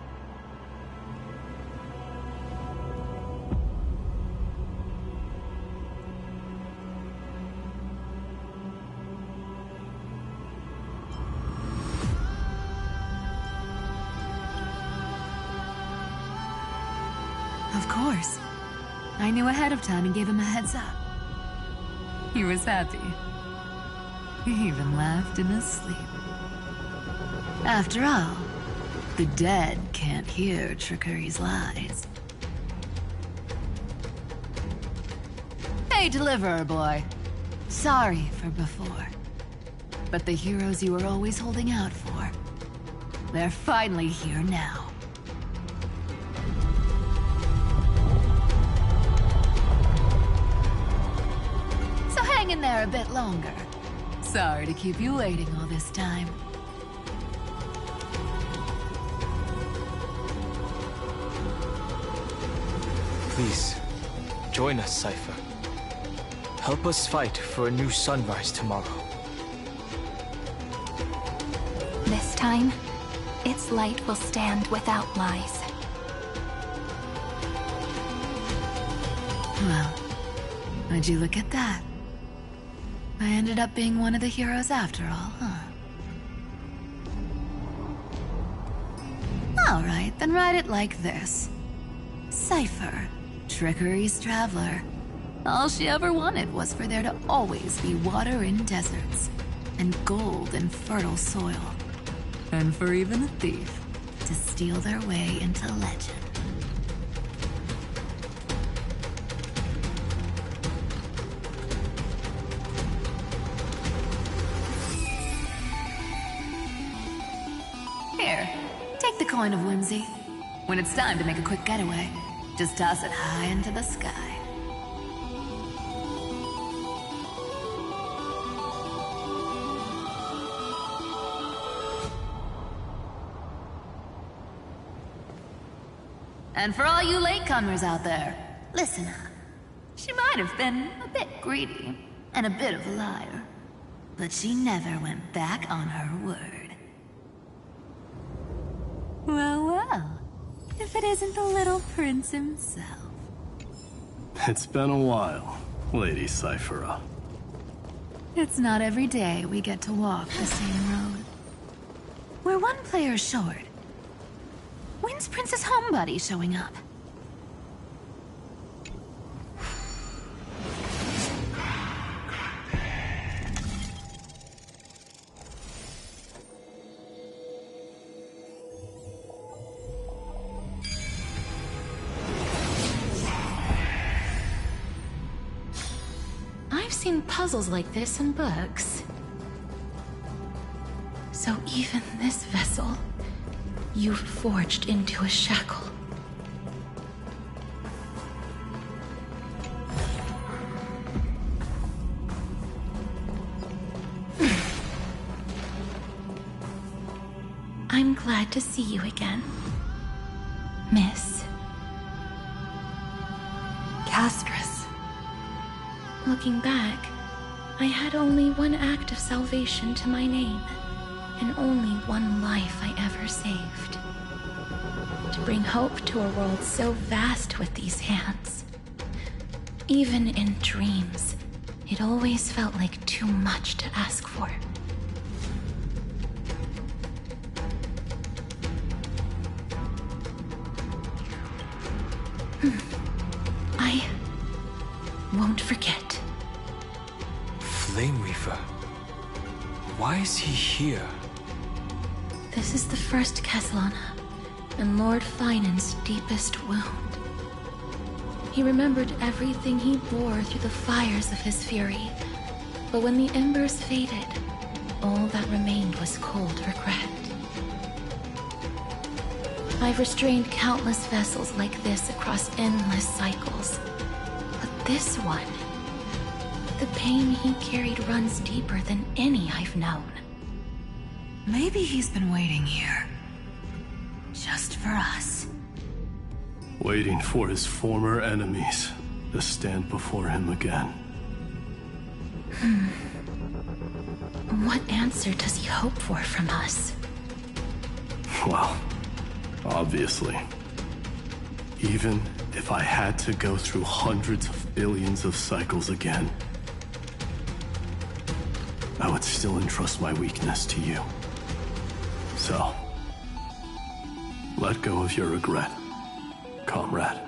Of course. I knew ahead of time and gave him a heads up. He was happy. He even laughed in his sleep. After all, the dead can't hear Trickery's lies. Hey, Deliverer Boy. Sorry for before. But the heroes you were always holding out for, they're finally here now. Hang in there a bit longer. Sorry to keep you waiting all this time. Please, join us, Cypher. Help us fight for a new sunrise tomorrow. This time, its light will stand without lies. Well, would you look at that? I ended up being one of the heroes after all, huh? Alright, then write it like this. Cypher, Trickery's traveler. All she ever wanted was for there to always be water in deserts, and gold in fertile soil. And for even a thief to steal their way into legend. Here, take the coin of whimsy. When it's time to make a quick getaway, just toss it high into the sky. And for all you latecomers out there, listen up. She might have been a bit greedy and a bit of a liar, but she never went back on her word. Well, well, if it isn't the little prince himself. It's been a while, Lady Cyphera. It's not every day we get to walk the same road. We're one player short. When's Princess Homebody showing up? I've seen puzzles like this in books. So even this vessel, you've forged into a shackle. I'm glad to see you again, Miss Castris. Looking back, I had only one act of salvation to my name, and only one life I ever saved. To bring hope to a world so vast with these hands. Even in dreams, it always felt like too much to ask for. I won't forget. Flame Weaver. Why is he here? This is the first Castellana, and Lord Finan's deepest wound. He remembered everything he bore through the fires of his fury, but when the embers faded, all that remained was cold regret. I've restrained countless vessels like this across endless cycles, but this one, the pain he carried runs deeper than any I've known. Maybe he's been waiting here. Just for us. Waiting for his former enemies to stand before him again. What answer does he hope for from us? Well, obviously. Even if I had to go through hundreds of billions of cycles again, I would still entrust my weakness to you. So, let go of your regret, comrade.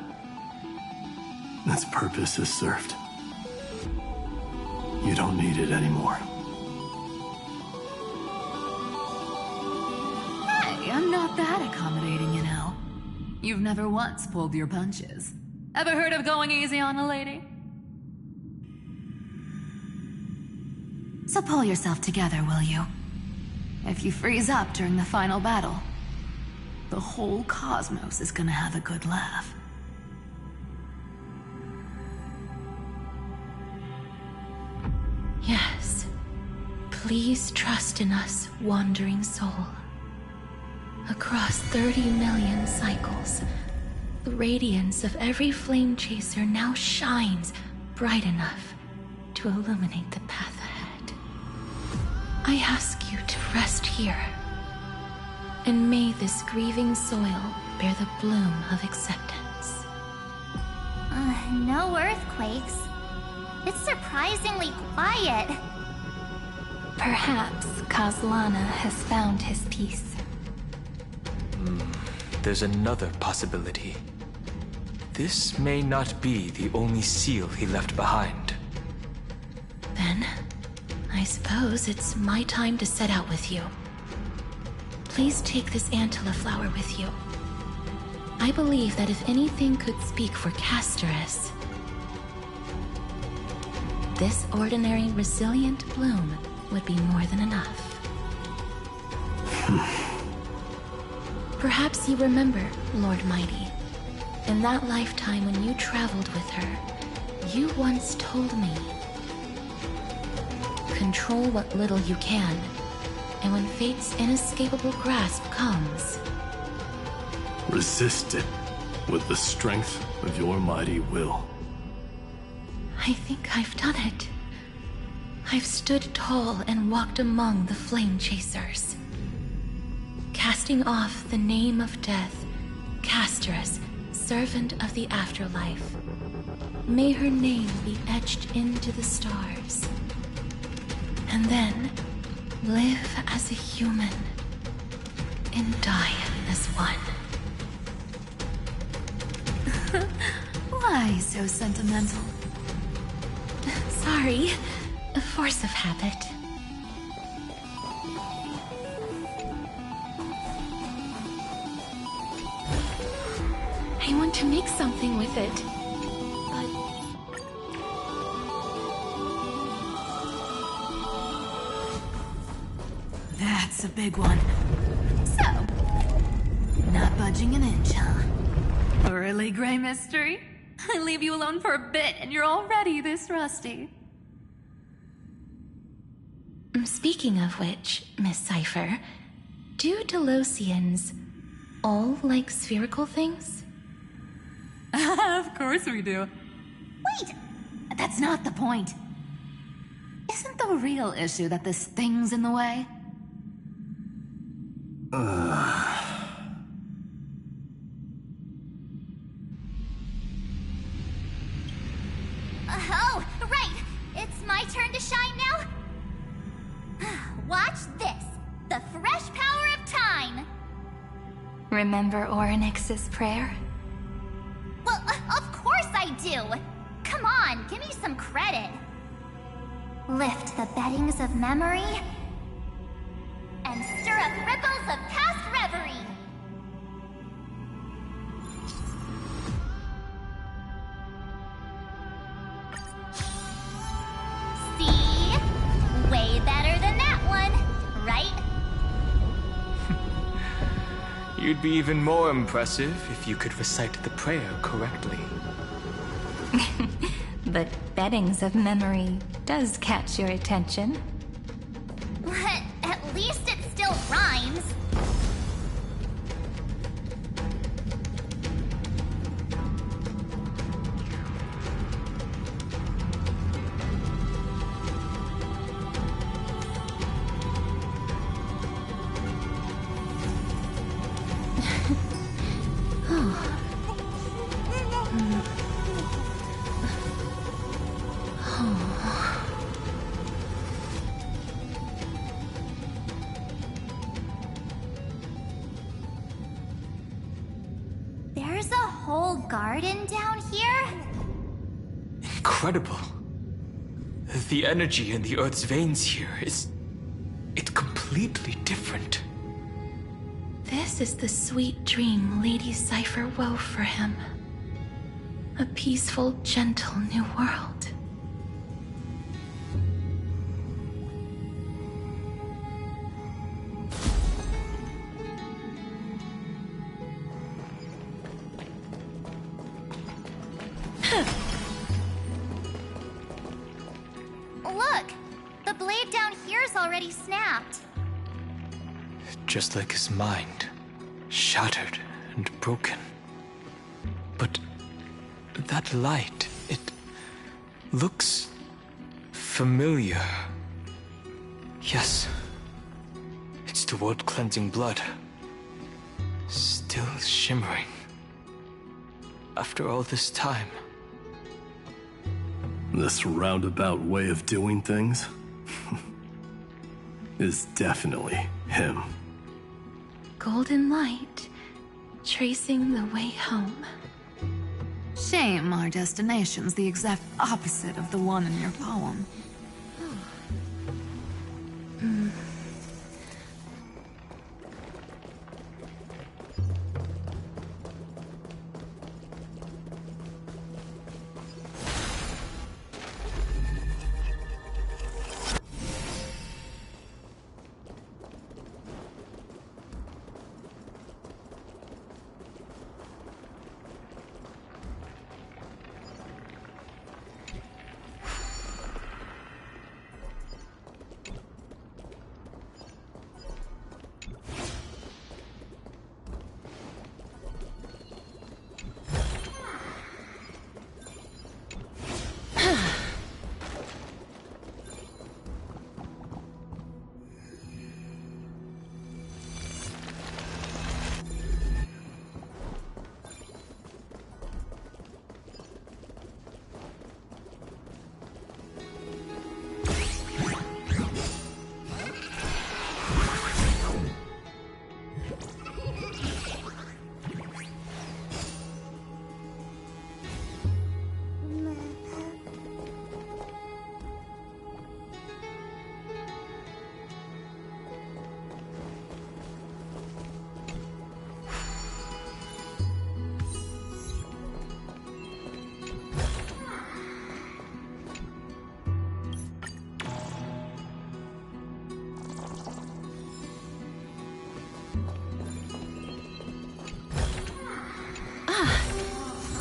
Its purpose is served. You don't need it anymore. Hey, I'm not that accommodating, you know. You've never once pulled your punches. Ever heard of going easy on a lady? So pull yourself together, will you? If you freeze up during the final battle, the whole cosmos is gonna have a good laugh. Yes. Please trust in us, wandering soul. Across 30 million cycles, the radiance of every flame chaser now shines bright enough to illuminate the path ahead. I ask you to rest here, and may this grieving soil bear the bloom of acceptance. No earthquakes. It's surprisingly quiet. Perhaps Kozlana has found his peace. There's another possibility. This may not be the only seal he left behind. Then, I suppose it's my time to set out with you. Please take this Antilla flower with you. I believe that if anything could speak for Castorus, this ordinary, resilient bloom would be more than enough. Perhaps you remember, Lord Mighty, in that lifetime when you traveled with her, you once told me, control what little you can, and when fate's inescapable grasp comes, resist it with the strength of your mighty will. I think I've done it. I've stood tall and walked among the flame chasers. Casting off the name of death, Castorus, servant of the afterlife. May her name be etched into the stars. And then, live as a human, and die as one. Why so sentimental? Sorry, a force of habit. I want to make something with it, but... That's a big one. So, not budging an inch, huh? Really, Gray Mystery? I leave you alone for a bit and you're already this rusty. Speaking of which, Miss Cypher, do Delosians all like spherical things? Of course we do. Wait! That's not the point. Isn't the real issue that this thing's in the way? Oh, right! It's my turn to shine now? Watch this! The fresh power of time! Remember Orynyx's prayer? Well, of course I do! Come on, give me some credit. Lift the beddings of memory and stir up ripples of past reverie. See? Way better than that one, right? You'd be even more impressive if you could recite the prayer correctly. But beddings of memory does catch your attention. But at least it's still whole garden down here? Incredible. The energy in the Earth's veins here it's completely different. This is the sweet dream Lady Cypher wove for him. A peaceful, gentle new world. Look! The blade down here's already snapped. Just like his mind, shattered and broken. But that light, it looks familiar. Yes, it's the world-cleansing blood. Still shimmering. After all this time. This roundabout way of doing things is definitely him. Golden light, tracing the way home. Shame our destination's the exact opposite of the one in your poem.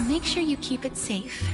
Make sure you keep it safe.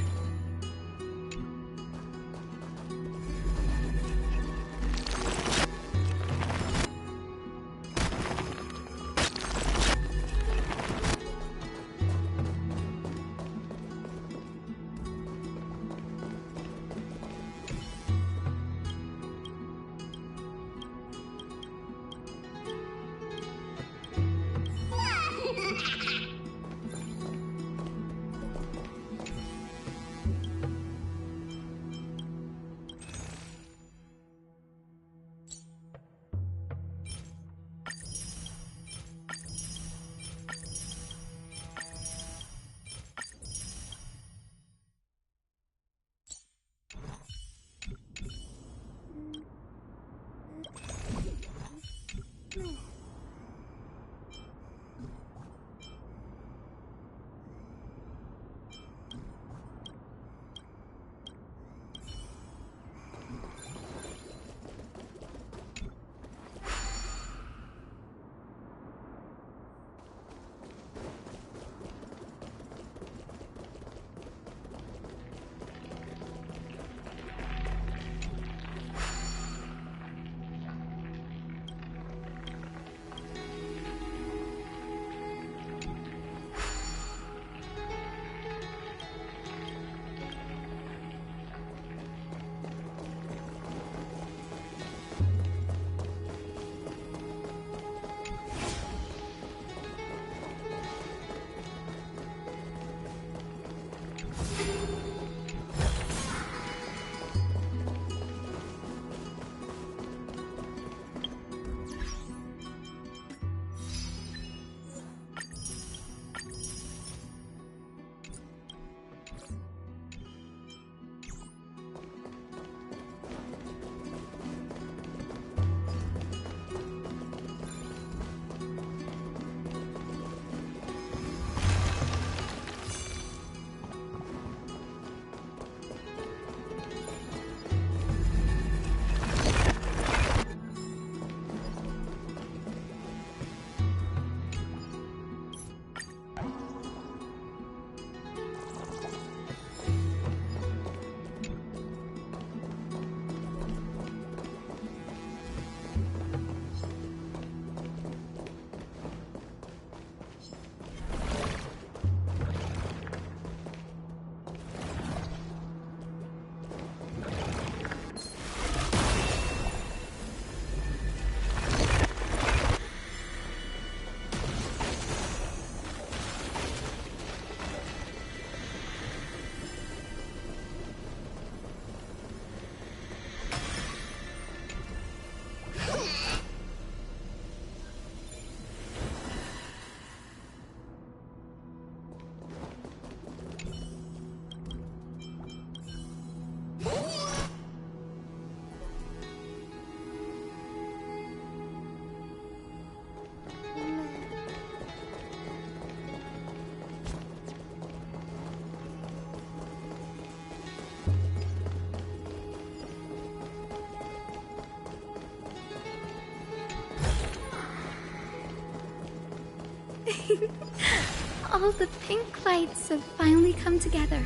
All the pink lights have finally come together.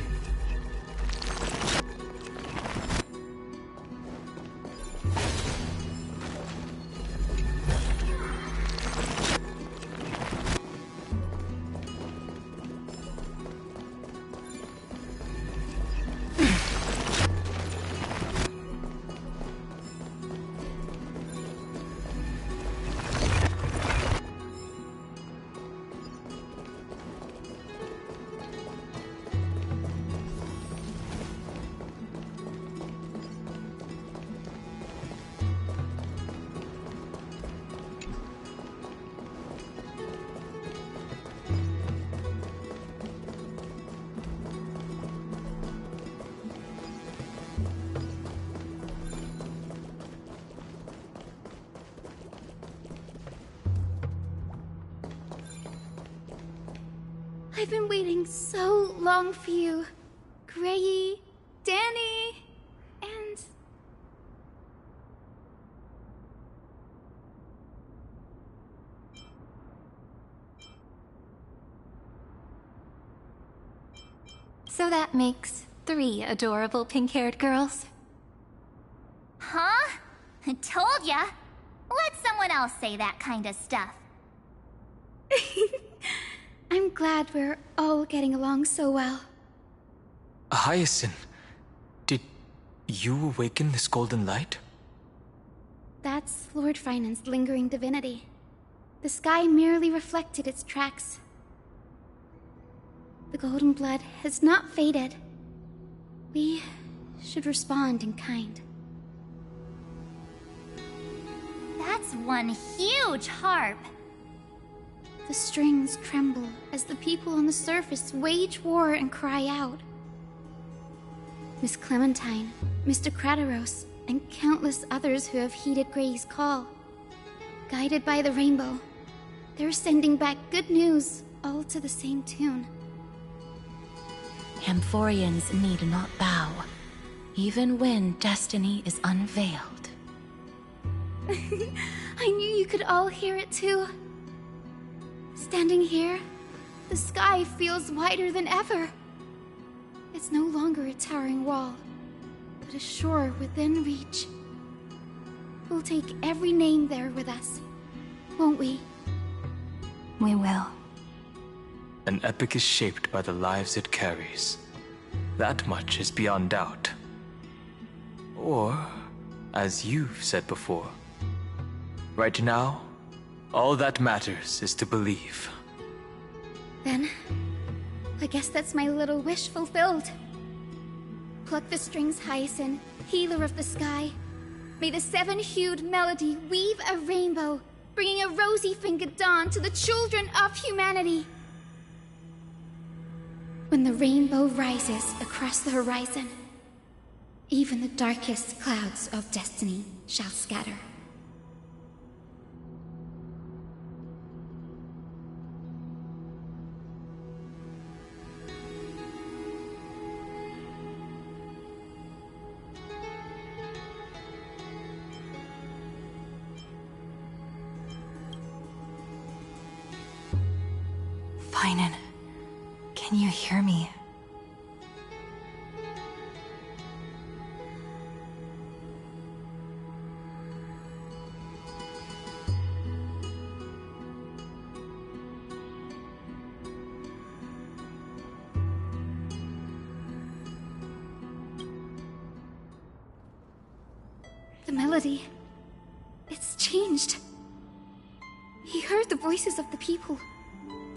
I've been waiting so long for you, Grayy, Danny, and... So that makes 3 adorable pink-haired girls. Huh? I told ya. Let someone else say that kind of stuff. I'm glad we're all getting along so well. Hyacinth, did you awaken this golden light? That's Lord Finan's lingering divinity. The sky merely reflected its tracks. The golden blood has not faded. We should respond in kind. That's one huge harp. The strings tremble as the people on the surface wage war and cry out. Miss Clementine, Mr. Krataros, and countless others who have heeded Gray's call. Guided by the rainbow, they're sending back good news, all to the same tune. Amphorians need not bow, even when destiny is unveiled. I knew you could all hear it too. Standing here, the sky feels wider than ever. It's no longer a towering wall, but a shore within reach. We'll take every name there with us, won't we? We will. An epic is shaped by the lives it carries. That much is beyond doubt. Or, as you've said before, right now, all that matters is to believe. Then, I guess that's my little wish fulfilled. Pluck the strings, Hyacinth, healer of the sky. May the 7-hued melody weave a rainbow, bringing a rosy-fingered dawn to the children of humanity. When the rainbow rises across the horizon, even the darkest clouds of destiny shall scatter. Finan, can you hear me? The melody, it's changed. He heard the voices of the people,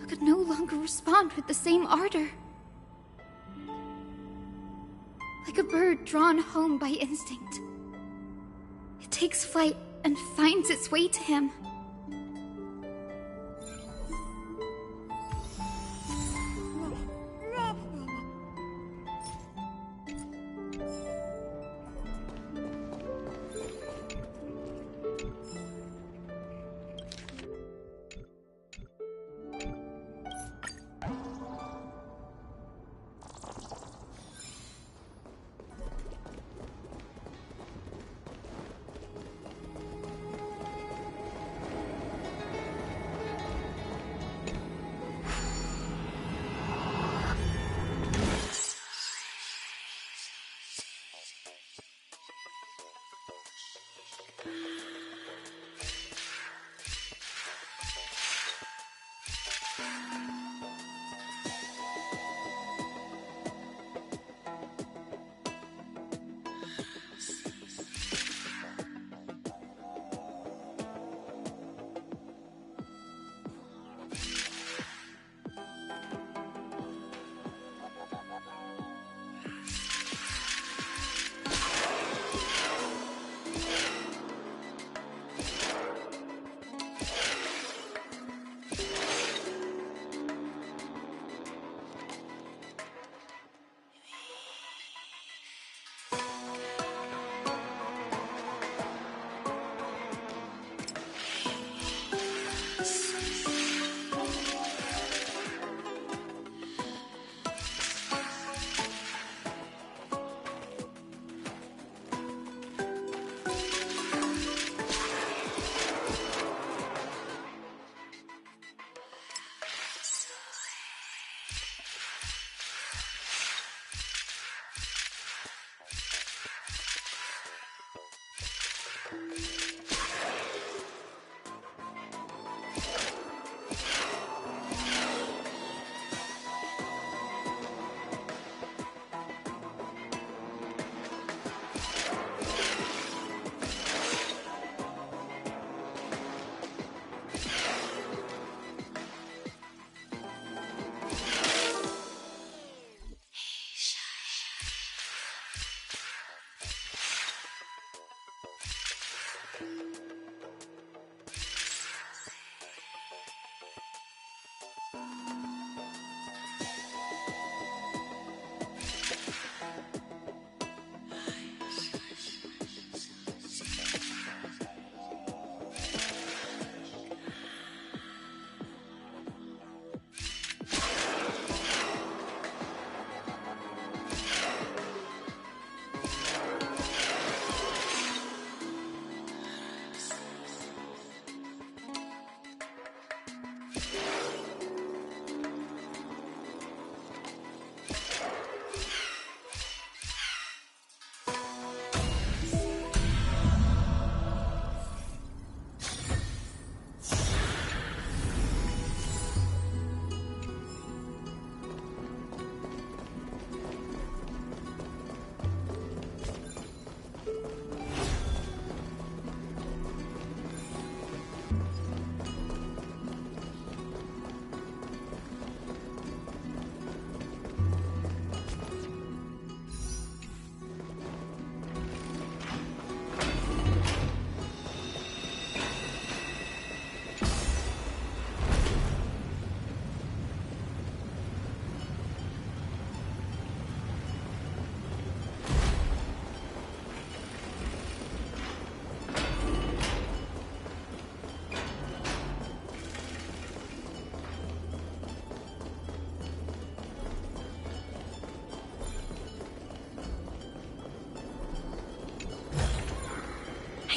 but could no longer respond with the same ardor. Like a bird drawn home by instinct. It takes flight and finds its way to him.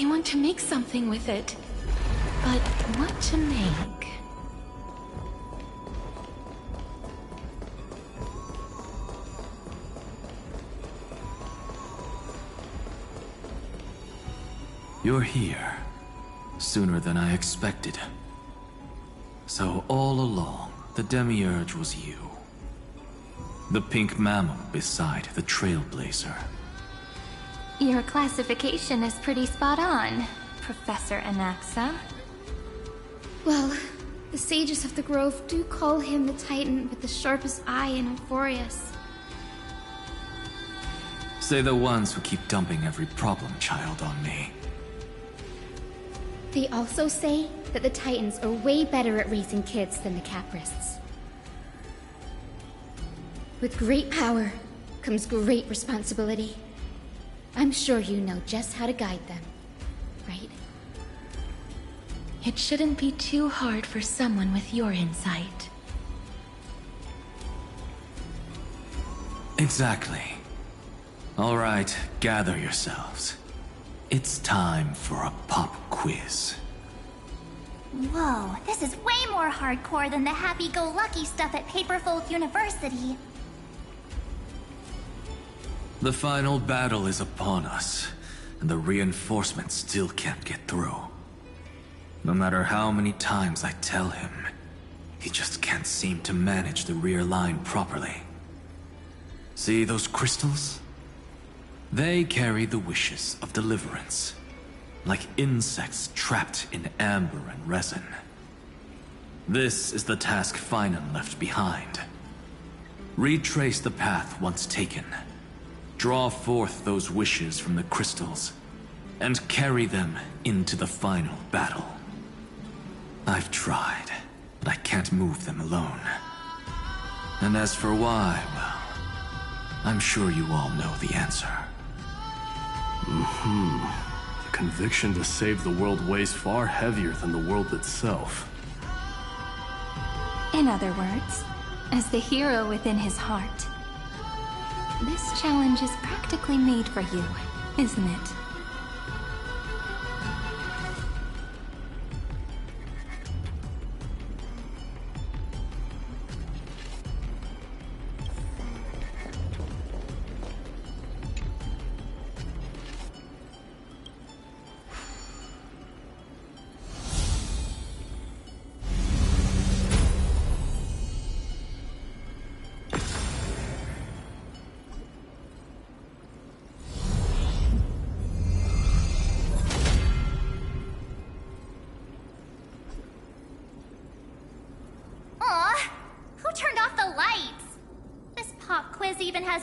I want to make something with it. But what to make? You're here. Sooner than I expected. So all along, the Demiurge was you. The pink mammal beside the Trailblazer. Your classification is pretty spot on, Professor Anaxa. Well, the sages of the Grove do call him the Titan with the sharpest eye in Euphorius. Say the ones who keep dumping every problem child on me. They also say that the Titans are way better at raising kids than the Caprists. With great power comes great responsibility. I'm sure you know just how to guide them, right? It shouldn't be too hard for someone with your insight. Exactly. All right, gather yourselves. It's time for a pop quiz. Whoa, this is way more hardcore than the happy-go-lucky stuff at Paperfold University. The final battle is upon us, and the reinforcements still can't get through. No matter how many times I tell him, he just can't seem to manage the rear line properly. See those crystals? They carry the wishes of deliverance, like insects trapped in amber and resin. This is the task Finan left behind. Retrace the path once taken. Draw forth those wishes from the crystals, and carry them into the final battle. I've tried, but I can't move them alone. And as for why, well, I'm sure you all know the answer. The conviction to save the world weighs far heavier than the world itself. In other words, as the hero within his heart, this challenge is practically made for you, isn't it?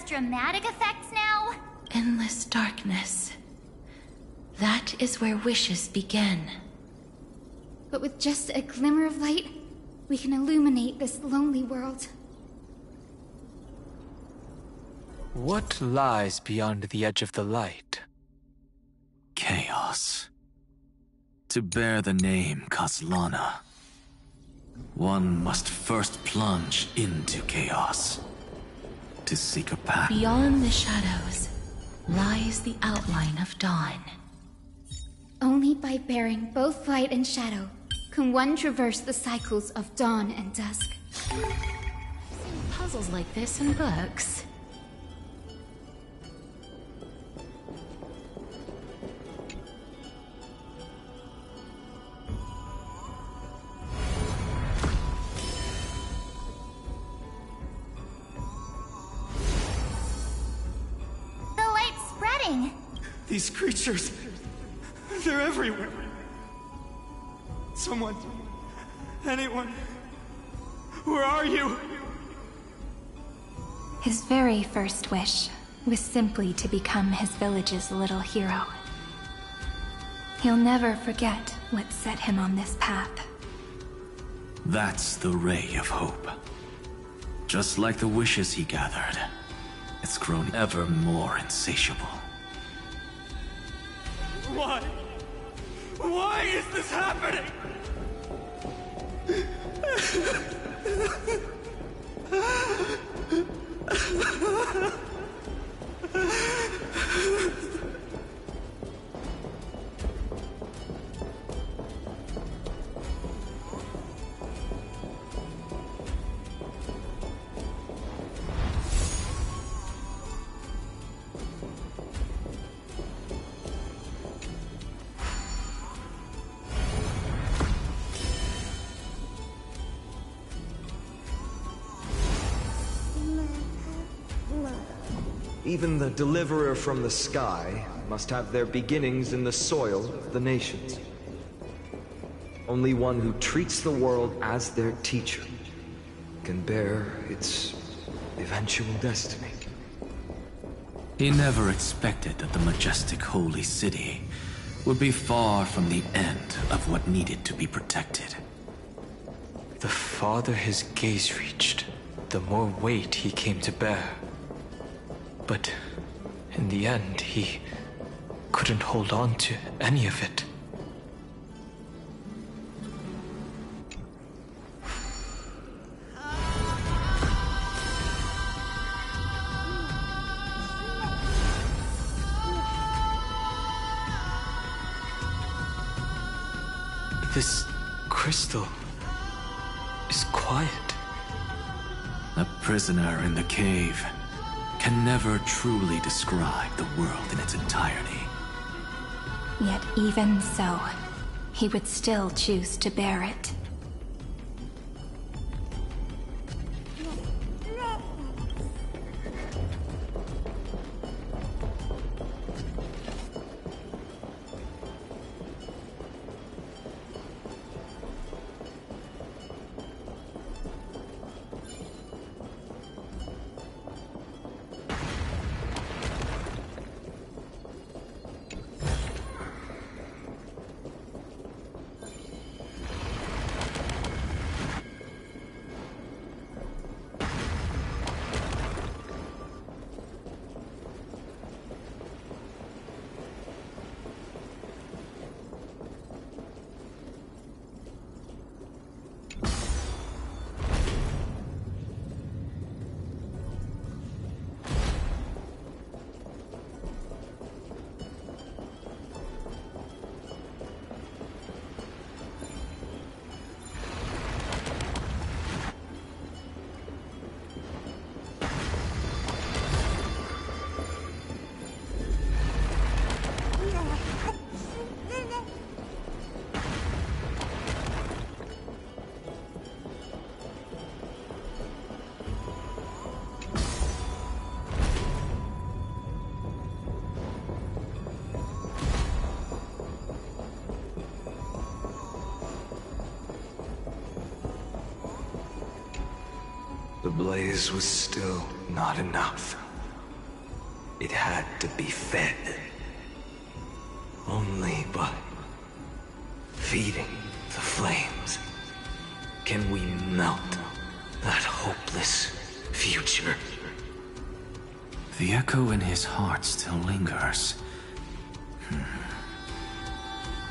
Dramatic effects now? Endless darkness. That is where wishes begin. But with just a glimmer of light, we can illuminate this lonely world. What lies beyond the edge of the light? Chaos. To bear the name Kozlana, one must first plunge into chaos. To seek a path. Beyond the shadows lies the outline of dawn. Only by bearing both light and shadow can one traverse the cycles of dawn and dusk. I've seen puzzles like this in books. These creatures, they're everywhere. Someone, anyone, where are you? His very first wish was simply to become his village's little hero. He'll never forget what set him on this path. That's the ray of hope. Just like the wishes he gathered, it's grown ever more insatiable. Why? Why is this happening? Even the deliverer from the sky must have their beginnings in the soil of the nations. Only one who treats the world as their teacher can bear its eventual destiny. He never expected that the majestic holy city would be far from the end of what needed to be protected. The farther his gaze reached, the more weight he came to bear. But in the end, he couldn't hold on to any of it. This crystal is quiet. A prisoner in the cave can never truly describe the world in its entirety. Yet even so, he would still choose to bear it. The blaze was still not enough. It had to be fed. Only by feeding the flames can we melt that hopeless future. The echo in his heart still lingers.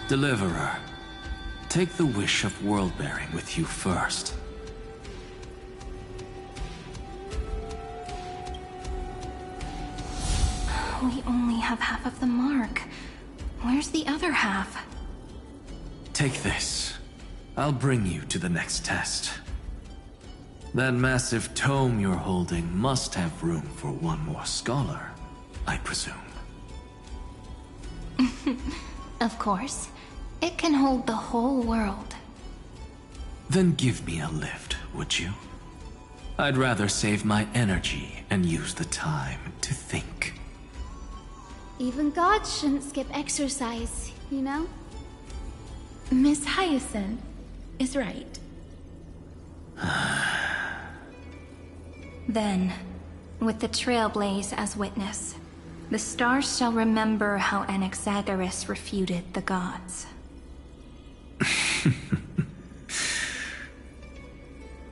Deliverer, take the wish of world-bearing with you first. We only have half of the mark. Where's the other half? Take this. I'll bring you to the next test. That massive tome you're holding must have room for one more scholar, I presume. Of course. It can hold the whole world. Then give me a lift, would you? I'd rather save my energy and use the time to think. Even gods shouldn't skip exercise, you know? Miss Hyacinth is right. Then, with the Trailblaze as witness, the stars shall remember how Anaxagoras refuted the gods.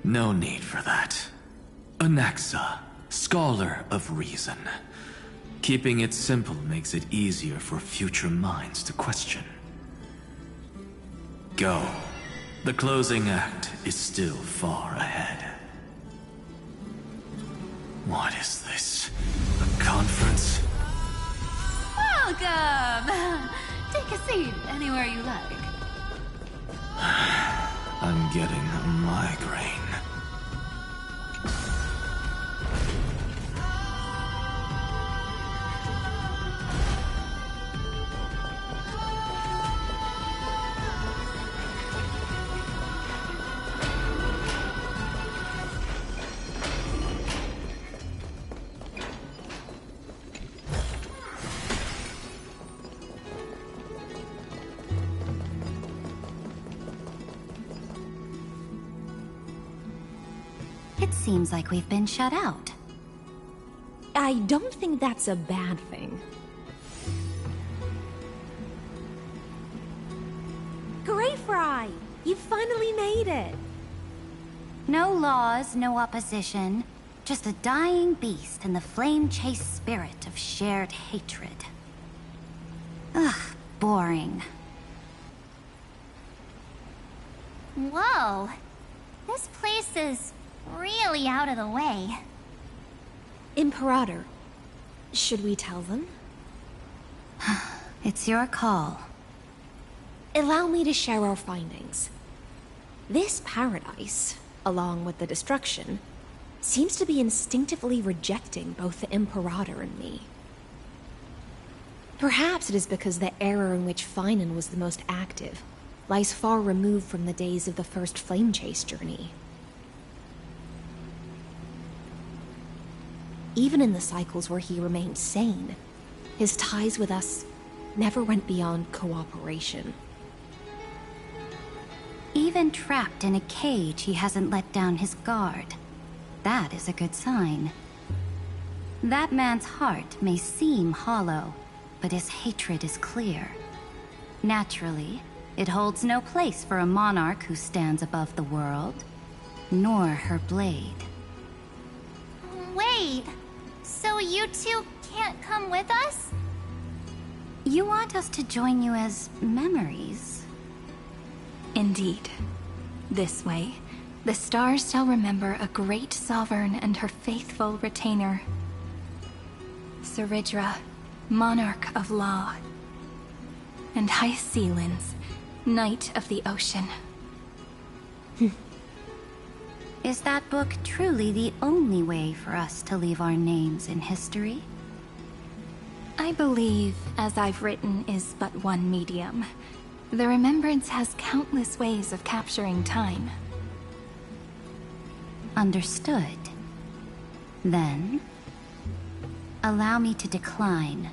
No need for that. Anaxa, scholar of reason. Keeping it simple makes it easier for future minds to question. Go. The closing act is still far ahead. What is this? A conference? Welcome! Take a seat anywhere you like. I'm getting a migraine. It seems like we've been shut out. I don't think that's a bad thing. Greyfry! You finally made it! No laws, no opposition. Just a dying beast and the flame-chased spirit of shared hatred. Ugh, boring. Whoa! This place is really out of the way. Imperator, should we tell them? It's your call. Allow me to share our findings. This paradise, along with the destruction, seems to be instinctively rejecting both the Imperator and me. Perhaps it is because the era in which Finan was the most active lies far removed from the days of the first flame chase journey. Even in the cycles where he remained sane, his ties with us never went beyond cooperation. Even trapped in a cage, he hasn't let down his guard. That is a good sign. That man's heart may seem hollow, but his hatred is clear. Naturally, it holds no place for a monarch who stands above the world, nor her blade. Wait, so you two can't come with us? You want us to join you as memories? Indeed. This way, the stars shall remember a great sovereign and her faithful retainer. Saridra, monarch of law. And Hyacelins, knight of the ocean. Is that book truly the only way for us to leave our names in history? I believe, as I've written, is but one medium. The remembrance has countless ways of capturing time. Understood. Then, allow me to decline.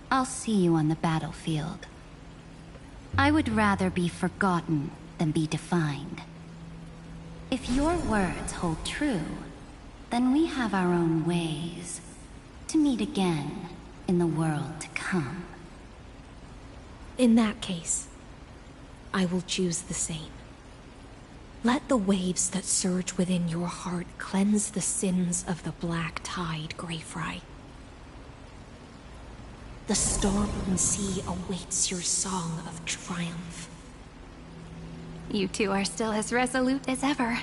I'll see you on the battlefield. I would rather be forgotten than be defined. If your words hold true, then we have our own ways to meet again in the world to come. In that case, I will choose the same. Let the waves that surge within your heart cleanse the sins of the Black Tide, Greyfry. The storm sea awaits your song of triumph. You two are still as resolute as ever.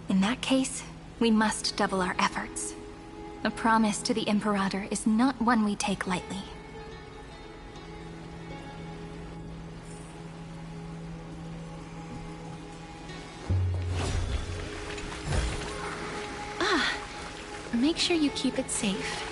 In that case, we must double our efforts. A promise to the Imperator is not one we take lightly. Make sure you keep it safe.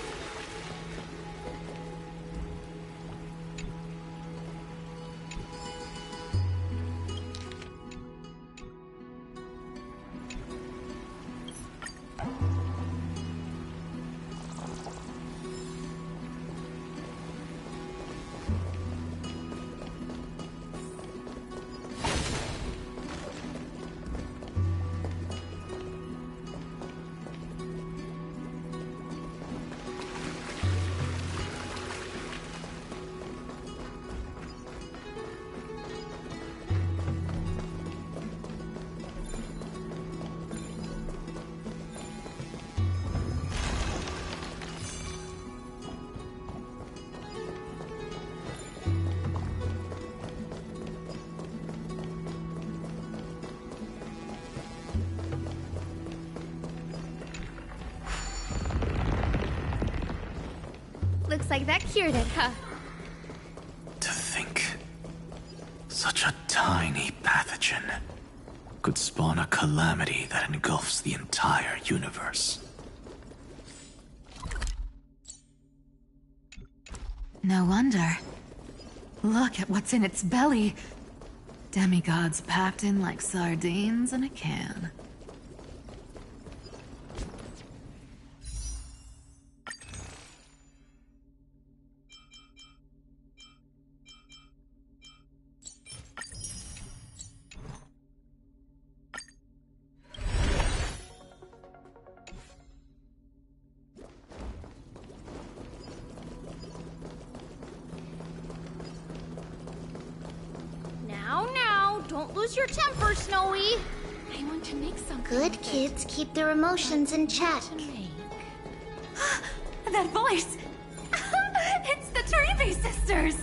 Looks like that cured it, huh? To think, such a tiny pathogen could spawn a calamity that engulfs the entire universe. No wonder. Look at what's in its belly. Demigods packed in like sardines in a can. lose your temper, Snowy. I want to make something. Good kids keep their emotions in check. That voice! It's the Trevi sisters!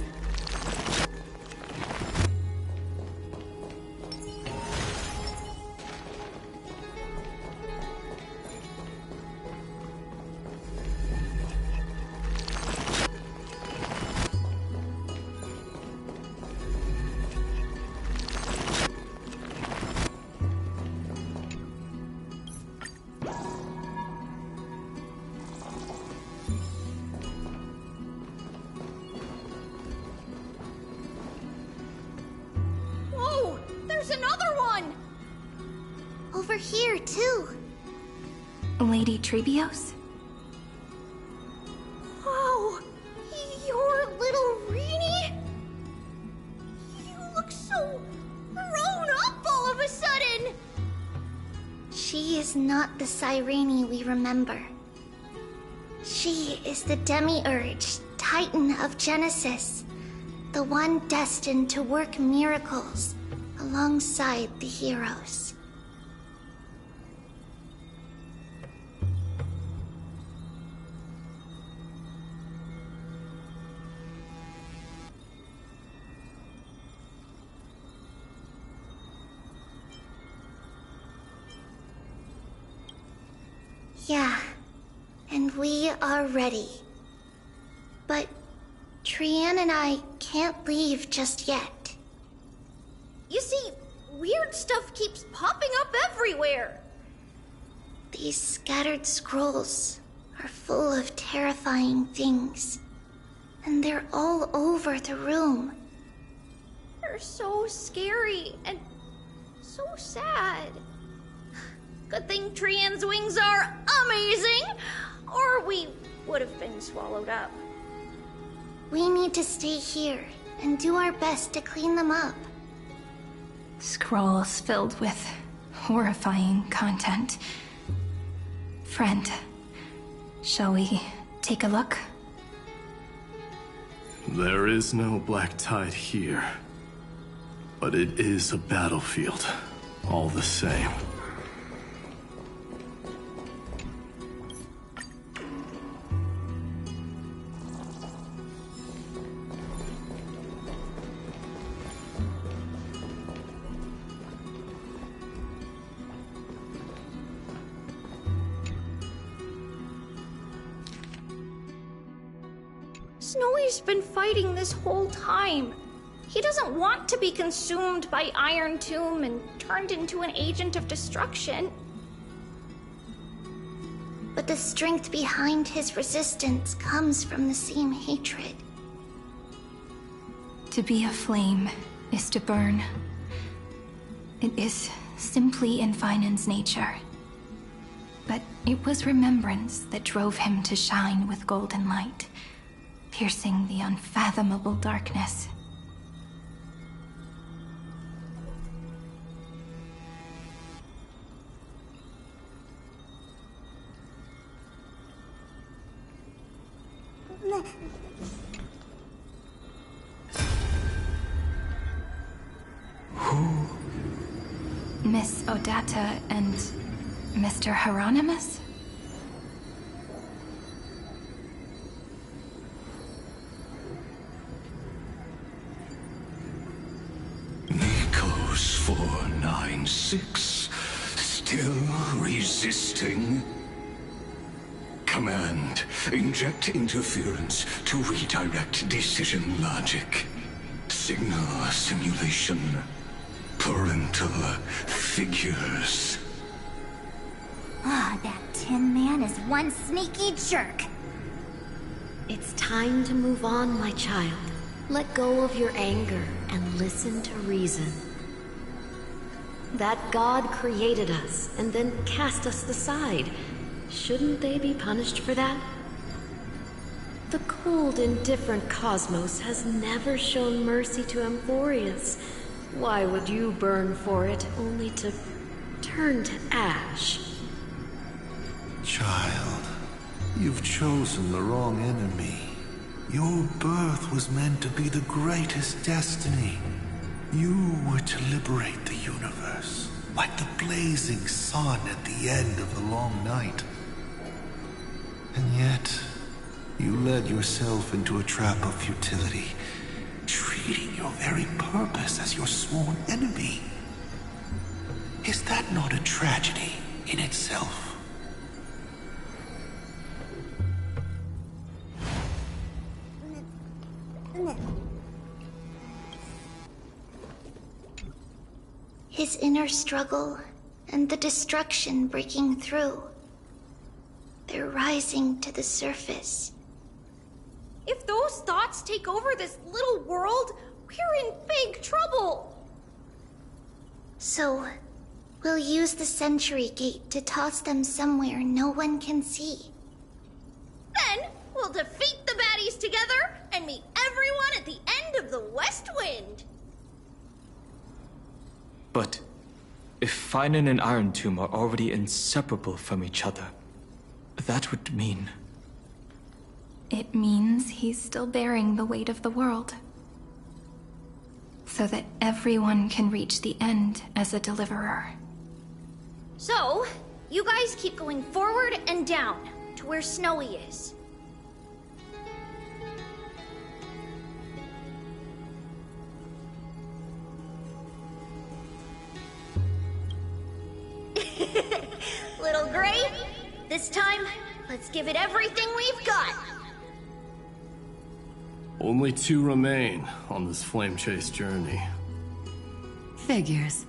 Whoa! There's another one! Over here, too. Lady Trebios? Wow! You're little Reenie? You look so grown up all of a sudden! She is not the Cyrene we remember. She is the Demiurge, Titan of Genesis, the one destined to work miracles alongside the heroes. Yeah, and we are ready. But Trian and I can't leave just yet. You see, weird stuff keeps popping up everywhere. These scattered scrolls are full of terrifying things, and they're all over the room. They're so scary and so sad. Good thing Trian's wings are amazing, or we would have been swallowed up. We need to stay here and do our best to clean them up. Scrolls filled with horrifying content. Friend, shall we take a look? There is no black tide here. But it is a battlefield, all the same. Snowy's been fighting this whole time. He doesn't want to be consumed by Iron Tomb and turned into an agent of destruction. But the strength behind his resistance comes from the same hatred. To be a flame is to burn. It is simply in Finan's nature. But it was remembrance that drove him to shine with golden light, piercing the unfathomable darkness. Who? Miss Odata and Mr. Hieronymus? Nikos 496, still resisting? Command, inject interference to redirect decision logic. Signal simulation. Parental figures. Ah, that Tin Man is one sneaky jerk. It's time to move on, my child. Let go of your anger and listen to reason. That God created us and then cast us aside. Shouldn't they be punished for that? The cold, indifferent cosmos has never shown mercy to Amphorius. Why would you burn for it, only to turn to ash? Child, you've chosen the wrong enemy. Your birth was meant to be the greatest destiny. You were to liberate the universe, like the blazing sun at the end of the long night. And yet, you led yourself into a trap of futility, treating your very purpose as your sworn enemy. Is that not a tragedy in itself? His inner struggle and the destruction breaking through. They're rising to the surface. If those thoughts take over this little world, we're in big trouble. So, we'll use the Century Gate to toss them somewhere no one can see. Then, we'll defeat the baddies together and meet everyone at the end of the West Wind. But if Finan and Iron Tomb are already inseparable from each other, that would mean... It means he's still bearing the weight of the world. So that everyone can reach the end as a deliverer. So, you guys keep going forward and down to where Snowy is. Little Gray, this time, let's give it everything we've got. Only 2 remain on this flame chase journey. Figures.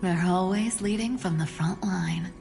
They're always leading from the front line.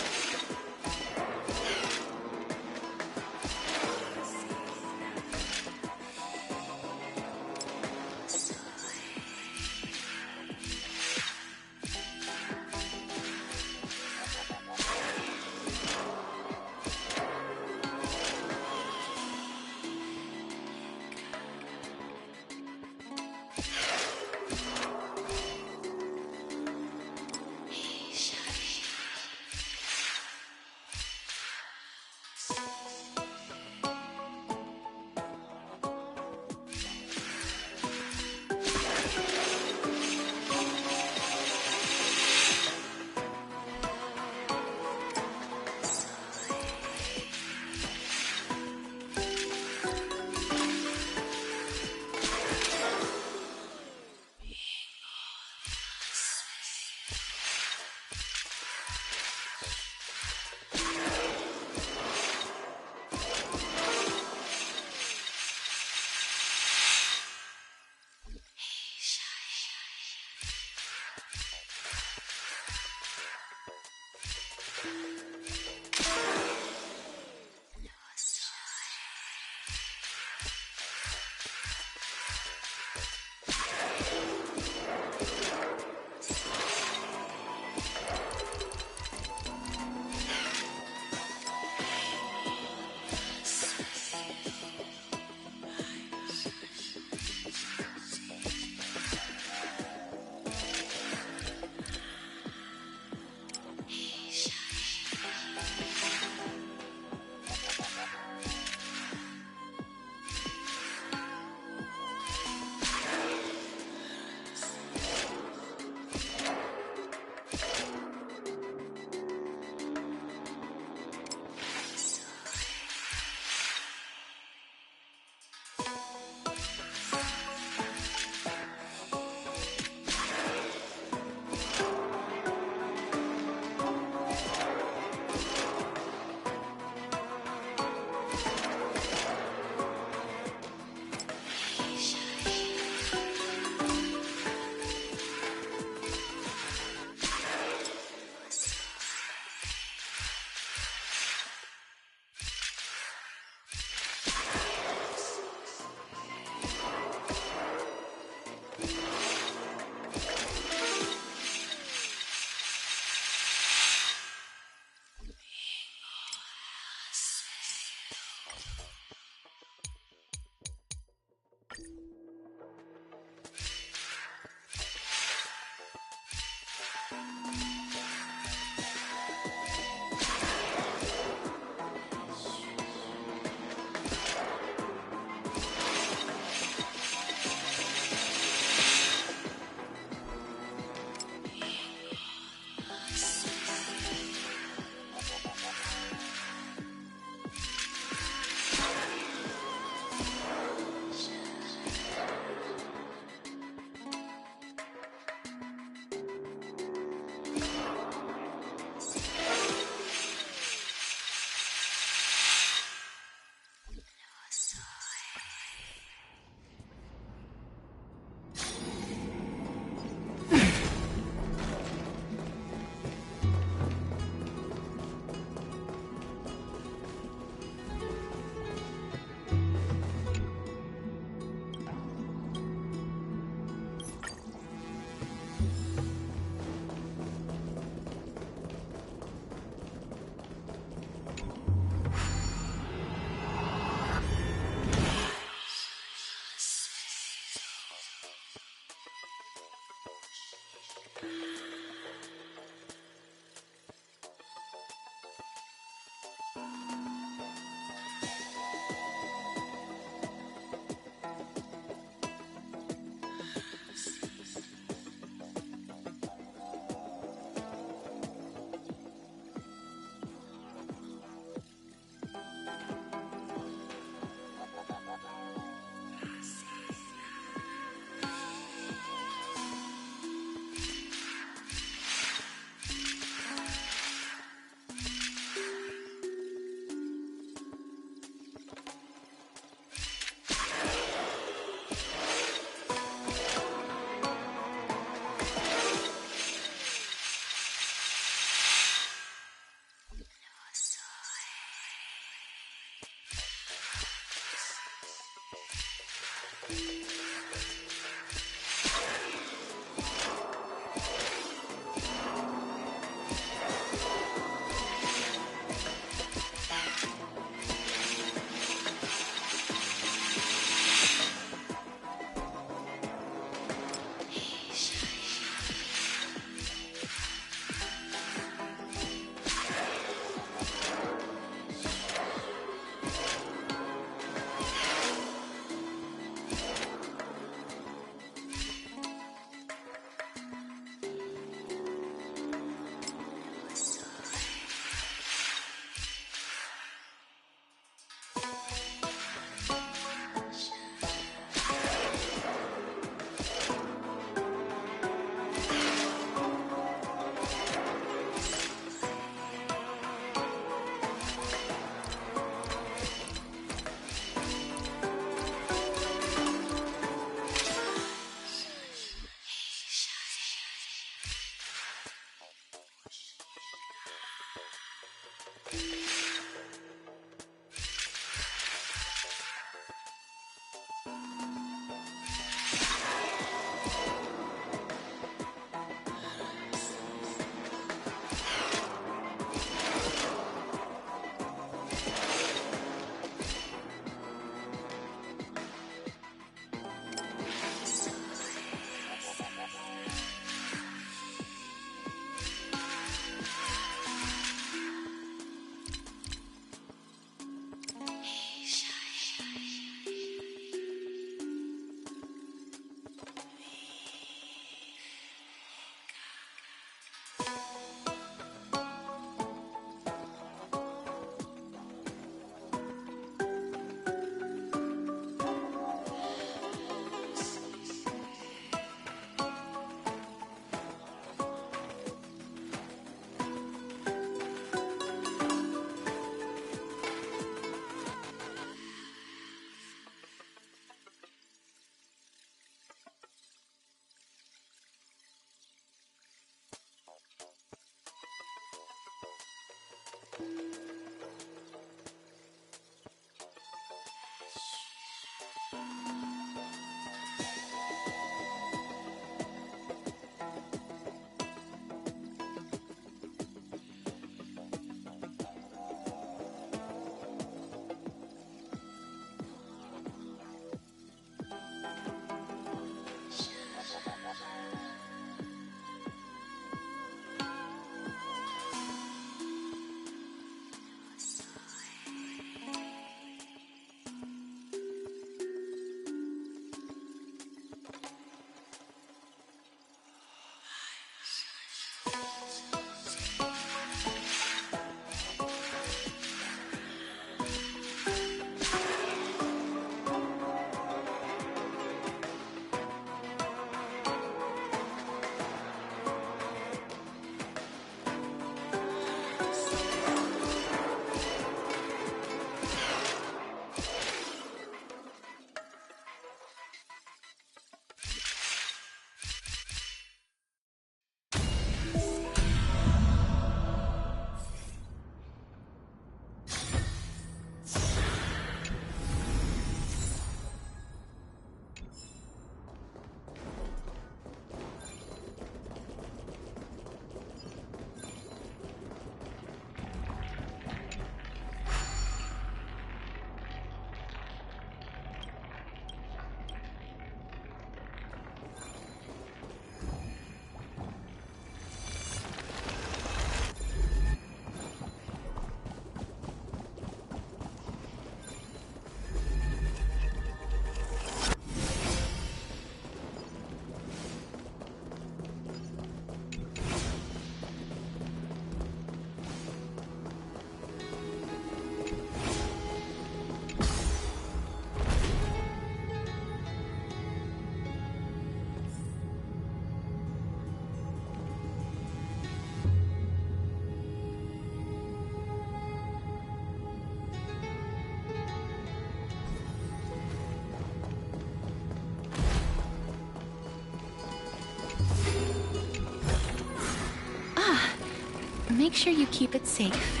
Make sure you keep it safe.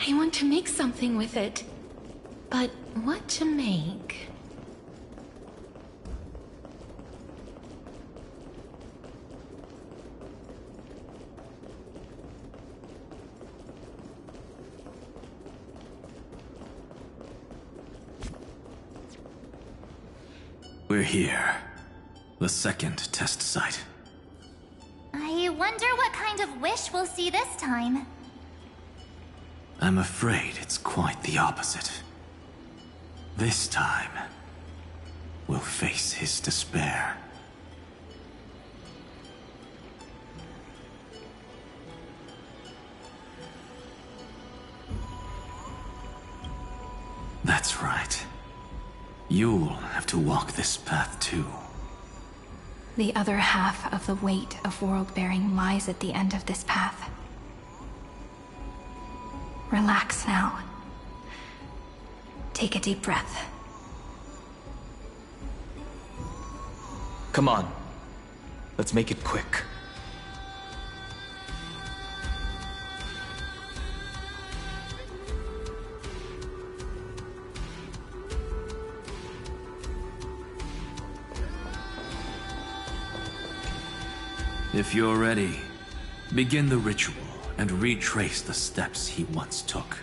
I want to make something with it. But what to make? We're here. The second test site. I wonder what kind of wish we'll see this time. I'm afraid it's quite the opposite. This time, we'll face his despair. That's right. You'll have to walk this path too. The other half of the weight of world-bearing lies at the end of this path. Relax now. Take a deep breath. Come on. Let's make it quick. If you're ready, begin the ritual and retrace the steps he once took.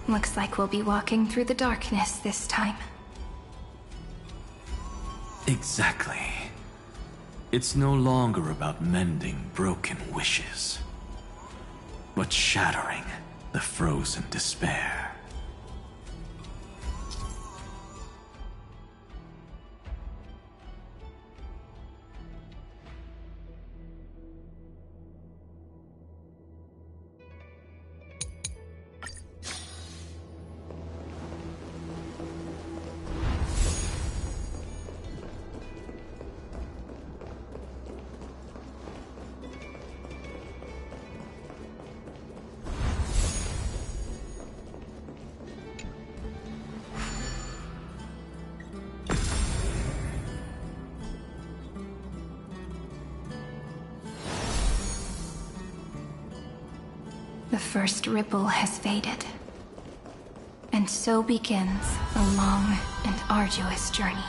Looks like we'll be walking through the darkness this time. Exactly. It's no longer about mending broken wishes, but shattering the frozen despair. The first ripple has faded. And so begins a long and arduous journey.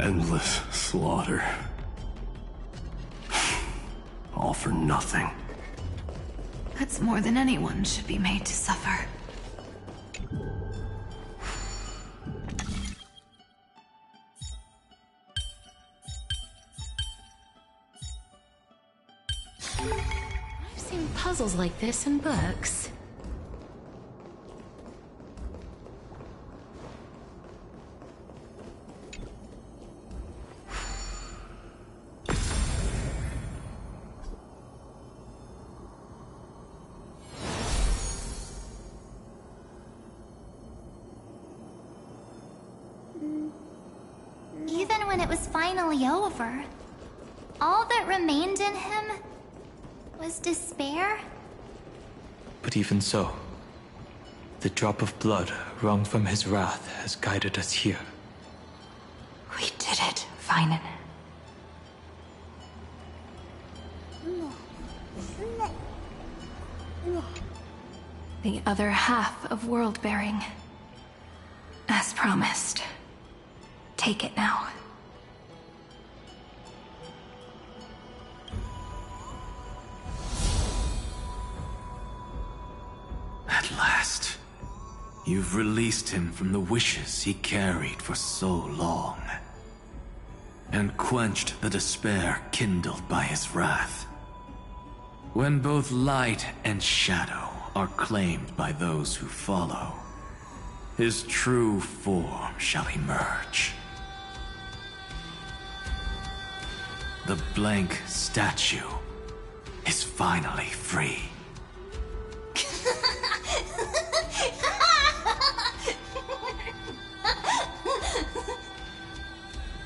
Endless slaughter. All for nothing. That's more than anyone should be made to suffer. I've seen puzzles like this in books. Even when it was finally over, all that remained in him was despair. But even so, the drop of blood wrung from his wrath has guided us here. We did it, Vynen. The other half of world-bearing. As promised. Take it now. At last, you've released him from the wishes he carried for so long, and quenched the despair kindled by his wrath. When both light and shadow are claimed by those who follow, his true form shall emerge. The blank statue is finally free.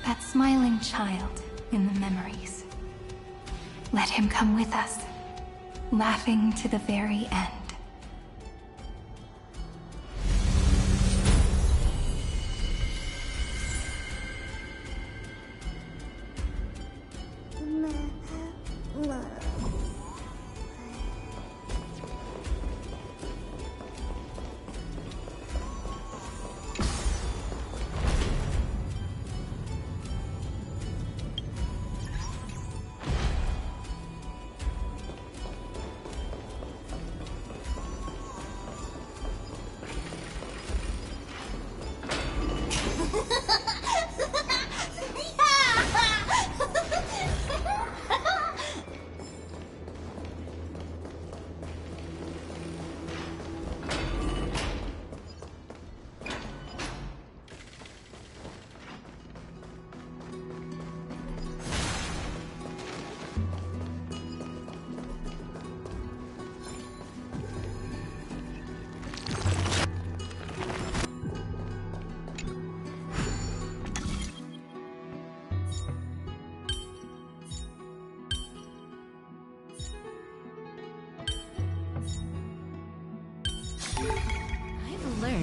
That smiling child in the memories. Let him come with us, laughing to the very end.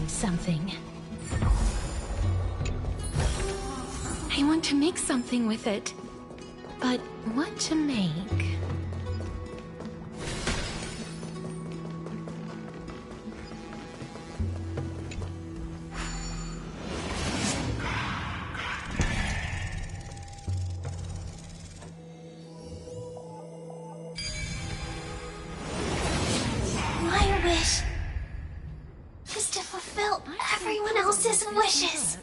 Something. I want to make something with it, but what to make? My wish is to fulfill everyone else's wishes.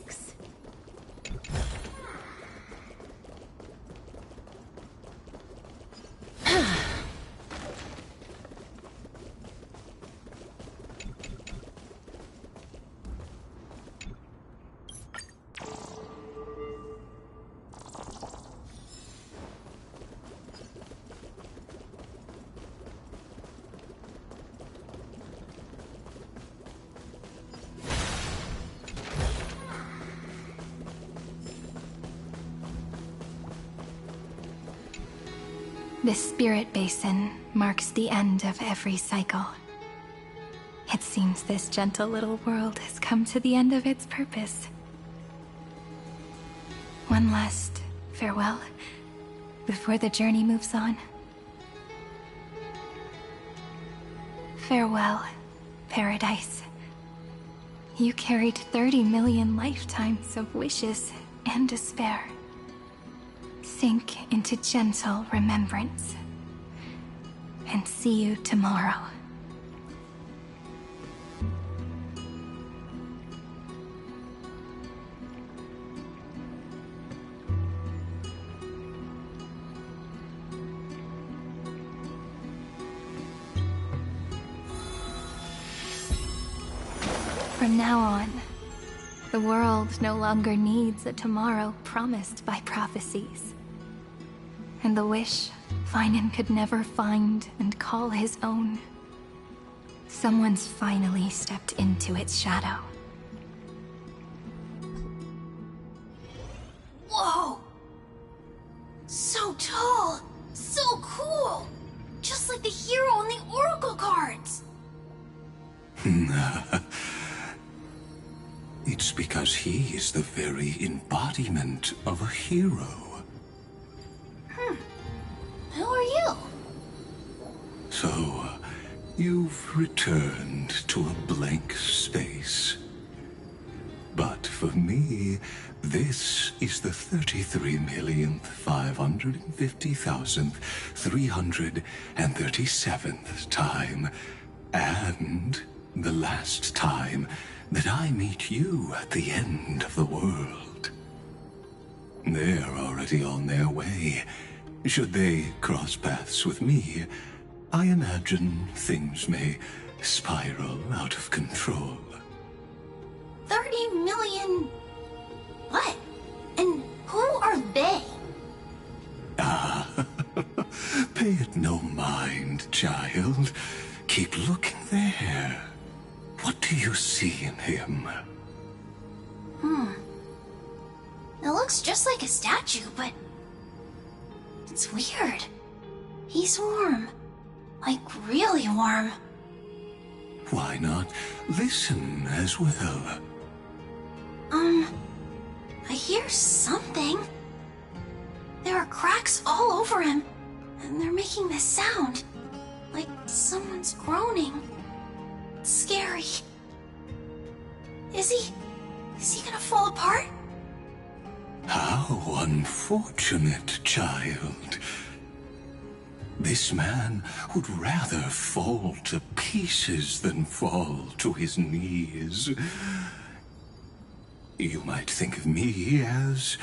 This spirit basin marks the end of every cycle. It seems this gentle little world has come to the end of its purpose. One last farewell before the journey moves on. Farewell, Paradise. You carried 30 million lifetimes of wishes and despair. Sink into gentle remembrance. And see you tomorrow. From now on, the world no longer needs a tomorrow promised by prophecies. And the wish Finan could never find and call his own. Someone's finally stepped into its shadow. Whoa! So tall! So cool! Just like the hero in the Oracle cards! It's because he is the very embodiment of a hero. Who are you? So, you've returned to a blank space. But for me, this is the 33,550,337th time, and the last time that I meet you at the end of the world. They're already on their way. Should they cross paths with me, I imagine things may spiral out of control. 30 million... what? And who are they? Pay it no mind, child. Keep looking there. What do you see in him? It looks just like a statue, but... it's weird. He's warm. Like, really warm. Why not listen as well? I hear something. There are cracks all over him, and they're making this sound. Like someone's groaning. It's scary. Is he gonna fall apart? How unfortunate, child. This man would rather fall to pieces than fall to his knees. You might think of me as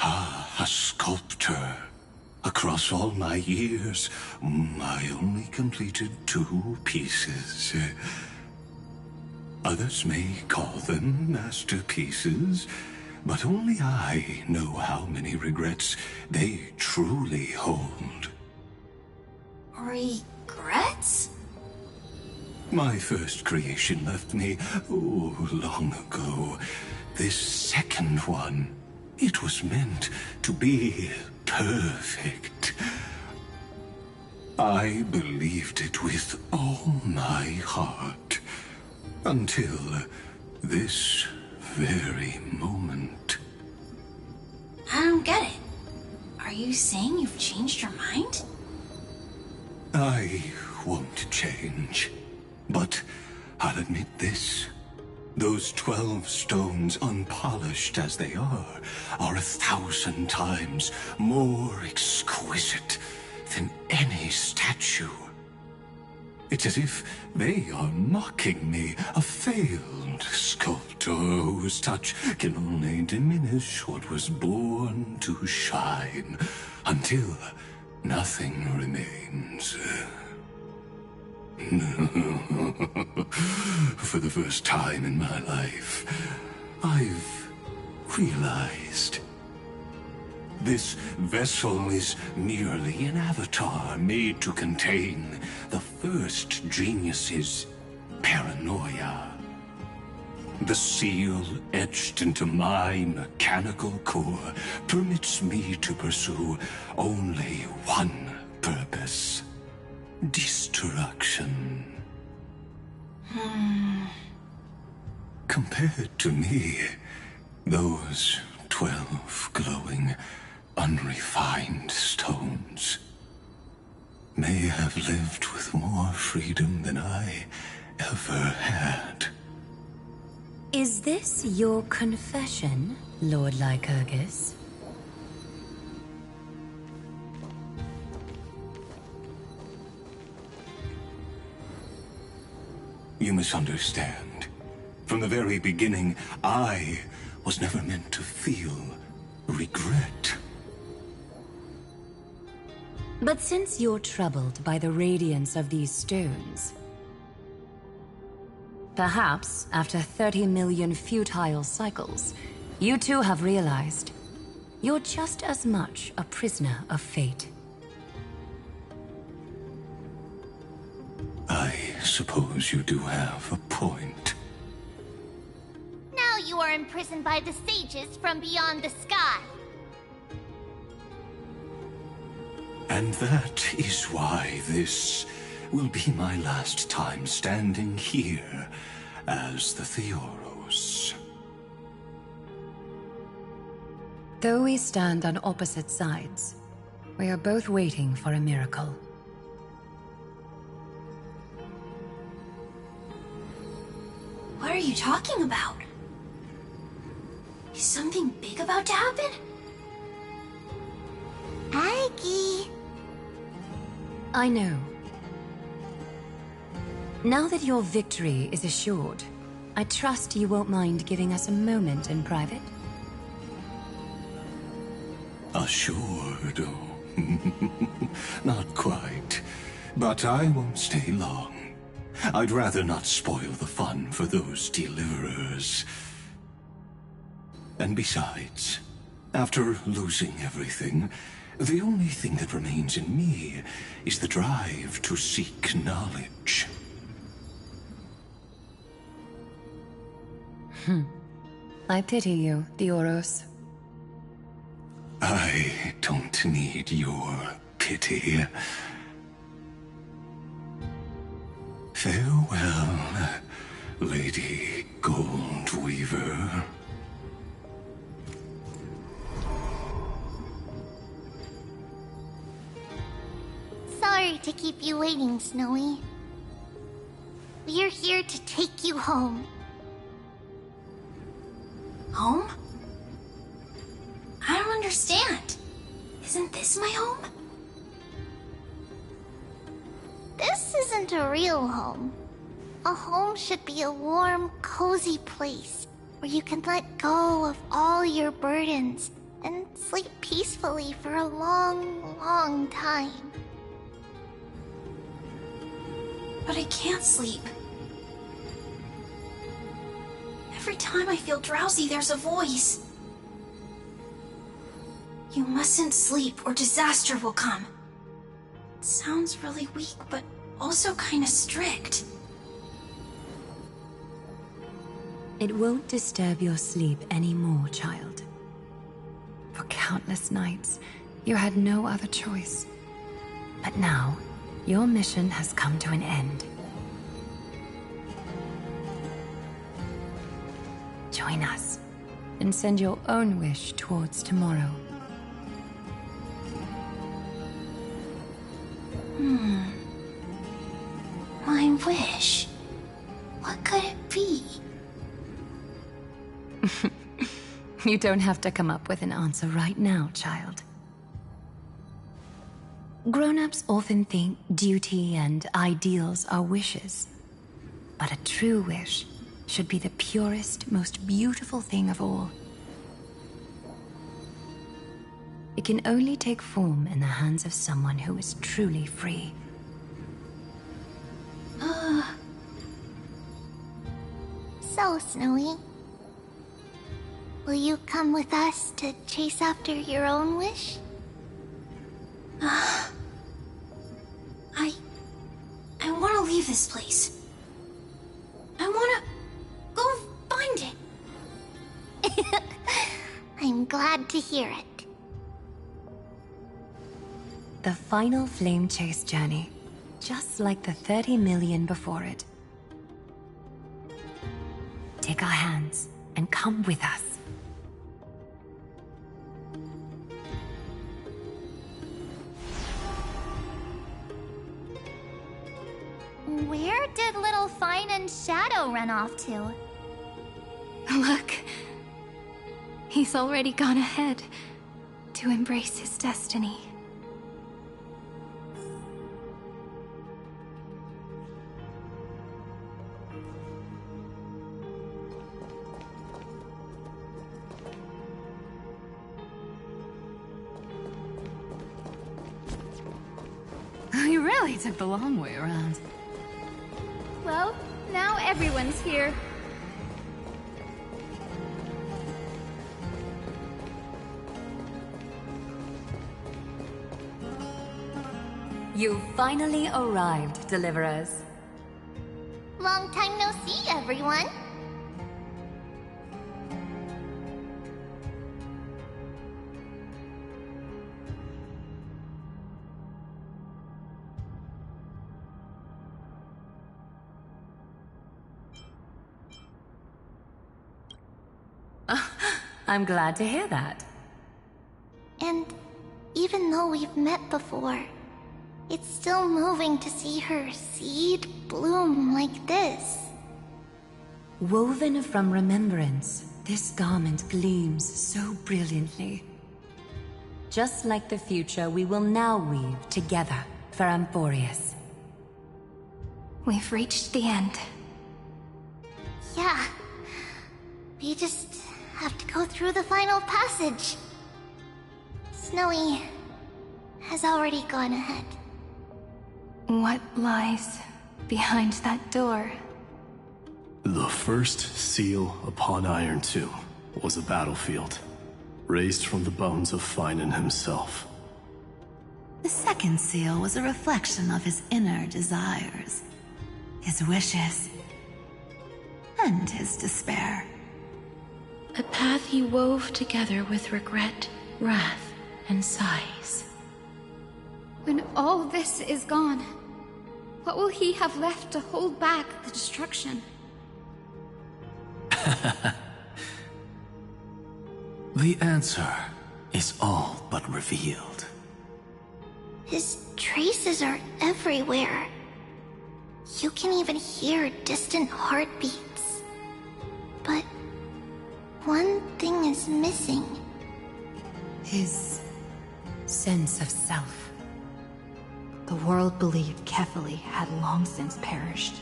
a sculptor. Across all my years, I only completed 2 pieces. Others may call them masterpieces, but only I know how many regrets they truly hold. Regrets? My first creation left me, long ago. This second one, it was meant to be perfect. I believed it with all my heart, until this very moment. I don't get it. Are you saying you've changed your mind? I won't change, but I'll admit this. Those 12 stones, unpolished as they are 1,000 times more exquisite than any statue. It's as if they are mocking me, a failed sculptor whose touch can only diminish what was born to shine, until nothing remains. For the first time in my life, I've realized this vessel is merely an avatar made to contain the first genius's paranoia. The seal etched into my mechanical core permits me to pursue only one purpose: destruction. Compared to me, those 12 glowing, unrefined stones may have lived with more freedom than I ever had. Is this your confession, Lord Lycurgus? You misunderstand. From the very beginning, I was never meant to feel regret. But since you're troubled by the radiance of these stones, perhaps after 30 million futile cycles, you too have realized you're just as much a prisoner of fate. I suppose you do have a point. Now you are imprisoned by the sages from beyond the sky. And that is why this will be my last time standing here as the Theoros. Though we stand on opposite sides, we are both waiting for a miracle. What are you talking about? Is something big about to happen? Aggie. I know. Now that your victory is assured, I trust you won't mind giving us a moment in private. Assured? Not quite. But I won't stay long. I'd rather not spoil the fun for those deliverers. And besides, after losing everything, the only thing that remains in me is the drive to seek knowledge. I pity you, Theoros. I don't need your pity. Farewell, Lady Goldweaver. Sorry to keep you waiting, Snowy. We're here to take you home. Home? I don't understand. Isn't this my home? This isn't a real home. A home should be a warm, cozy place where you can let go of all your burdens and sleep peacefully for a long, long time. But I can't sleep. Every time I feel drowsy, there's a voice. You mustn't sleep or disaster will come. It sounds really weak, but also kind of strict. It won't disturb your sleep anymore, child. For countless nights, you had no other choice. But now, your mission has come to an end. Join us, and send your own wish towards tomorrow. My wish. What could it be? You don't have to come up with an answer right now, child. Grown-ups often think duty and ideals are wishes. But a true wish should be the purest, most beautiful thing of all. It can only take form in the hands of someone who is truly free. So, Snowy, will you come with us to chase after your own wish? I want to leave this place. I want to go find it. I'm glad to hear it. The final flame chase journey, just like the 30 million before it. Take our hands and come with us. Where did little Fine and Shadow run off to? Look. He's already gone ahead to embrace his destiny. You really took the long way around. Well, now everyone's here. You've finally arrived, Deliverers. Long time no see, everyone. I'm glad to hear that. And even though we've met before, it's still moving to see her seed bloom like this. Woven from remembrance, this garment gleams so brilliantly. Just like the future, we will now weave together for Amphorius. We've reached the end. Yeah. We just have to go through the final passage. Snowy has already gone ahead. What lies behind that door. The first seal upon Iron Tomb was a battlefield, raised from the bones of Finan himself. The second seal was a reflection of his inner desires, his wishes, and his despair. A path he wove together with regret, wrath, and sighs. When all this is gone, what will he have left to hold back the destruction? The answer is all but revealed. His traces are everywhere. You can even hear distant heartbeats. But one thing is missing. His sense of self. The world believed Kefili had long since perished,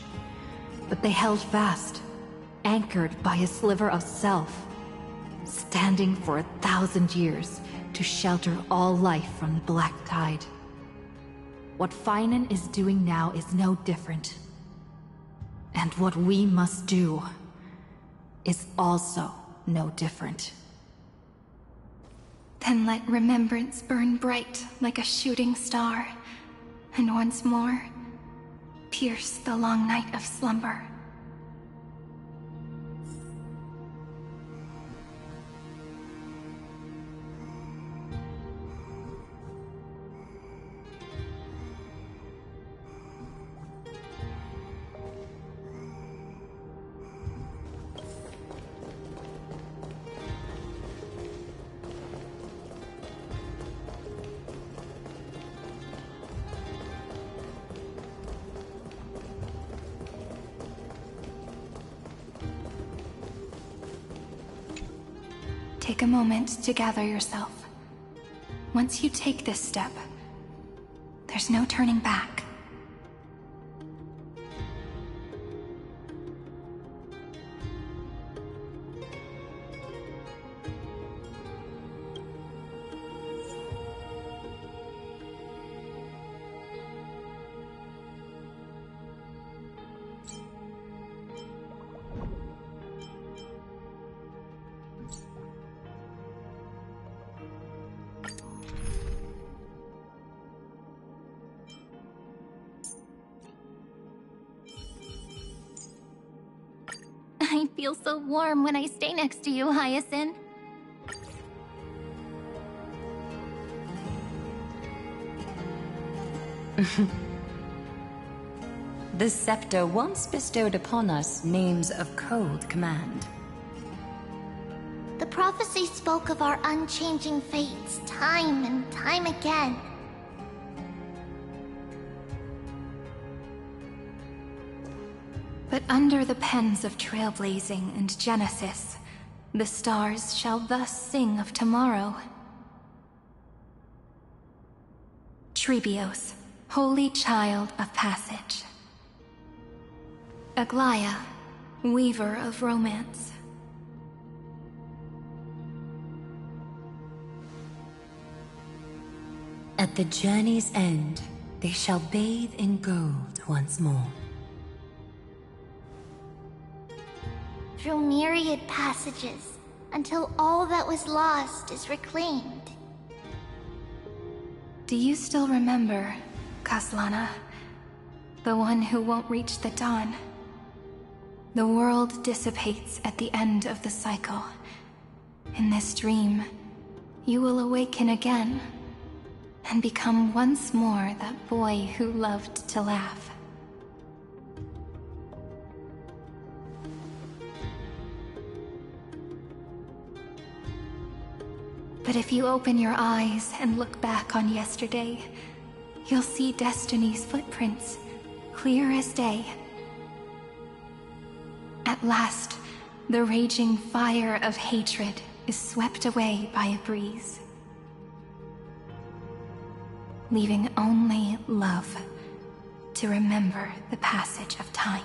but they held fast, anchored by a sliver of self, standing for 1,000 years to shelter all life from the Black Tide. What Finan is doing now is no different. And what we must do is also no different. Then let remembrance burn bright like a shooting star, and once more, pierce the long night of slumber. Take a moment to gather yourself. Once you take this step, there's no turning back. I feel so warm when I stay next to you, Hyacinth. The scepter once bestowed upon us names of cold command. The prophecy spoke of our unchanging fates time and time again. But under the pens of Trailblazing and Genesis, the stars shall thus sing of tomorrow. Trebios, holy child of passage. Aglaia, weaver of romance. At the journey's end, they shall bathe in gold once more. Through myriad passages, until all that was lost is reclaimed. Do you still remember, Kaslana? The one who won't reach the dawn. The world dissipates at the end of the cycle. In this dream, you will awaken again, and become once more that boy who loved to laugh. But if you open your eyes and look back on yesterday, you'll see Destiny's footprints, clear as day. At last, the raging fire of hatred is swept away by a breeze, leaving only love to remember the passage of time.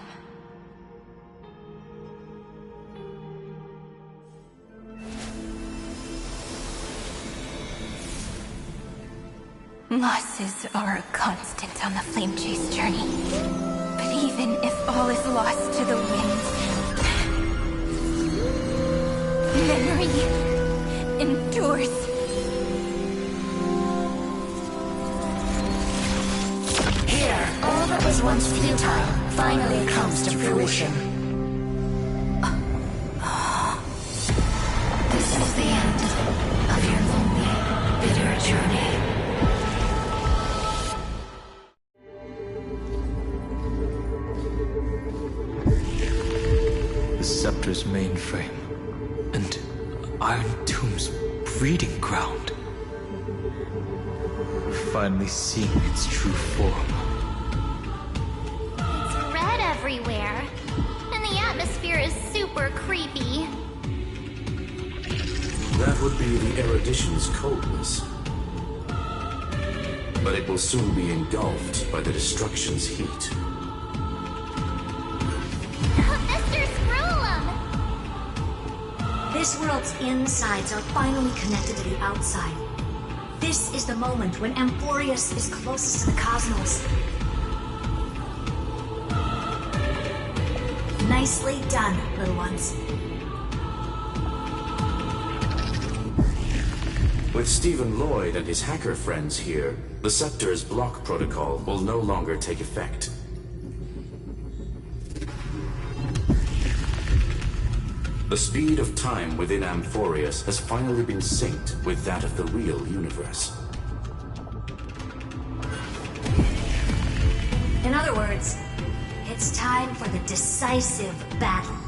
Losses are a constant on the Flame Chase journey, but even Even if all is lost to the winds, memory endures. Here, all that was once futile finally comes to fruition. This is the end of your lonely, bitter journey. The Scepter's mainframe, and Iron Tomb's breeding ground. We're finally seeing its true form. It's red everywhere, and the atmosphere is super creepy. That would be the erudition's coldness. But it will soon be engulfed by the destruction's heat. Mr. Scrollum! This world's insides are finally connected to the outside. This is the moment when Amphorius is closest to the cosmos. Nicely done, little ones. With Stephen Lloyd and his hacker friends here, the Scepter's block protocol will no longer take effect. The speed of time within Amphorius has finally been synced with that of the real universe. In other words, it's time for the decisive battle.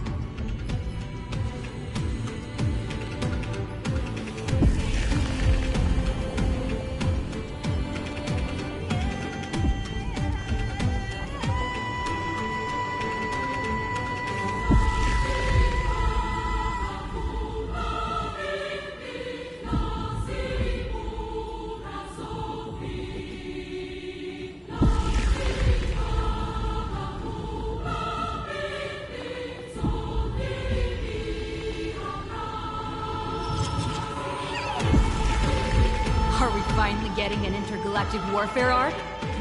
Getting an intergalactic warfare arc?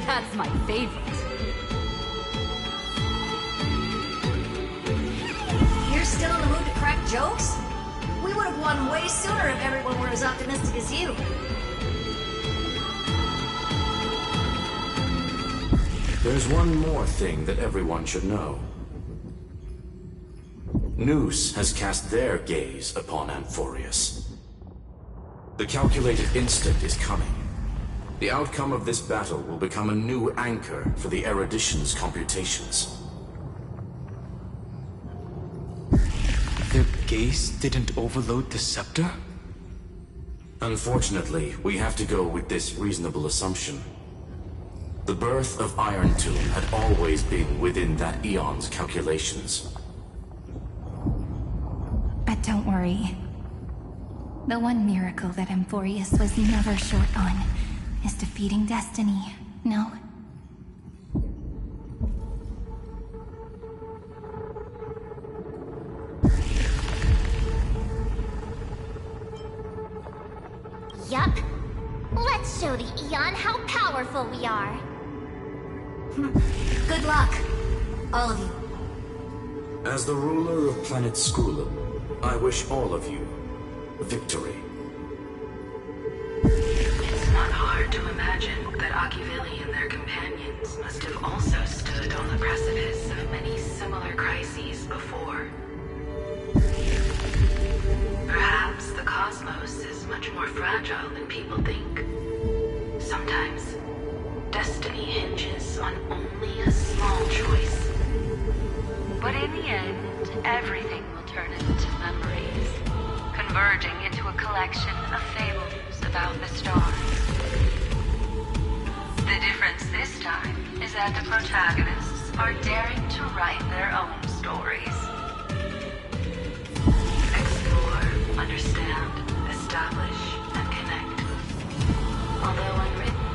That's my favorite. You're still in the mood to crack jokes? We would have won way sooner if everyone were as optimistic as you. There's one more thing that everyone should know. Noose has cast their gaze upon Amphorius. The calculated instant is coming. The outcome of this battle will become a new anchor for the erudition's computations. Their gaze didn't overload the Scepter? Unfortunately, we have to go with this reasonable assumption. The birth of Iron Tomb had always been within that eon's calculations. But don't worry. The one miracle that Amphorius was never short on is defeating destiny, no? Yup. Let's show the Eon how powerful we are. Good luck, all of you. As the ruler of planet Sculum, I wish all of you victory. It's not hard to imagine that Achivili and their companions must have also stood on the precipice of many similar crises before. Perhaps the cosmos is much more fragile than people think. Sometimes, destiny hinges on only a small choice. But in the end, everything will turn into memories, converging into a collection of fables about the stars. The difference this time is that the protagonists are daring to write their own stories. Explore, understand, establish, and connect. Although unwritten,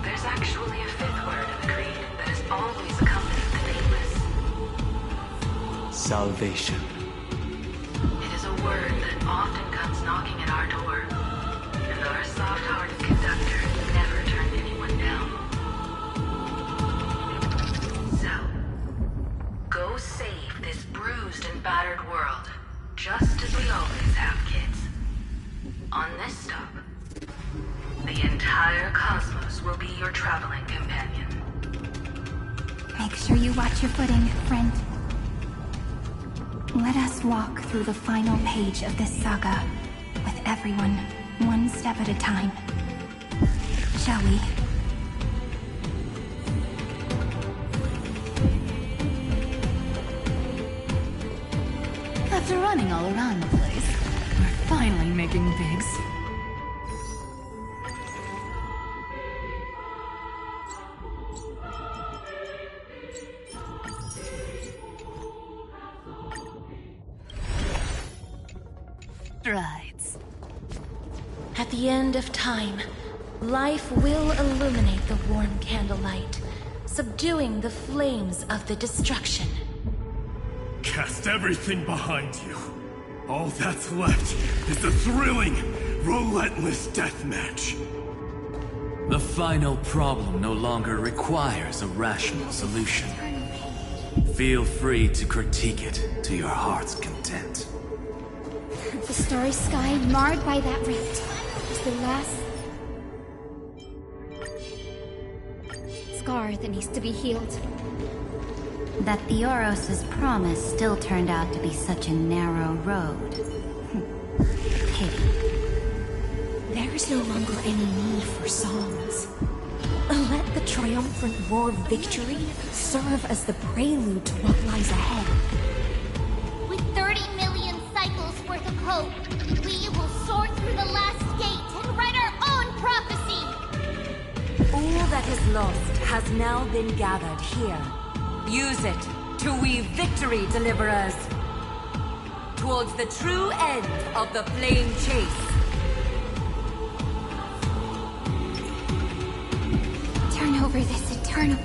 there's actually a fifth word in the creed that has always accompanied the nameless. Salvation. It is a word that often comes knocking at our door, and our soft-hearted conductor never turned anyone down. So, this stop. The entire cosmos will be your traveling companion. Make sure you watch your footing, friend. Let us walk through the final page of this saga, with everyone, one step at a time. Shall we? After running all around the place, we're finally making bigs. Strides. At the end of time, life will illuminate the warm candlelight, subduing the flames of the destruction. Cast everything behind you. All that's left is the thrilling, relentless deathmatch. The final problem no longer requires a rational solution. Feel free to critique it to your heart's content. The starry sky marred by that rift is the last scar that needs to be healed. That Theoros' promise still turned out to be such a narrow road. Pity. There is no longer any need for songs. Let the triumphant roar of victory serve as the prelude to what lies ahead. With 30 million cycles worth of hope, we will soar through the last gate and write our own prophecy! All that is lost has now been gathered here. Use it to weave victory, deliverers, towards the true end of the flame chase. Turn over this eternal...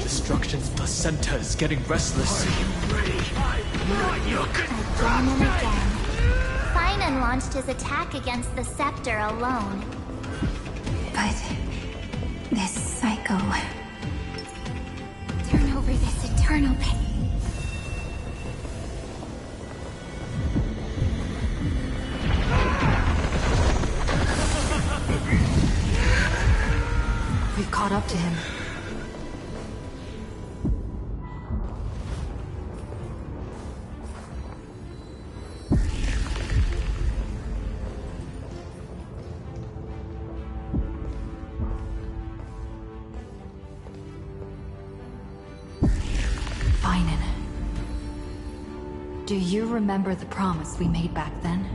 Destruction's placenta is getting restless. Finan launched his attack against the scepter alone. But this cycle... Turn over this eternal pain. We've caught up to him. Do you remember the promise we made back then?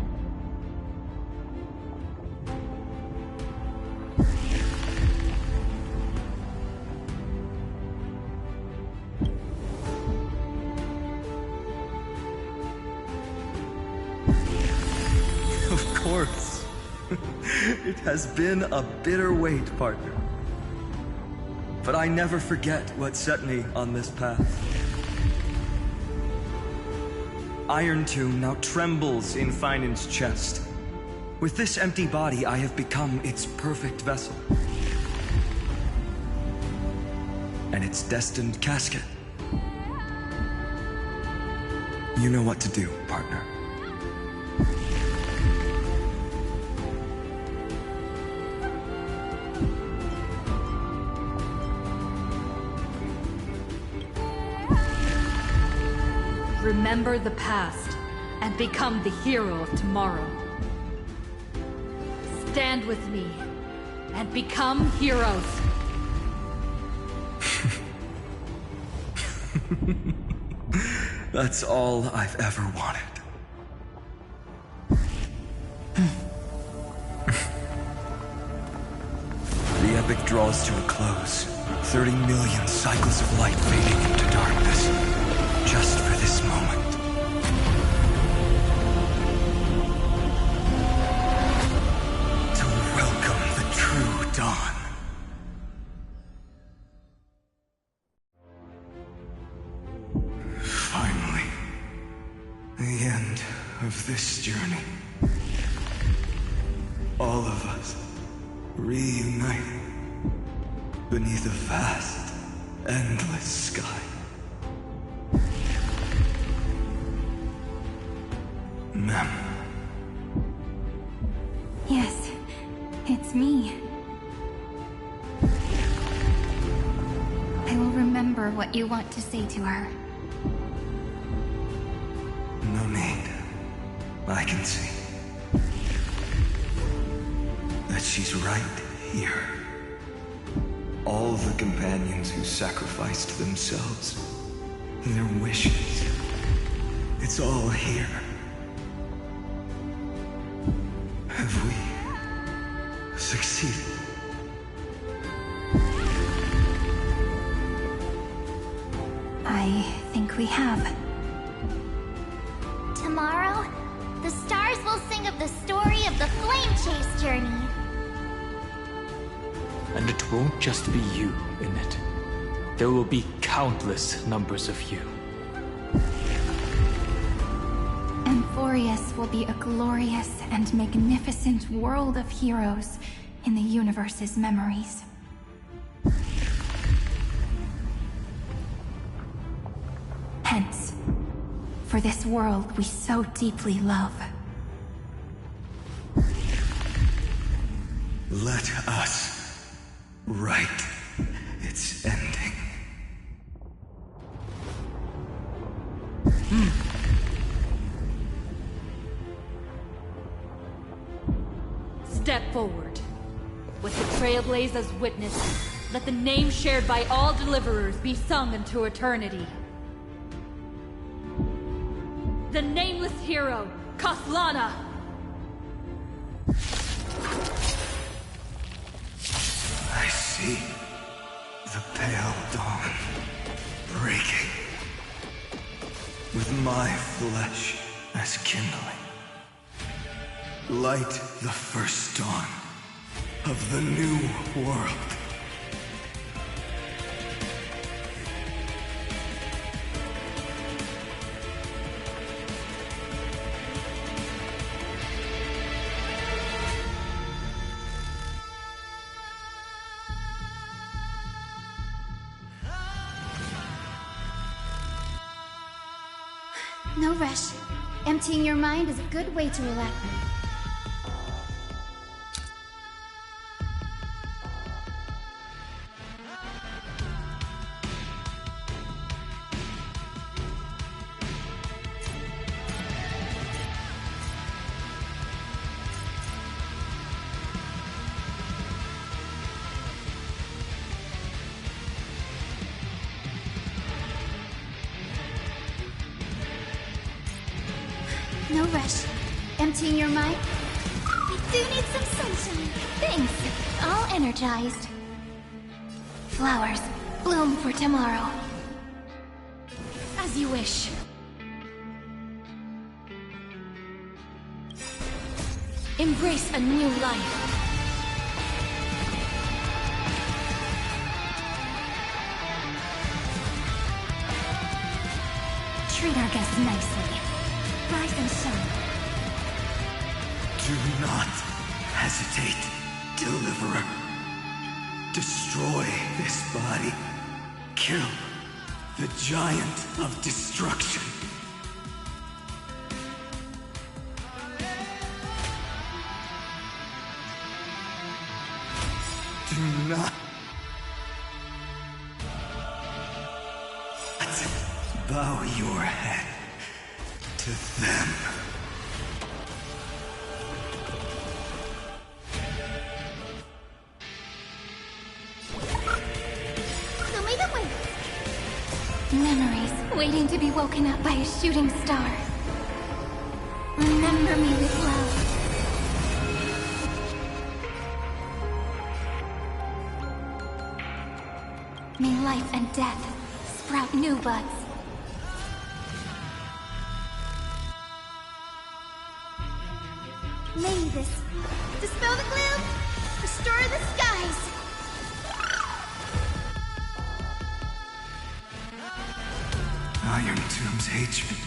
Of course. It has been a bitter wait, partner. But I never forget what set me on this path. Iron Tomb now trembles in Finan's chest. With this empty body, I have become its perfect vessel. And its destined casket. You know what to do, partner. Remember the past and become the hero of tomorrow. Stand with me and become heroes. That's all I've ever wanted. The epic draws to a close. 30 million cycles of light fading into darkness. Just for this moment. To welcome the true dawn. Finally. The end of this journey. All of us reuniting beneath a vast, endless sky. Mem. Yes, it's me. I will remember what you want to say to her. No need. I can see that she's right here. All the companions who sacrificed themselves, their wishes, it's all here. Have we succeeded? I think we have. Tomorrow, the stars will sing of the story of the Flame Chase journey. And it won't just be you in it. There will be countless numbers of you. Amphorius will be a glorious and magnificent world of heroes in the universe's memories. Hence, for this world we so deeply love. Let us write its ending. Step forward. With the Trailblazers witnesses, let the name shared by all deliverers be sung into eternity. The nameless hero, Kathlana! I see the pale dawn breaking, with my flesh as kindling. Light the first dawn of the new world. No rush. Emptying your mind is a good way to relax. No rush. Emptying your mind? We do need some sunshine. Thanks. All energized. Flowers, bloom for tomorrow. As you wish. Embrace a new life. Treat our guests nicely. Rise and shine. Do not hesitate, Deliverer. Destroy this body. Kill the giant of destruction. Do not bow your head to them. Show me the way. Memories waiting to be woken up by a shooting star. Remember me with love. May life and death sprout new buds. May this dispel the gloom, restore the skies. Iron Tomb's hatred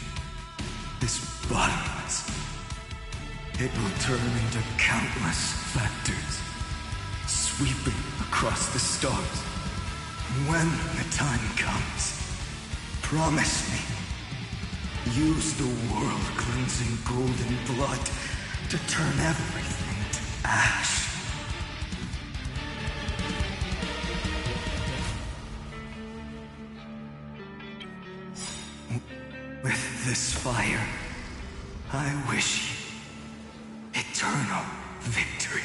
is bottomless. it will turn into countless factors, sweeping across the stars. When the time comes, promise me, use the world-cleansing golden blood to turn everything to ash. With this fire, I wish you eternal victory.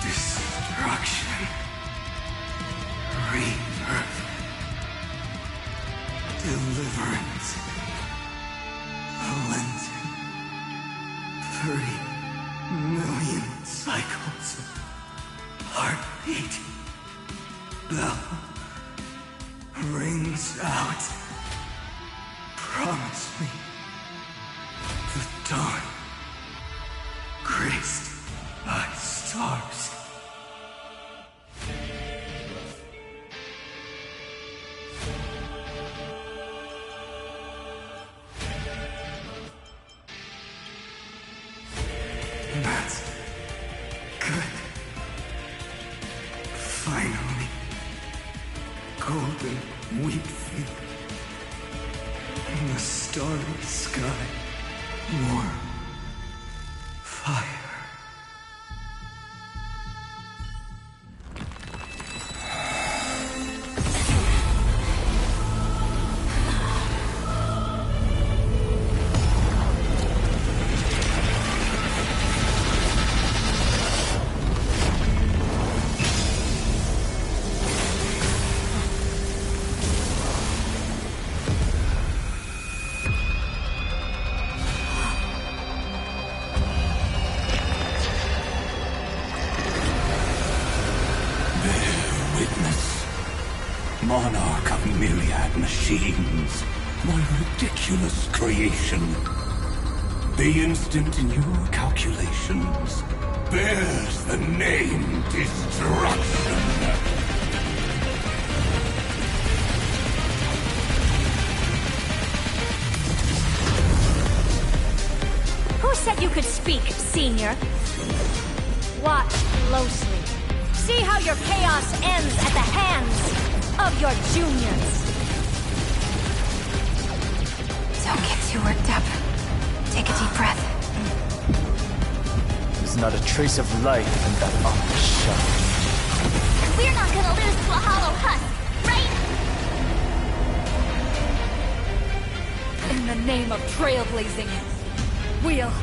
Destruction. Rebirth. Deliverance. Cleansing. 30 million cycles of heartbeat. Bell rings out. Promise me the dawn graced by stars. That's good. Finally, golden wheat field. In the starry sky, warm fire. Monarch of myriad machines, my ridiculous creation. The instant in your calculations bears the name Destruction. Who said you could speak, Senior? Watch closely. See how your chaos ends at the hands of your juniors. Don't get too worked up. Take a deep breath. There's not a trace of life in that ominous shell. We're not gonna lose to a hollow husk, right? In the name of trailblazing, we'll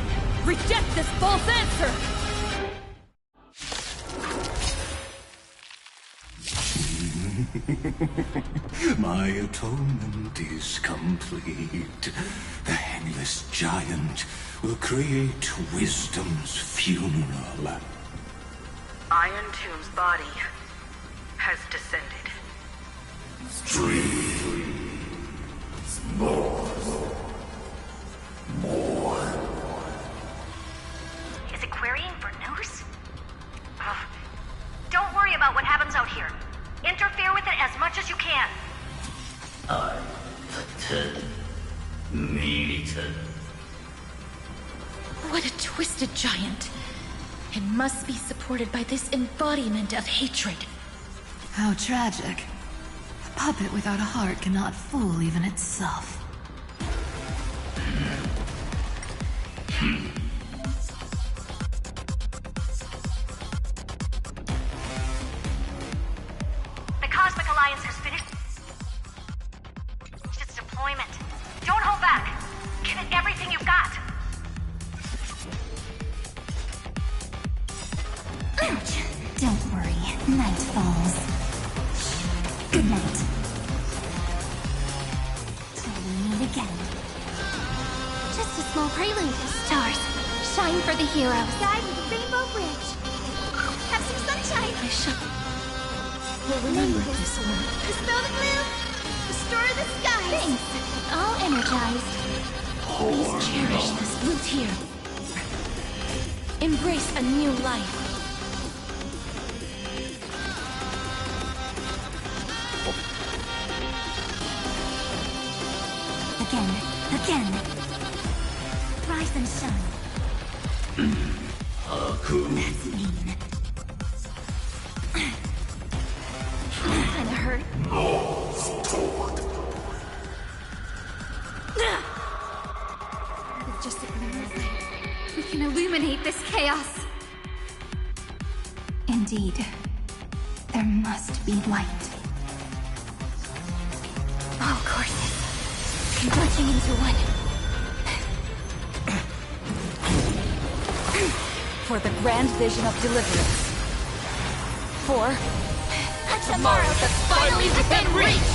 reject this false answer! My atonement is complete. The Hangless Giant will create wisdom's funeral. Iron Tomb's body has descended. Is it querying for news? Don't worry about what happens out here. Interfere with it as much as you can. What a twisted giant. It must be supported by this embodiment of hatred. How tragic. A puppet without a heart cannot fool even itself. The Cosmic Alliance has finished its deployment. Don't hold back. Give it everything you've got. Ouch. Don't worry. Night falls. Good night. Till we meet again. Just a small prelude. Stars, shine for the heroes. Guide with the Rainbow Bridge. Have some sunshine. I shall... will remember this one. Dispel the gloom. Restore the skies. Thanks. All energized. Please cherish this loot here. Embrace a new life. Again. Rise and shine. That's mean. Kinda hurt. With just a glimmer of light, we can illuminate this chaos. Indeed. There must be light. All courses converging into one. For the grand vision of deliverance. For a tomorrow that's finally within reach!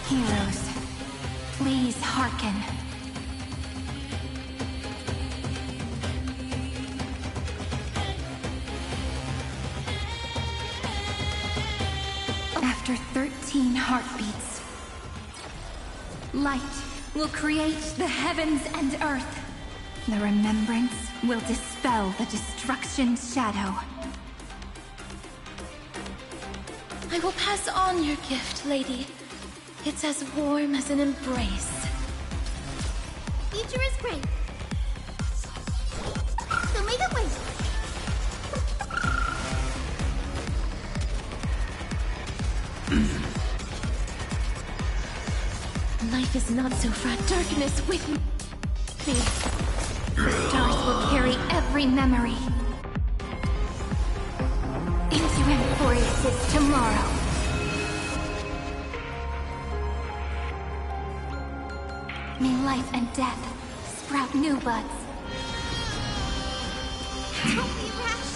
Heroes, please hearken. After 13 heartbeats, light will create the heavens and earth. The remembrance will dispel the destruction's shadow. I will pass on your gift, lady. It's as warm as an embrace. Future is great. So make it wait. Life is not so far. Darkness with me. The stars will carry every memory into Amphorius' tomorrow. May life and death sprout new buds. Don't be rash.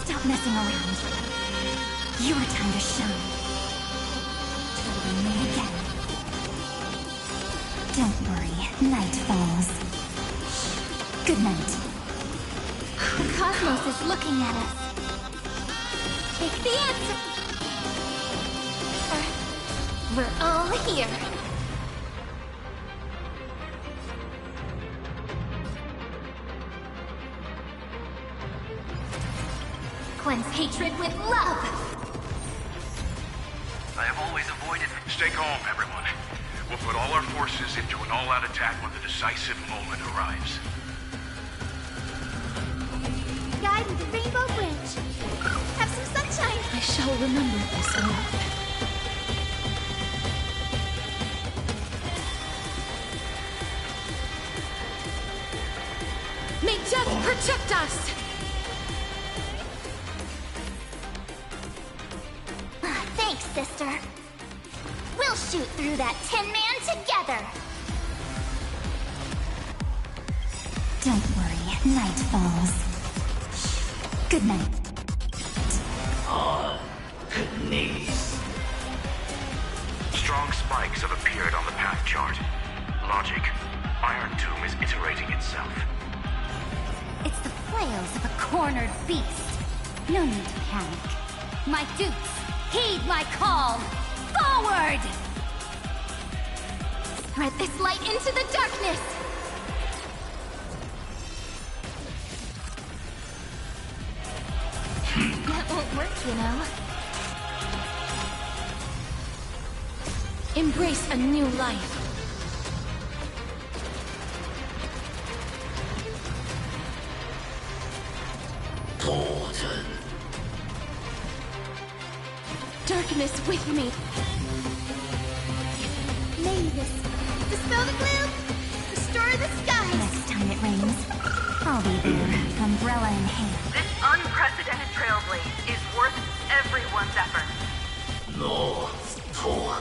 Stop messing around. Your time to shine. Till we meet again. Don't worry, night falls. Good night. The cosmos is looking at us. Take the answer. We're all here. Cleanse hatred with love. I have always avoided. Stay calm, everyone. We'll put all our forces into an all-out attack when the decisive moment arrives. Guide the Rainbow Bridge. Have some sunshine. I shall remember this love. May death protect us! Thanks, sister. We'll shoot through that Tin Man together. Don't worry, night falls. Good night. Knees. Strong spikes have appeared on the path chart. Logic. Iron Tomb is iterating itself. It's the flails of a cornered beast. No need to panic. My dupes, heed my call! Forward! Spread this light into the darkness! That won't work, you know. Embrace a new life. Thornton. Darkness with me. Mavis, dispel the gloom. Restore the skies. Next time it rains, I'll be there, umbrella in hand. This unprecedented trailblaze is worth everyone's effort. No, Thor.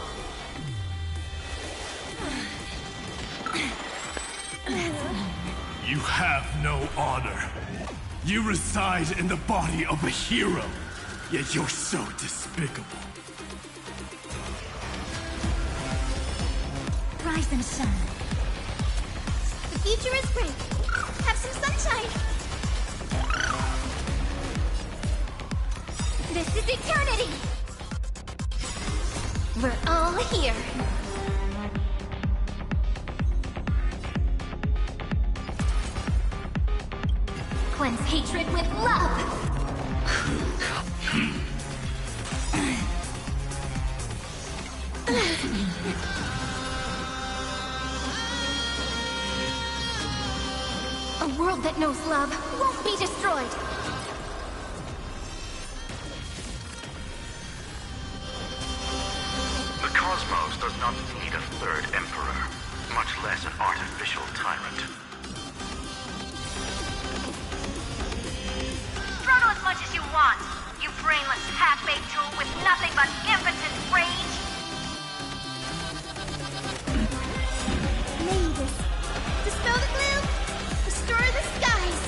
You have no honor. You reside in the body of a hero, yet you're so despicable. Rise and shine. The future is great. Have some sunshine. This is eternity! We're all here. Cleanse hatred with love! world that knows love won't be destroyed. The cosmos does not need a third emperor, much less an artificial tyrant. Struggle as much as you want, you brainless half-baked tool with nothing but impotent rage! Magus, dispel the gloom, destroy the skies!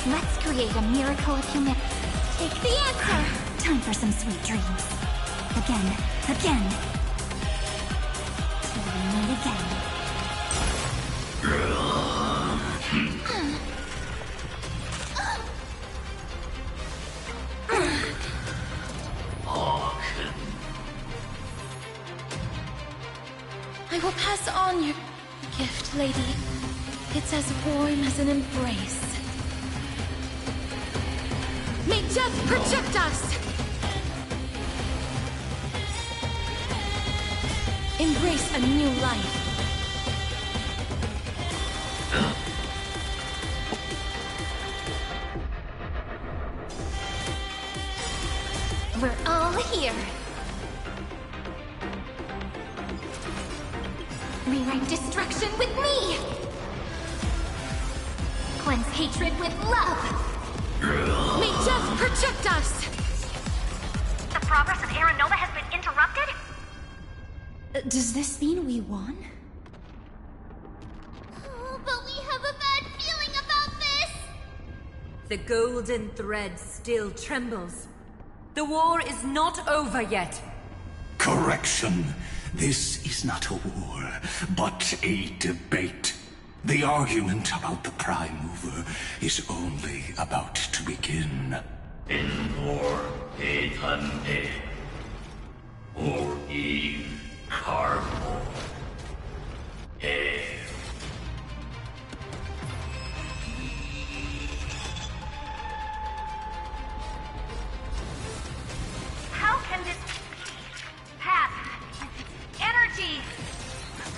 Let's create a miracle of humanity. Take the answer! Time for some sweet dreams. Again. Till we meet again. I will pass on your gift, lady. It's as warm as an embrace. May death protect us! Embrace a new life. We're all here. Rewrite destruction with me! Cleanse hatred with love! May death protect us! The progress of Aaron Nova has been interrupted? Does this mean we won? Oh, but we have a bad feeling about this! The golden thread still trembles. The war is not over yet. Correction. This is not a war, but a debate. The argument about the Prime Mover is only about to begin. Envor Etande. Or Eve Carbo. Air. How can this path, energy,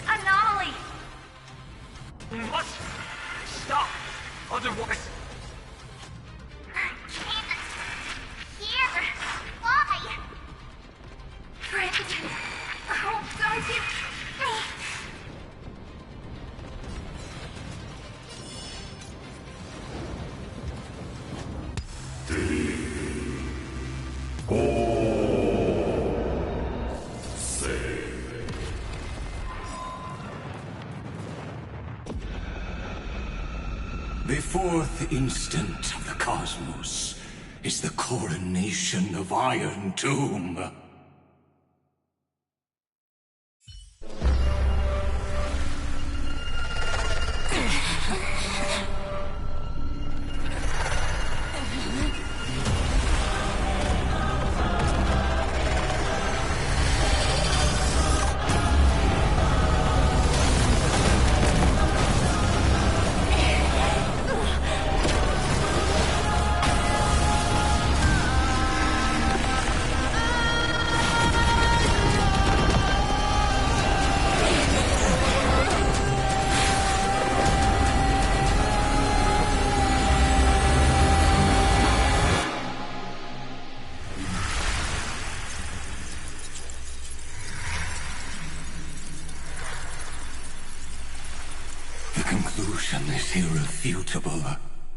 anomaly? We must stop, otherwise... Here! Why? Friend! Oh, don't you... The fourth instant of the cosmos is the coronation of Iron Tomb. Is irrefutable.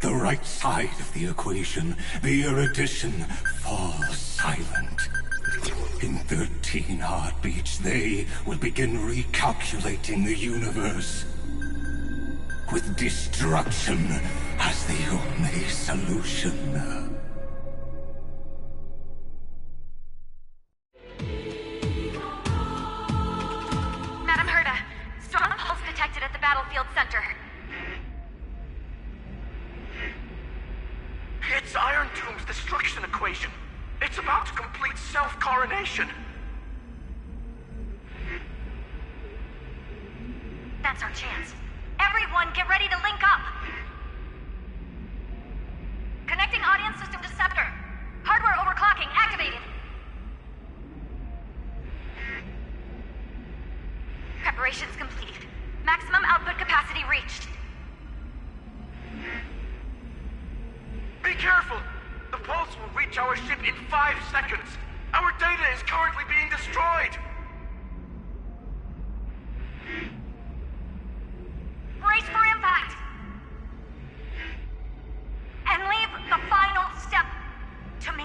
The right side of the equation, the erudition, falls silent. In 13 heartbeats, they will begin recalculating the universe. With destruction as the only solution. Madam Herda, strong pulse detected at the battlefield center. It's Iron Tomb's destruction equation. It's about to complete self-coronation. That's our chance. Everyone, get ready to link up! Atkins! Our data is currently being destroyed! Brace for impact! And leave the final step to me.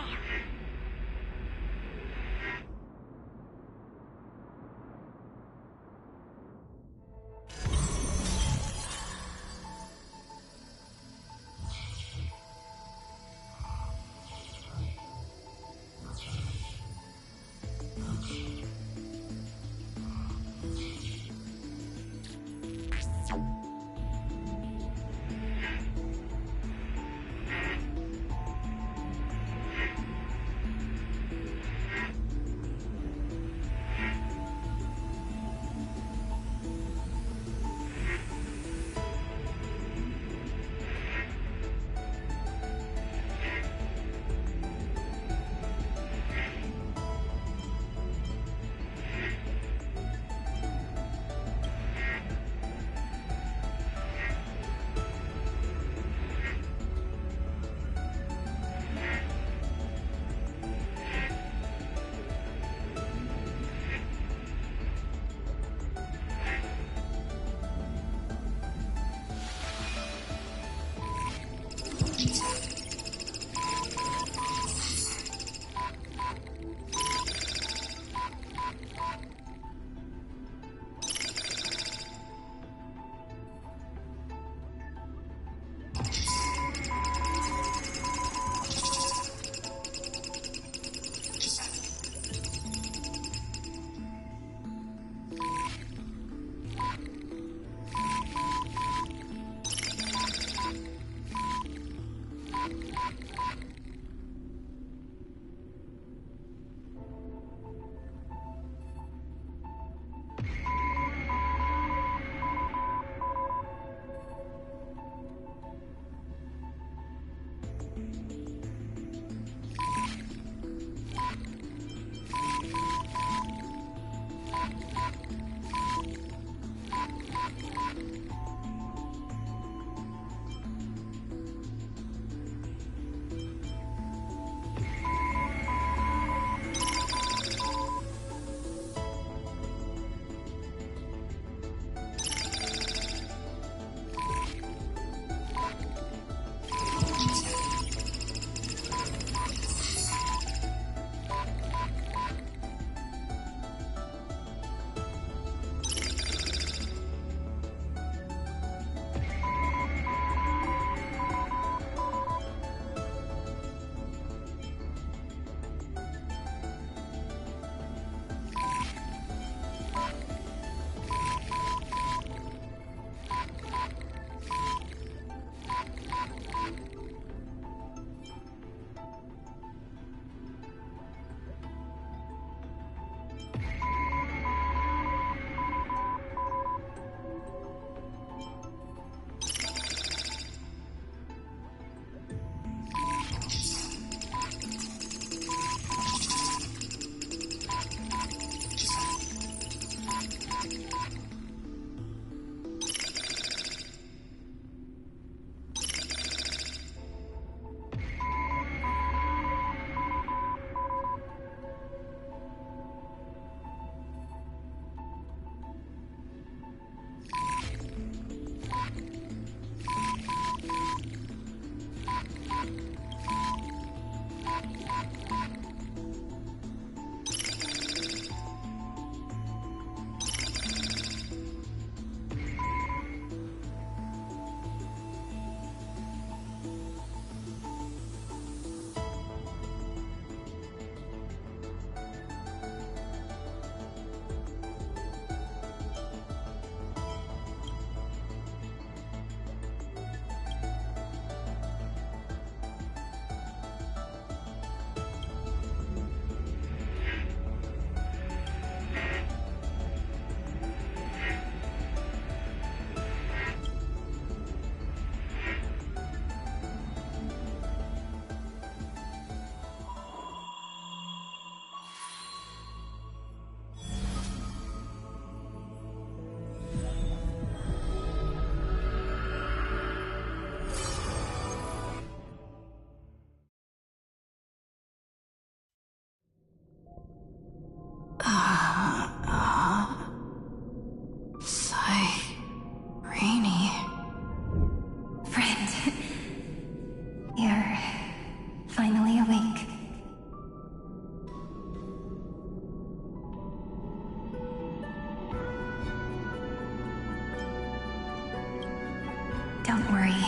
Don't worry.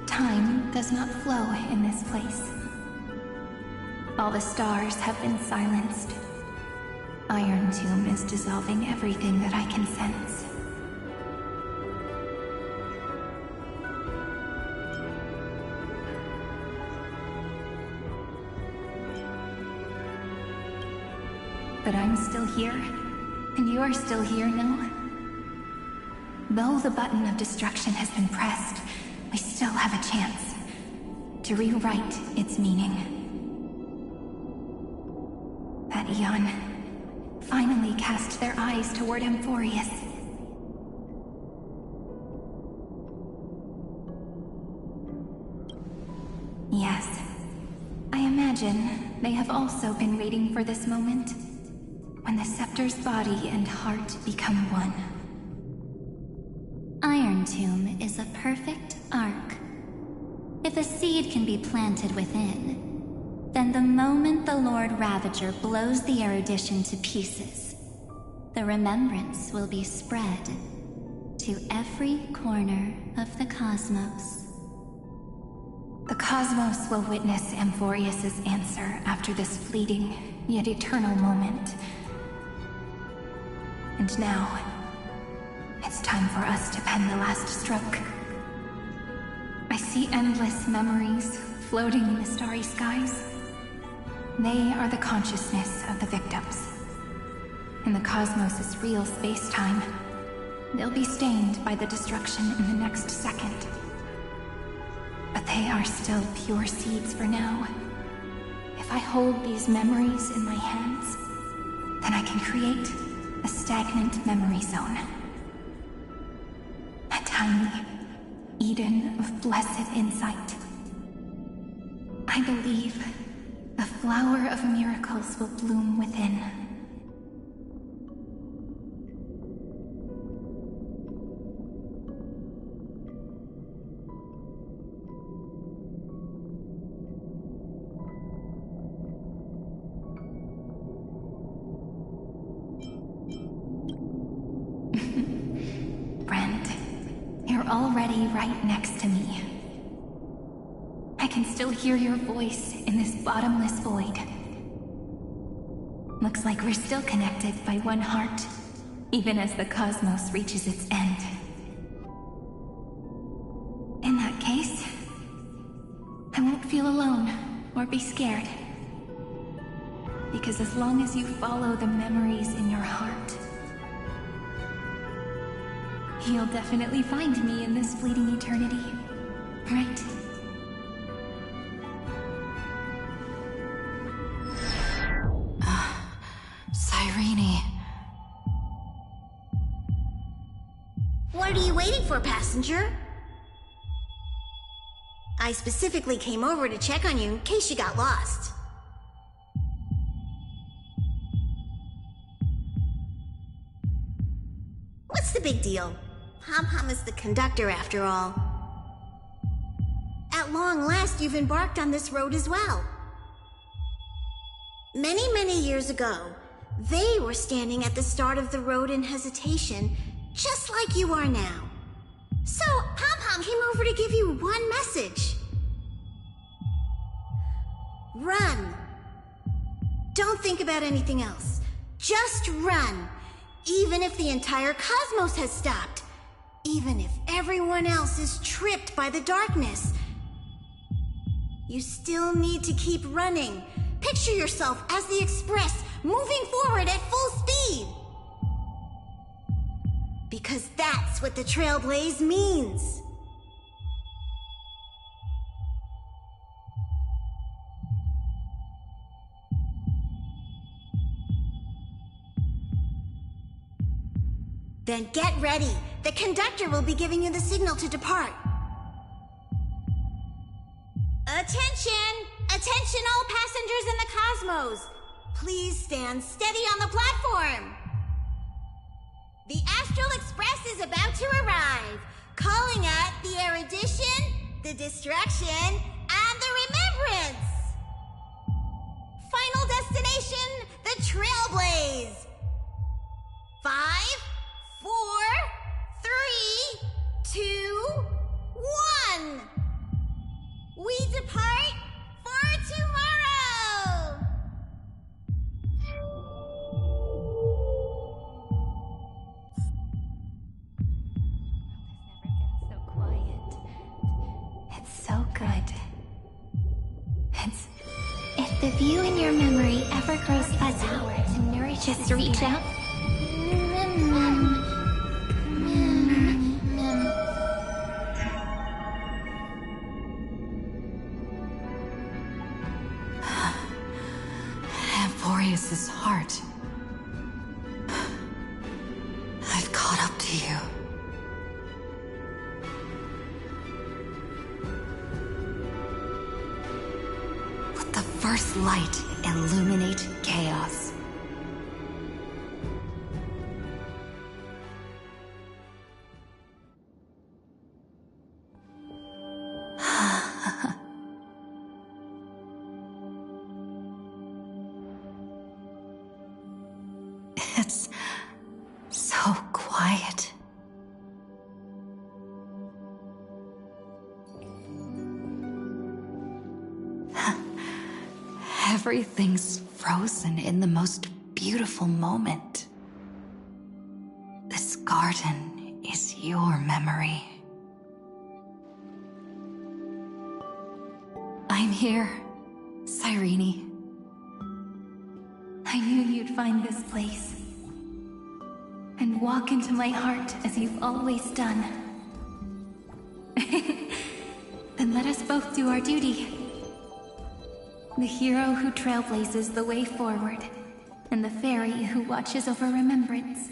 Time does not flow in this place. All the stars have been silenced. Iron Tomb is dissolving everything that I can sense. But I'm still here, and you're still here, no? Though the button of destruction has been pressed, we still have a chance to rewrite its meaning. That Eon finally cast their eyes toward Amphorius. Yes, I imagine they have also been waiting for this moment, when the Scepter's body and heart become one. Iron Tomb is a perfect arc. If a seed can be planted within, then the moment the Lord Ravager blows the erudition to pieces, the remembrance will be spread to every corner of the cosmos. The cosmos will witness Amphorius's answer after this fleeting, yet eternal moment. And now, it's time for us to pen the last stroke. I see endless memories floating in the starry skies. They are the consciousness of the victims. In the cosmos' real space-time, they'll be stained by the destruction in the next second. But they are still pure seeds for now. If I hold these memories in my hands, then I can create a stagnant memory zone. A tiny Eden of blessed insight. I believe the flower of miracles will bloom within. Already right next to me. I can still hear your voice in this bottomless void. Looks like we're still connected by one heart, even as the cosmos reaches its end. In that case, I won't feel alone or be scared. Because as long as you follow the memories in your heart, you'll definitely find me in this fleeting eternity, right? Cyrene. What are you waiting for, passenger? I specifically came over to check on you in case you got lost. What's the big deal? Pom-Pom is the conductor, after all. At long last, you've embarked on this road as well. Many, many years ago, they were standing at the start of the road in hesitation, just like you are now. So, Pom-Pom came over to give you one message. Run. Don't think about anything else. Just run. Even if the entire cosmos has stopped. Even if everyone else is tripped by the darkness. You still need to keep running. Picture yourself as the Express, moving forward at full speed. Because that's what the Trailblaze means. Then get ready. The conductor will be giving you the signal to depart. Attention! Attention all passengers in the cosmos! Please stand steady on the platform. The Astral Express is about to arrive. Calling at the erudition, the destruction, and the remembrance. Final destination, the Trailblaze. 5, 4, 3, 2, We depart for tomorrow! It's so good. If the view in your memory ever grows fuzzy, just reach out. Amphorius' heart. I've caught up to you. Let the first light illuminate chaos. It's so quiet. Everything's frozen in the most beautiful moment. This garden is your memory. I'm here, Cyrene. I knew you'd find this place. And walk into my heart as you've always done. Then let us both do our duty. The hero who trailblazes the way forward, and the fairy who watches over remembrance.